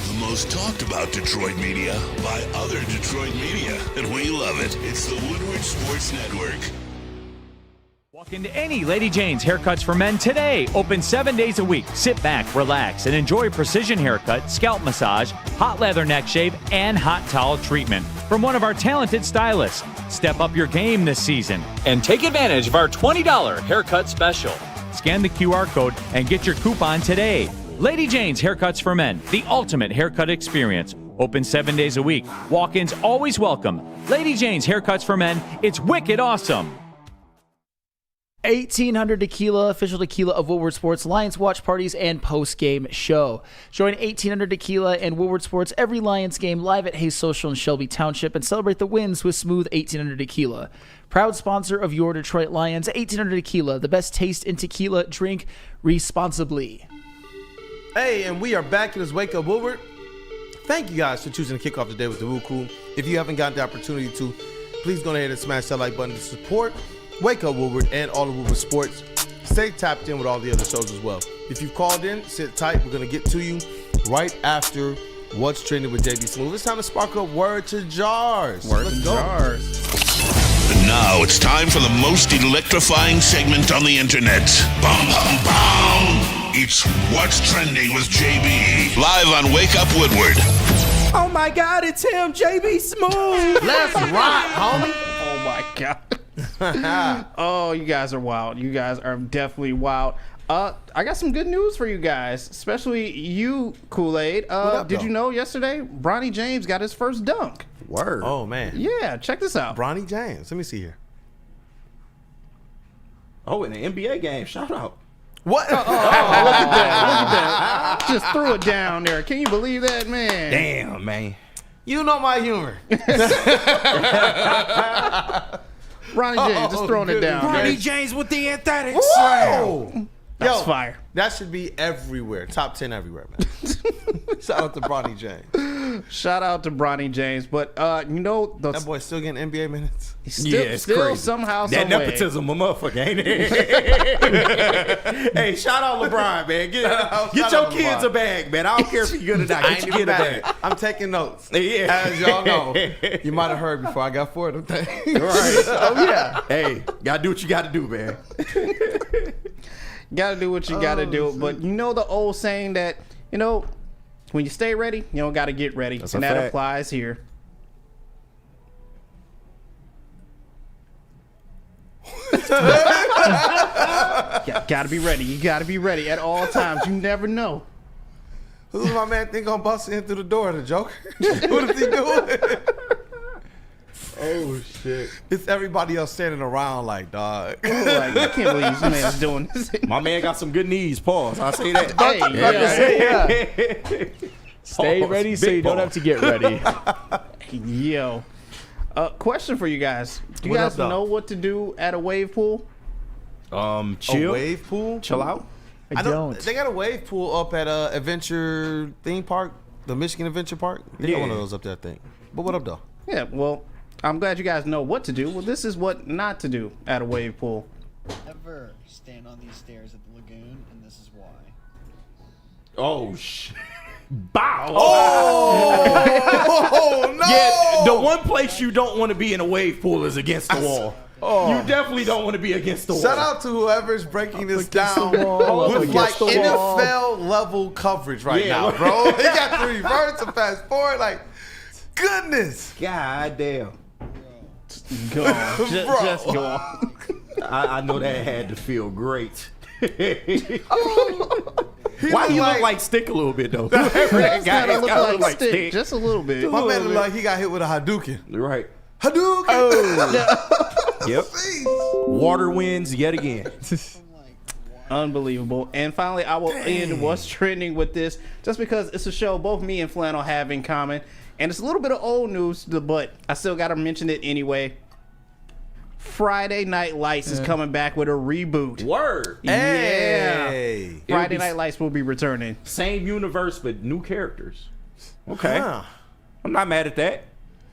[SPEAKER 1] The most talked about Detroit media by other Detroit media, and we love it. It's the Woodward Sports Network.
[SPEAKER 7] Walk into any Lady Jane's Haircuts for Men today. Open 7 days a week. Sit back, relax, and enjoy precision haircut, scalp massage, hot leather neck shave, and hot towel treatment from one of our talented stylists. Step up your game this season and take advantage of our $20 haircut special. Scan the QR code and get your coupon today. Lady Jane's Haircuts for Men, the ultimate haircut experience. Open 7 days a week. Walk-ins always welcome. Lady Jane's Haircuts for Men. It's wicked awesome.
[SPEAKER 4] 1800 Tequila, official tequila of Woodward Sports, Lions watch parties, and post-game show. Join 1800 Tequila and Woodward Sports every Lions game live at Hayes Social in Shelby Township and celebrate the wins with Smoove 1800 Tequila. Proud sponsor of your Detroit Lions, 1800 Tequila, the best taste in tequila. Drink responsibly.
[SPEAKER 3] Hey, and we are back in this Wake Up Woodward. Thank you guys for choosing to kick off the day with the WUW Crew. If you haven't gotten the opportunity to, please go ahead and smash that like button to support Wake Up Woodward and all of Woodward Sports. Stay tapped in with all the other shows as well. If you've called in, sit tight. We're going to get to you right after What's Trending with JB Smoove. It's time to spark up Word to Jars.
[SPEAKER 6] Let's go.
[SPEAKER 1] And now it's time for the most electrifying segment on the internet. Bum, bum, bum. It's What's Trending with JB. Live on Wake Up Woodward.
[SPEAKER 5] Oh my God, it's him, JB Smoove.
[SPEAKER 3] Let's rock, homie.
[SPEAKER 6] Oh my God. Oh, you guys are wild. You guys are definitely wild. I got some good news for you guys, especially you, Kool-Aid. Did you know yesterday Bronny James got his first dunk?
[SPEAKER 3] Word. Oh, man.
[SPEAKER 6] Yeah, check this out.
[SPEAKER 3] Bronny James. Let me see here.
[SPEAKER 5] Oh, in the NBA game. Shout out.
[SPEAKER 3] What?
[SPEAKER 6] Look at that. Look at that. Just threw it down there. Can you believe that, man?
[SPEAKER 5] Damn, man.
[SPEAKER 3] You know my humor.
[SPEAKER 6] Ronnie James just throwing it down.
[SPEAKER 5] Ronnie James with the anthetic
[SPEAKER 3] Whoa!
[SPEAKER 5] slam.
[SPEAKER 6] That's fire.
[SPEAKER 3] That should be everywhere. Top 10 everywhere, man. Shout out to Bronny James.
[SPEAKER 6] Shout out to Bronny James. But, you know,
[SPEAKER 3] that boy's still getting NBA minutes?
[SPEAKER 5] It's
[SPEAKER 6] still
[SPEAKER 5] crazy.
[SPEAKER 6] somehow,
[SPEAKER 5] that
[SPEAKER 6] some way.
[SPEAKER 5] nepotism, a motherfucker, ain't it? Hey, shout out LeBron, man. Get your kids a bag, man. I don't care if you're good or not. Get your kid a bag.
[SPEAKER 3] I'm taking notes.
[SPEAKER 5] Yeah.
[SPEAKER 3] As y'all know, you might have heard before I got 4 of them things.
[SPEAKER 5] Right. Oh, yeah. Hey, gotta do what you gotta do, man.
[SPEAKER 6] Gotta do what you gotta do. But you know the old saying that, you know, when you stay ready, you don't gotta get ready.
[SPEAKER 5] That's
[SPEAKER 6] and
[SPEAKER 5] a
[SPEAKER 6] that
[SPEAKER 5] fact.
[SPEAKER 6] applies here. Gotta be ready. You gotta be ready at all times. You never know.
[SPEAKER 3] Who's my man think gonna bust in through the door? The Joker? What is he doing? Oh shit! It's everybody else standing around like, dog.
[SPEAKER 6] Like, I can't believe this man's doing this.
[SPEAKER 5] My man got some good knees. Pause. I say that.
[SPEAKER 4] Stay
[SPEAKER 5] Pause.
[SPEAKER 4] ready so
[SPEAKER 5] Big
[SPEAKER 4] you don't
[SPEAKER 5] pause.
[SPEAKER 4] have to get ready.
[SPEAKER 6] Yo. Question for you guys. Do you
[SPEAKER 3] What
[SPEAKER 6] guys
[SPEAKER 3] up, though?
[SPEAKER 6] know what to do at a wave pool?
[SPEAKER 5] Chill.
[SPEAKER 3] A wave pool?
[SPEAKER 5] Chill out.
[SPEAKER 4] I don't.
[SPEAKER 3] They got a wave pool up at Adventure Theme Park, the Michigan Adventure Park. They got one of those up there, I think. But what up, though?
[SPEAKER 6] Yeah, well, I'm glad you guys know what to do. Well, this is what not to do at a wave pool.
[SPEAKER 18] Never stand on these stairs at the lagoon, and this is why.
[SPEAKER 5] Oh shit. Bow.
[SPEAKER 3] Oh no!
[SPEAKER 5] Yeah, the one place you don't want to be in a wave pool is against the wall. You definitely don't want to be against the wall.
[SPEAKER 3] Shout out to whoever's breaking this down
[SPEAKER 4] wall,
[SPEAKER 3] with like
[SPEAKER 4] against the wall.
[SPEAKER 3] NFL level coverage right
[SPEAKER 5] Yeah.
[SPEAKER 3] now, bro. They got to reverse and fast forward. Like, goodness.
[SPEAKER 5] God damn.
[SPEAKER 6] Go on. Just
[SPEAKER 3] Bro.
[SPEAKER 6] go on.
[SPEAKER 5] I know that had to feel great.
[SPEAKER 3] He
[SPEAKER 5] Why
[SPEAKER 3] look
[SPEAKER 5] you
[SPEAKER 3] like-
[SPEAKER 5] look like Stick a little bit though?
[SPEAKER 6] Just
[SPEAKER 5] That
[SPEAKER 6] gotta look
[SPEAKER 5] gotta
[SPEAKER 6] like stick. Just a little bit.
[SPEAKER 3] My man look like he got hit with a Hadouken.
[SPEAKER 5] Right.
[SPEAKER 3] Hadouken!
[SPEAKER 5] Yep. Water wins yet again.
[SPEAKER 6] Unbelievable. And finally, I will end what's trending with this, just because it's a show both me and Flannel have in common. And it's a little bit of old news, but I still got to mention it anyway. Friday Night Lights is coming back with a reboot.
[SPEAKER 5] Word.
[SPEAKER 6] Yeah.
[SPEAKER 3] Hey.
[SPEAKER 6] Friday Night Lights will be returning.
[SPEAKER 5] Same universe but new characters. Okay.
[SPEAKER 3] Huh.
[SPEAKER 5] I'm not mad at that.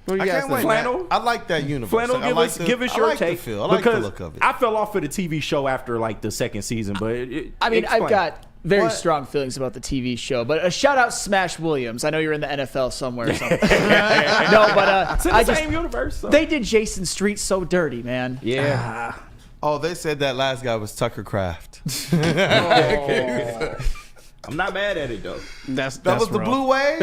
[SPEAKER 6] What do
[SPEAKER 3] I
[SPEAKER 6] you guys
[SPEAKER 3] can't wait,
[SPEAKER 6] think?
[SPEAKER 5] Flannel?
[SPEAKER 3] man. I like that universe.
[SPEAKER 5] Flannel,
[SPEAKER 3] I like
[SPEAKER 5] give us your
[SPEAKER 3] I like
[SPEAKER 5] take.
[SPEAKER 3] The feel. I like
[SPEAKER 5] because
[SPEAKER 3] the look of it.
[SPEAKER 5] I fell off of the TV show after like the second season, but
[SPEAKER 4] I mean,
[SPEAKER 5] explain.
[SPEAKER 4] I've got very
[SPEAKER 3] What?
[SPEAKER 4] strong feelings about the TV show, but a shout out Smash Williams. I know you're in the NFL somewhere or something. No, but
[SPEAKER 5] It's in the same universe. So.
[SPEAKER 4] they did Jason Street so dirty, man.
[SPEAKER 5] Yeah.
[SPEAKER 3] Oh, they said that last guy was Tucker Craft.
[SPEAKER 5] I'm not mad at it though.
[SPEAKER 6] That's
[SPEAKER 3] That was the
[SPEAKER 6] rough.
[SPEAKER 3] Blue Wave,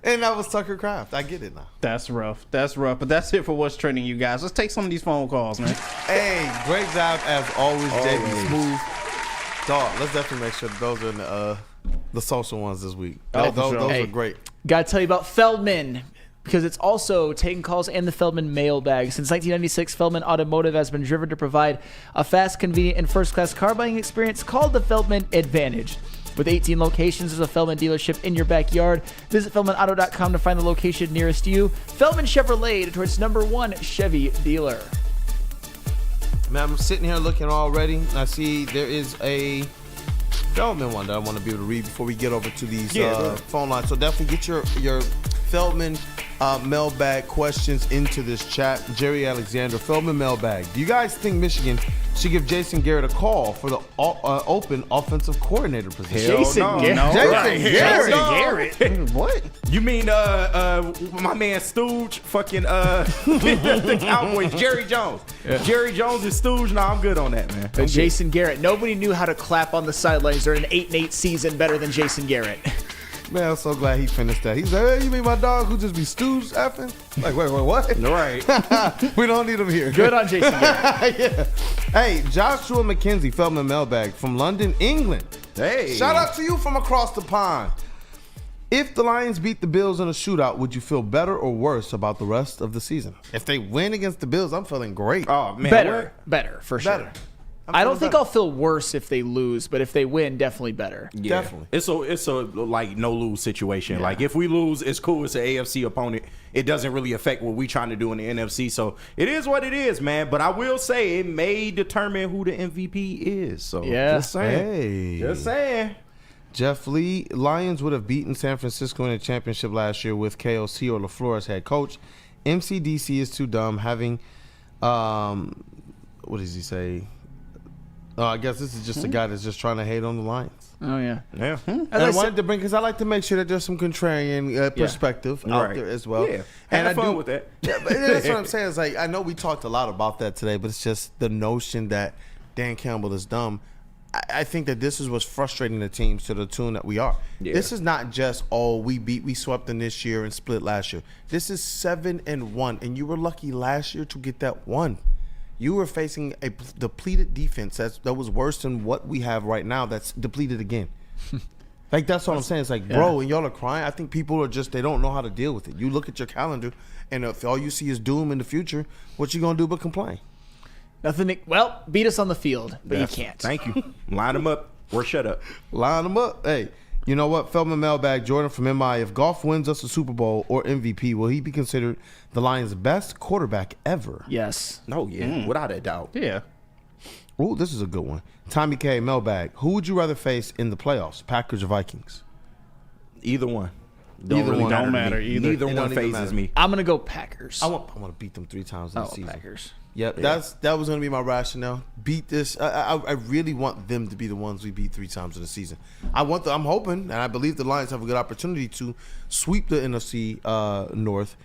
[SPEAKER 3] and that was Tucker Craft. I get it now.
[SPEAKER 6] That's rough. That's rough. But that's it for what's trending, you guys. Let's take some of these phone calls, man.
[SPEAKER 3] Hey, great job as always, JB Smoove. Dog, let's definitely make sure that those are in the social ones this week.
[SPEAKER 6] Oh,
[SPEAKER 3] those
[SPEAKER 6] for sure.
[SPEAKER 3] are great.
[SPEAKER 4] Gotta tell you about Feldman, because it's also taking calls and the Feldman Mailbag. Since 1996, Feldman Automotive has been driven to provide a fast, convenient, and first-class car buying experience called the Feldman Advantage. With 18 locations, there's a Feldman dealership in your backyard. Visit FeldmanAuto.com to find the location nearest you. Feldman Chevrolet, Detroit's #1 Chevy dealer.
[SPEAKER 3] Man, I'm sitting here looking already, and I see there is a Feldman one that I want to be able to read before we get over to these phone lines. So definitely get your Feldman mailbag questions into this chat. Jerry Alexander, Feldman mailbag. Do you guys think Michigan should give Jason Garrett a call for the open offensive coordinator position?
[SPEAKER 5] Jason
[SPEAKER 6] Garrett. What?
[SPEAKER 5] You mean my man Stooge, fucking the Cowboys, Jerry Jones.
[SPEAKER 4] Yeah.
[SPEAKER 5] Jerry Jones is Stooge. No, I'm good on that, man.
[SPEAKER 4] But Jason Garrett, nobody knew how to clap on the sidelines during an 8-8 season better than Jason Garrett.
[SPEAKER 3] Man, I'm so glad he finished that. He said, hey, you mean my dog who just be Stooge effing? Like, wait, what?
[SPEAKER 5] Right.
[SPEAKER 3] We don't need him here.
[SPEAKER 4] Good on Jason Garrett.
[SPEAKER 3] Yeah. Hey, Joshua McKenzie, Feldman Mailbag from London, England.
[SPEAKER 5] Hey.
[SPEAKER 3] Shout out to you from across the pond. If the Lions beat the Bills in a shootout, would you feel better or worse about the rest of the season? If they win against the Bills, I'm feeling great.
[SPEAKER 5] Oh, man.
[SPEAKER 4] Better, for sure.
[SPEAKER 3] Better.
[SPEAKER 4] I don't think I'll feel worse if they lose, but if they win, definitely better.
[SPEAKER 5] Yeah. Definitely. It's a like no lose situation. Yeah. Like if we lose, it's cool. It's an AFC opponent. It doesn't really affect what we trying to do in the NFC. So it is what it is, man. But I will say it may determine who the MVP is. So just saying. Just saying.
[SPEAKER 3] Jeff Lee, Lions would have beaten San Francisco in the championship last year with KOC or LaFleur as head coach. MCDC is too dumb. Having, what does he say? I guess this is just a guy that's just trying to hate on the Lions.
[SPEAKER 4] Oh, yeah.
[SPEAKER 5] Yeah.
[SPEAKER 3] And I wanted to bring, because I like to make sure that there's some contrarian perspective out there as well.
[SPEAKER 5] Yeah.
[SPEAKER 3] And
[SPEAKER 5] Have fun with that.
[SPEAKER 3] Yeah, but that's what I'm saying. Is like, I know we talked a lot about that today, but it's just the notion that Dan Campbell is dumb. I think that this is what's frustrating the teams to the tune that we are. Yeah. This is not just, we swept them this year and split last year. This is 7-1, and you were lucky last year to get that one. You were facing a depleted defense that was worse than what we have right now that's depleted again. Like, that's what I'm saying. It's like, bro, and y'all are crying. I think people are just, they don't know how to deal with it. You look at your calendar, and if all you see is doom in the future, what you going to do but complain?
[SPEAKER 4] Nothing. Well, beat us on the field, but you can't.
[SPEAKER 5] Thank you. Line them up or shut up.
[SPEAKER 3] Line them up. Hey, you know what? Feldman Mailbag, Jordan from MI. If Goff wins us a Super Bowl or MVP, will he be considered the Lions' best quarterback ever?
[SPEAKER 4] Yes.
[SPEAKER 5] No, without a doubt.
[SPEAKER 6] Yeah.
[SPEAKER 3] Ooh, this is a good one. Tommy K, Mailbag. Who would you rather face in the playoffs, Packers or Vikings?
[SPEAKER 5] Either one.
[SPEAKER 6] Don't matter.
[SPEAKER 5] Neither one phases me.
[SPEAKER 4] I'm going to go Packers.
[SPEAKER 3] I want to beat them 3 times in the season.
[SPEAKER 4] Packers.
[SPEAKER 3] Yep, that was going to be my rationale. Beat this. I really want them to be the ones we beat 3 times in the season. I'm hoping, and I believe the Lions have a good opportunity to sweep the NFC North.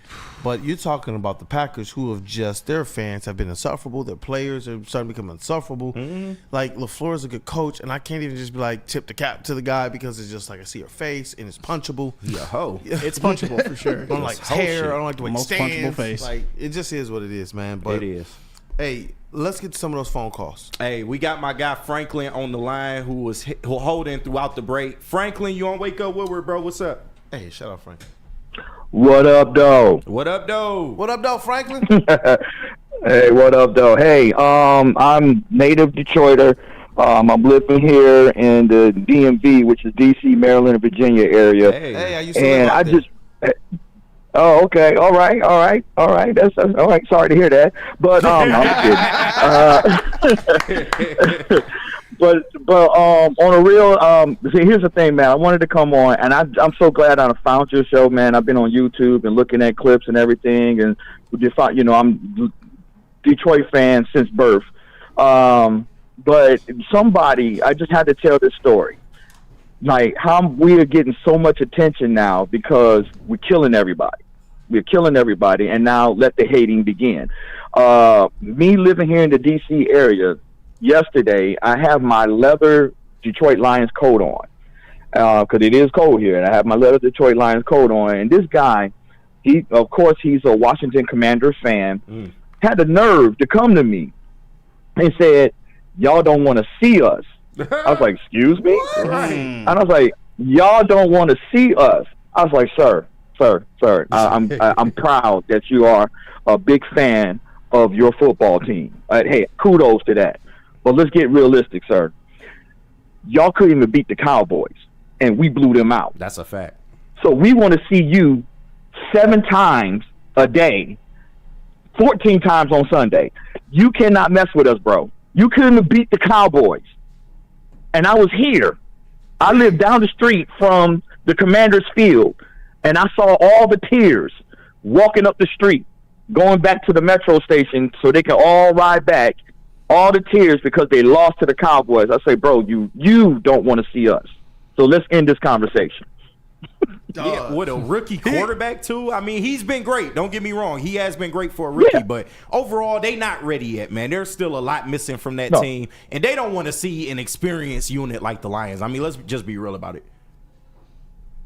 [SPEAKER 3] But you're talking about the Packers, who have just, their fans have been insufferable. Their players are starting to become insufferable. Mm-hmm. Like, LaFleur is a good coach, and I can't even just be like, tip the cap to the guy, because it's just like, I see her face, and it's punchable.
[SPEAKER 4] It's punchable for sure.
[SPEAKER 3] I don't like his hair. I don't like the way he
[SPEAKER 6] Most
[SPEAKER 3] stands.
[SPEAKER 6] punchable face.
[SPEAKER 3] Like, it just is what it is, man. But
[SPEAKER 5] it is.
[SPEAKER 3] Hey, let's get to some of those phone calls.
[SPEAKER 5] Hey, we got my guy Franklin on the line who was holding throughout the break. Franklin, you on Wake Up Woodward, bro? What's up?
[SPEAKER 3] Hey, shout out Franklin.
[SPEAKER 19] What up, though?
[SPEAKER 5] What up, though?
[SPEAKER 3] What up, though, Franklin?
[SPEAKER 19] Hey, what up, though? Hey, I'm native Detroiter. I'm living here in the DMV, which is DC, Maryland, and Virginia area.
[SPEAKER 3] Hey, I used to live out there.
[SPEAKER 19] Oh, okay. All right. That's all right. Sorry to hear that. But I'm kidding. But on a real see, here's the thing, man. I wanted to come on, and I'm so glad I found your show, man. I've been on YouTube and looking at clips and everything, and I'm Detroit fan since birth. But I just had to tell this story. Like, how we are getting so much attention now because we're killing everybody. And now let the hating begin. Me living here in the D.C. area, yesterday, I have my leather Detroit Lions coat on because it is cold here, and I have my leather Detroit Lions coat on. And this guy, he's a Washington Commanders fan, had the nerve to come to me and said, "Y'all don't want to see us." I was like, "Excuse me?" And I was like, "Y'all don't want to see us." I was like, Sir, I'm proud that you are a big fan of your football team. Hey, kudos to that. But let's get realistic, sir. Y'all couldn't even beat the Cowboys, and we blew them out.
[SPEAKER 5] That's a fact.
[SPEAKER 19] So we want to see you 7 times a day, 14 times on Sunday. You cannot mess with us, bro. You couldn't have beat the Cowboys. And I was here. I lived down the street from the Commander's Field, and I saw all the tears walking up the street, going back to the metro station so they can all ride back, all the tears because they lost to the Cowboys. I say, bro, you don't want to see us. So let's end this conversation.
[SPEAKER 5] Yeah, with a rookie quarterback too. I mean, he's been great. Don't get me wrong. He has been great for a rookie, but overall, they not ready yet, man. There's still a lot missing from that team, and they don't want to see an experienced unit like the Lions. I mean, let's just be real about it.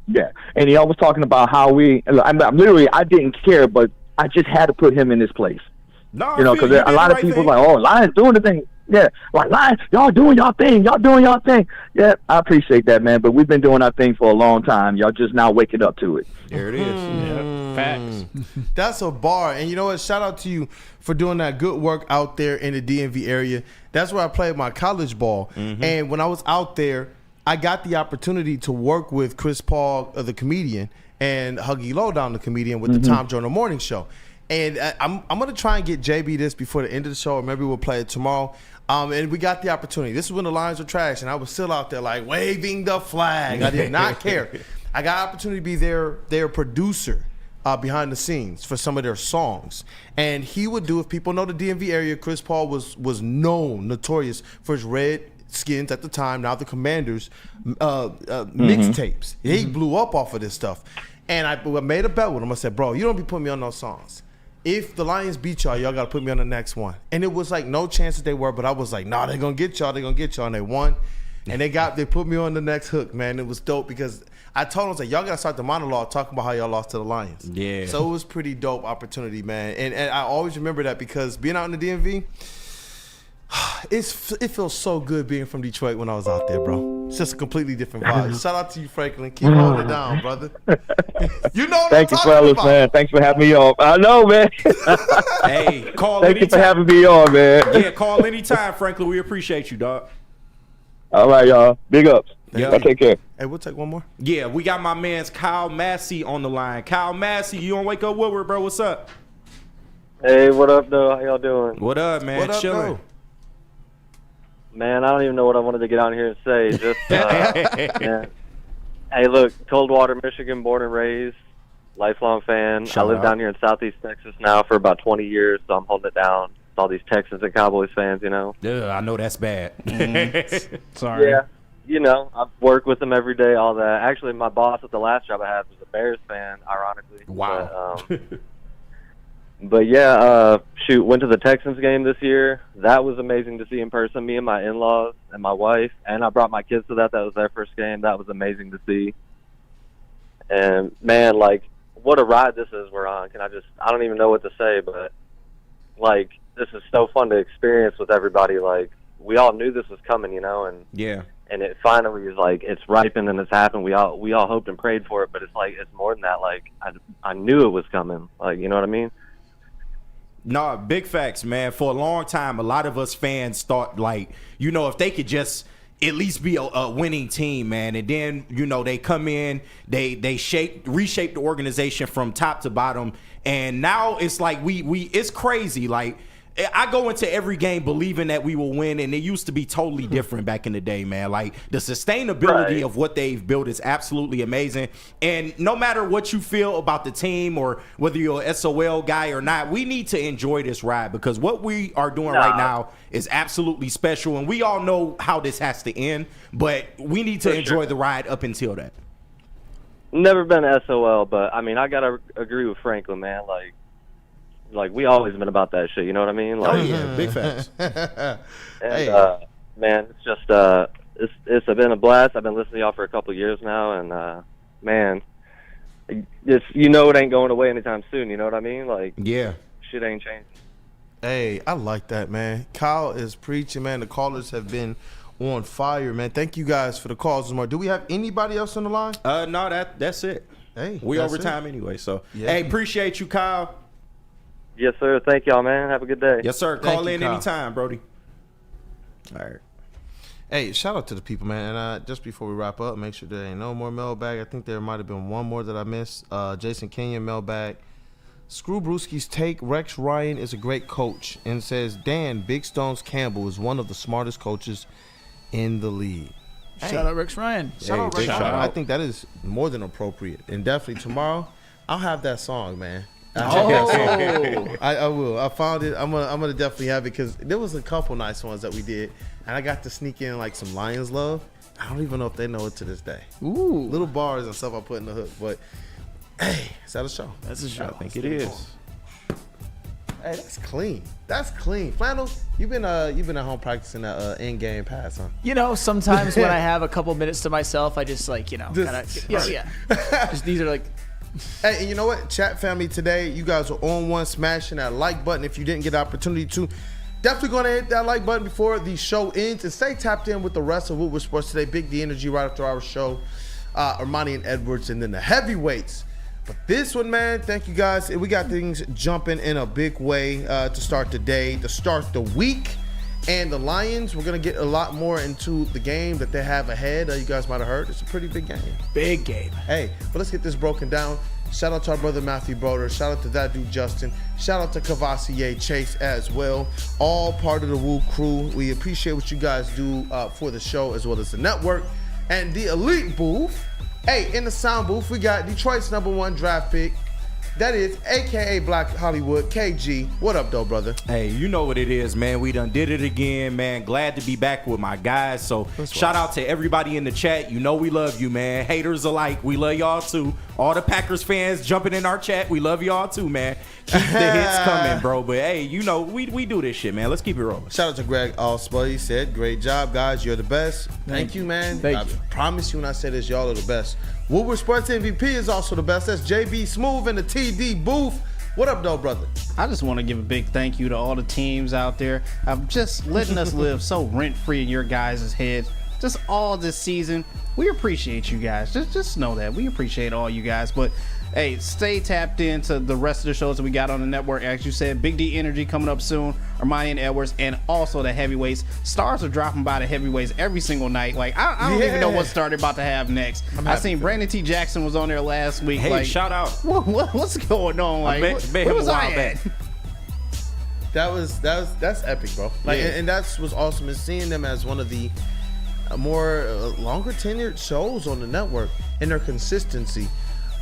[SPEAKER 19] Yeah, and he always talking about how I didn't care, but I just had to put him in this place.
[SPEAKER 5] No,
[SPEAKER 19] because a lot of people like, "Oh, Lions doing the thing." Yeah, like, Lions, y'all doing y'all thing. Yeah, I appreciate that, man. But we've been doing our thing for a long time. Y'all just now waking up to it.
[SPEAKER 5] There it is.
[SPEAKER 6] Facts.
[SPEAKER 3] That's a bar. And you know what? Shout out to you for doing that good work out there in the DMV area. That's where I played my college ball. And when I was out there, I got the opportunity to work with Chris Paul, the comedian, and Huggy Lowdown, the comedian, with the Tom Joyner Morning Show. And I'm going to try and get JB this before the end of the show, or maybe we'll play it tomorrow. And we got the opportunity. This is when the Lions were trash, and I was still out there like waving the flag. I did not care. I got opportunity to be their producer behind the scenes for some of their songs. And he would do, if people know the DMV area, Chris Paul was notorious for his Red Skins at the time, now the Commanders, mixtapes. He blew up off of this stuff. And I made a bet with him. I said, bro, you don't be putting me on those songs. If the Lions beat y'all got to put me on the next one. And it was like no chance that they were, but I was like, nah, they're going to get y'all. They're going to get y'all. And they won. And they put me on the next hook, man. It was dope because I told them, I was like, y'all got to start the monologue talking about how y'all lost to the Lions.
[SPEAKER 5] Yeah.
[SPEAKER 3] So it was pretty dope opportunity, man. And I always remember that because being out in the DMV, it feels so good being from Detroit when I was out there, bro. It's just a completely different vibe. Shout out to you, Franklin. Keep holding it down, brother. You know what
[SPEAKER 19] Thank
[SPEAKER 3] I'm
[SPEAKER 19] you,
[SPEAKER 3] talking
[SPEAKER 19] fellas,
[SPEAKER 3] about.
[SPEAKER 19] man. Thanks for having me on. I know, man.
[SPEAKER 5] Hey, call
[SPEAKER 19] Thank you for
[SPEAKER 5] anytime.
[SPEAKER 19] having me on, man.
[SPEAKER 5] Yeah, call anytime, Franklin. We appreciate you, dog.
[SPEAKER 19] All right, y'all. Big ups. Y'all take care.
[SPEAKER 3] Hey, we'll take one more.
[SPEAKER 5] Yeah, we got my man's Kyle Massey on the line. Kyle Massey, you on Wake Up Woodward, bro? What's up?
[SPEAKER 20] Hey, what up, though? How y'all doing?
[SPEAKER 5] What up, man?
[SPEAKER 3] What up,
[SPEAKER 5] Chilling.
[SPEAKER 3] though?
[SPEAKER 20] Man, I don't even know what I wanted to get on here and say. Just, man. Hey, look, Coldwater, Michigan, born and raised, lifelong fan.
[SPEAKER 5] Shout
[SPEAKER 20] I live
[SPEAKER 5] out.
[SPEAKER 20] down here in Southeast Texas now for about 20 years, so I'm holding it down. It's all these Texans and Cowboys fans, you know.
[SPEAKER 5] Yeah, I know that's bad.
[SPEAKER 6] Sorry.
[SPEAKER 20] Yeah, you know, I work with them every day, all that. Actually, my boss at the last job I had was a Bears fan, ironically.
[SPEAKER 5] Wow.
[SPEAKER 20] But yeah, shoot, went to the Texans game this year. That was amazing to see in person. Me and my in-laws and my wife, and I brought my kids to that. That was their first game. That was amazing to see. And man, like, what a ride this is we're on. I don't even know what to say, but like, this is so fun to experience with everybody. Like, we all knew this was coming, you know, and
[SPEAKER 5] Yeah.
[SPEAKER 20] and it finally is like it's ripened and it's happened. We all hoped and prayed for it, but it's like it's more than that. Like, I knew it was coming. Like, you know what I mean?
[SPEAKER 5] No, big facts, man. For a long time, a lot of us fans thought, like, you know, if they could just at least be a winning team, man. And then, you know, they come in, they reshape the organization from top to bottom. And now it's like it's crazy. Like, I go into every game believing that we will win, and it used to be totally different back in the day, man. Like, the sustainability of what they've built is absolutely amazing. And no matter what you feel about the team or whether you're an SOL guy or not, we need to enjoy this ride because what we are doing right now is absolutely special. And we all know how this has to end, but we need to enjoy the ride up until that.
[SPEAKER 20] Never been SOL, but I mean, I gotta agree with Franklin, man. Like we always been about that shit. You know what I mean? Like,
[SPEAKER 5] Oh yeah, big facts.
[SPEAKER 20] and man, it's just it's been a blast. I've been listening to y'all for a couple of years now, and man, it's it ain't going away anytime soon. You know what I mean? Like,
[SPEAKER 5] yeah,
[SPEAKER 20] shit ain't changing.
[SPEAKER 3] Hey, I like that, man. Kyle is preaching, man. The callers have been on fire, man. Thank you guys for the calls. Do we have anybody else on the line?
[SPEAKER 5] No, that's it.
[SPEAKER 3] Hey,
[SPEAKER 5] we
[SPEAKER 3] that's
[SPEAKER 5] overtime
[SPEAKER 3] it.
[SPEAKER 5] anyway. So
[SPEAKER 3] Yeah.
[SPEAKER 5] hey, appreciate you, Kyle.
[SPEAKER 20] Yes, sir. Thank y'all, man. Have a good day.
[SPEAKER 5] Yes, sir.
[SPEAKER 3] Thank
[SPEAKER 5] Call
[SPEAKER 3] you,
[SPEAKER 5] in
[SPEAKER 3] Kyle.
[SPEAKER 5] anytime, Brody. All right.
[SPEAKER 3] Hey, shout out to the people, man. And just before we wrap up, make sure there ain't no more mailbag. I think there might have been one more that I missed. Jason Kenyon mailbag. Screw Brewski's take. Rex Ryan is a great coach and says Dan Big Stones Campbell is one of the smartest coaches in the league.
[SPEAKER 4] Shout out Rex Ryan.
[SPEAKER 3] Shout out Rex
[SPEAKER 5] shout
[SPEAKER 3] Ryan.
[SPEAKER 5] out.
[SPEAKER 3] I think that is more than appropriate. And definitely tomorrow, I'll have that song, man. I will. I found it. I'm gonna definitely have it because there was a couple nice ones that we did, and I got to sneak in like some Lions love. I don't even know if they know it to this day.
[SPEAKER 4] Ooh,
[SPEAKER 3] Little bars and stuff I put in the hook, but hey, is that a show?
[SPEAKER 4] that's a show.
[SPEAKER 5] I think it is.
[SPEAKER 3] Hey, that's clean. That's clean. Flannel, you've been at home practicing that in-game pass, huh?
[SPEAKER 4] You know, sometimes when I have a couple minutes to myself, I just like, gotta, Just, these are like,
[SPEAKER 3] Hey, and you know what? Chat family today, you guys are on one, smashing that like button. If you didn't get the opportunity to, definitely going to hit that like button before the show ends and stay tapped in with the rest of Woodward Sports today. Big D Energy right after our show. Ermanni and Edwards, and then the heavyweights. But this one, man, thank you guys. We got things jumping in a big way to start the day, to start the week. And the Lions, we're going to get a lot more into the game that they have ahead. You guys might have heard. It's a pretty big game.
[SPEAKER 4] Big game.
[SPEAKER 3] Hey, but let's get this broken down. Shout out to our brother Matthew Broder. Shout out to that dude Justin. Shout out to Cavassier Chase as well. All part of the WUW Crew. We appreciate what you guys do for the show as well as the network. And the Elite Booth. Hey, in the sound booth, we got Detroit's #1 draft pick. That is AKA Black Hollywood, KG. What up, though, brother?
[SPEAKER 5] Hey, you know what it is, man. We done did it again, man. Glad to be back with my guys. So shout out to everybody in the chat. You know we love you, man. Haters alike, we love y'all too. All the Packers fans jumping in our chat, we love y'all too, man. Keep the hits coming, bro. But hey, you know, we do this shit, man. Let's keep it rolling.
[SPEAKER 3] Shout out to Greg Allspa. He said, great job, guys. You're the best. Thank you, man. I promise you when I say this, y'all are the best. Woodward Sports MVP is also the best. That's JB Smoove in the TD booth. What up, though, brother?
[SPEAKER 6] I just want to give a big thank you to all the teams out there. I'm just letting us live so rent-free in your guys' heads. Just all this season. We appreciate you guys. Just know that. We appreciate all you guys. But, hey, stay tapped into the rest of the shows that we got on the network. As you said, Big D Energy coming up soon. Ermanni and Edwards. And also the heavyweights. Stars are dropping by the heavyweights every single night. Like, I don't even know what star they're about to have next. I seen Brandon T. Jackson was on there last week.
[SPEAKER 5] Hey,
[SPEAKER 6] like,
[SPEAKER 5] shout out.
[SPEAKER 6] What's going on? Like, where was I at?
[SPEAKER 3] That's epic, bro. Like, and that's what's awesome is seeing them as one of the more longer tenured shows on the network and their consistency.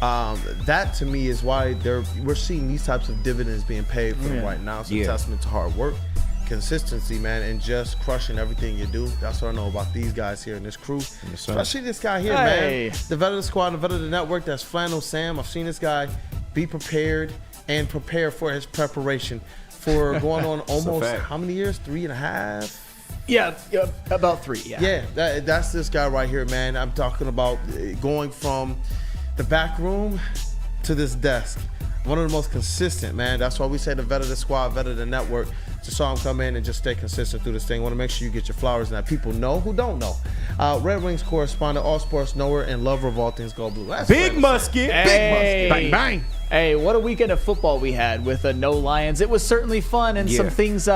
[SPEAKER 3] That to me is why we're seeing these types of dividends being paid for them right now. It's a testament to hard work, consistency, man, and just crushing everything you do. That's what I know about these guys here in this crew. Especially this guy here, man. The vet of the squad, the vet of the network, that's Flannel Sam. I've seen this guy be prepared and prepare for his preparation for going on almost how many years? 3.5?
[SPEAKER 4] Yeah, about 3,
[SPEAKER 3] Yeah, that's this guy right here, man. I'm talking about going from the back room to this desk. One of the most consistent, man. That's why we say the vet of the squad, vet of the network. Just saw him come in and just stay consistent through this thing. Want to make sure you get your flowers and that people know who don't know. Red Wings correspondent, all sports knower, and lover of all things Go Blue. That's
[SPEAKER 5] Big Musket.
[SPEAKER 4] Hey.
[SPEAKER 5] Big Musket. Bang, bang.
[SPEAKER 4] Hey, what a weekend of football we had with no Lions. It was certainly fun, and some things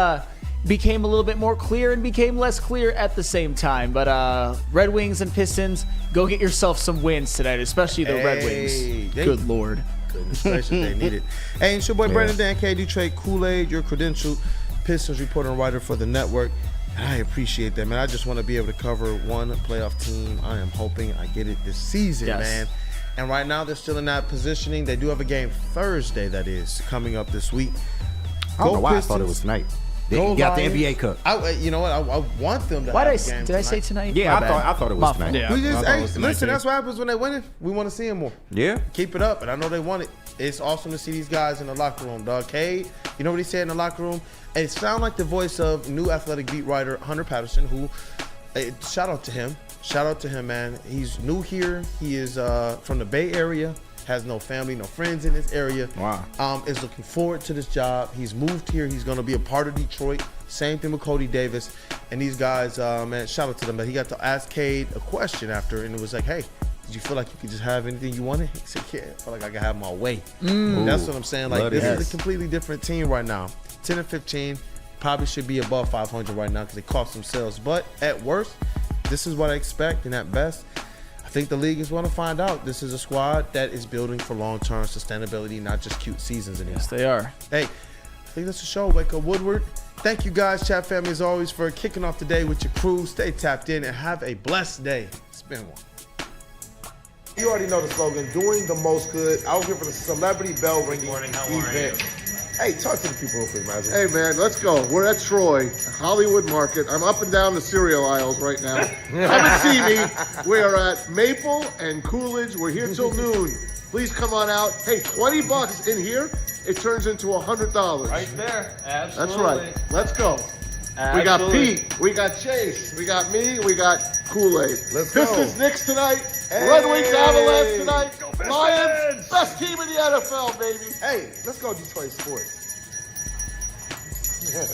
[SPEAKER 4] became a little bit more clear and became less clear at the same time. But Red Wings and Pistons, go get yourself some wins tonight, especially the Red Wings. Good Lord.
[SPEAKER 3] Goodness gracious, they need it. Hey, it's your boy Brandon Dan K. Detroit Kool-Aid, your credentialed Pistons reporter and writer for the network. And I appreciate that, man. I just want to be able to cover one playoff team. I am hoping I get it this season, man. And right now, they're still in that positioning. They do have a game Thursday, that is, coming up this week.
[SPEAKER 5] I don't know why I thought it was tonight. They got the NBA Cup.
[SPEAKER 3] You know what? I want them to
[SPEAKER 4] have
[SPEAKER 3] a game
[SPEAKER 4] Did I say tonight?
[SPEAKER 5] Yeah, I thought it was tonight.
[SPEAKER 6] Yeah,
[SPEAKER 3] listen, that's what happens when they win it. We want to see them more.
[SPEAKER 5] Yeah.
[SPEAKER 3] Keep it up, and I know they want it. It's awesome to see these guys in the locker room, dog. Cade, you know what he said in the locker room? And it sounded like the voice of new athletic beat writer Hunter Patterson, who, shout out to him. Shout out to him, man. He's new here. He is from the Bay Area. Has no family, no friends in this area.
[SPEAKER 5] Wow.
[SPEAKER 3] Is looking forward to this job. He's moved here. He's going to be a part of Detroit. Same thing with Cody Davis. And these guys, man, shout out to them. But he got to ask Cade a question after, and it was like, hey, did you feel like you could just have anything you wanted? He said, yeah, I feel like I could have my way. That's what I'm saying. Like, this is a completely different team right now. 10 and 15, probably should be above 500 right now because they cost themselves. But at worst, this is what I expect, and at best, I think the league is going to find out this is a squad that is building for long-term sustainability, not just cute seasons anymore.
[SPEAKER 4] Yes, they are.
[SPEAKER 3] Hey, I think that's the show. Wake up, Woodward. Thank you guys, chat family, as always, for kicking off the day with your crew. Stay tapped in and have a blessed day. It's been one. You already know the slogan, doing the most good. Out here for the celebrity bell ringing event. Hey, talk to the people real quick, man.
[SPEAKER 21] Hey, man, let's go. We're at Troy, Hollywood Market. I'm up and down the cereal aisles right now. Come and see me. We are at Maple and Coolidge. We're here till noon. Please come on out. Hey, $20 in here, it turns into $100.
[SPEAKER 3] Right there. Absolutely.
[SPEAKER 21] That's right. Let's go. Absolutely. We got Pete. We got Chase. We got me. We got Kool-Aid.
[SPEAKER 3] Let's go.
[SPEAKER 21] Pistons, Knicks tonight. Hey. Red Wings, Avalanche tonight. Lions, best team in the NFL, baby.
[SPEAKER 3] Hey, let's go Detroit sports. Yeah.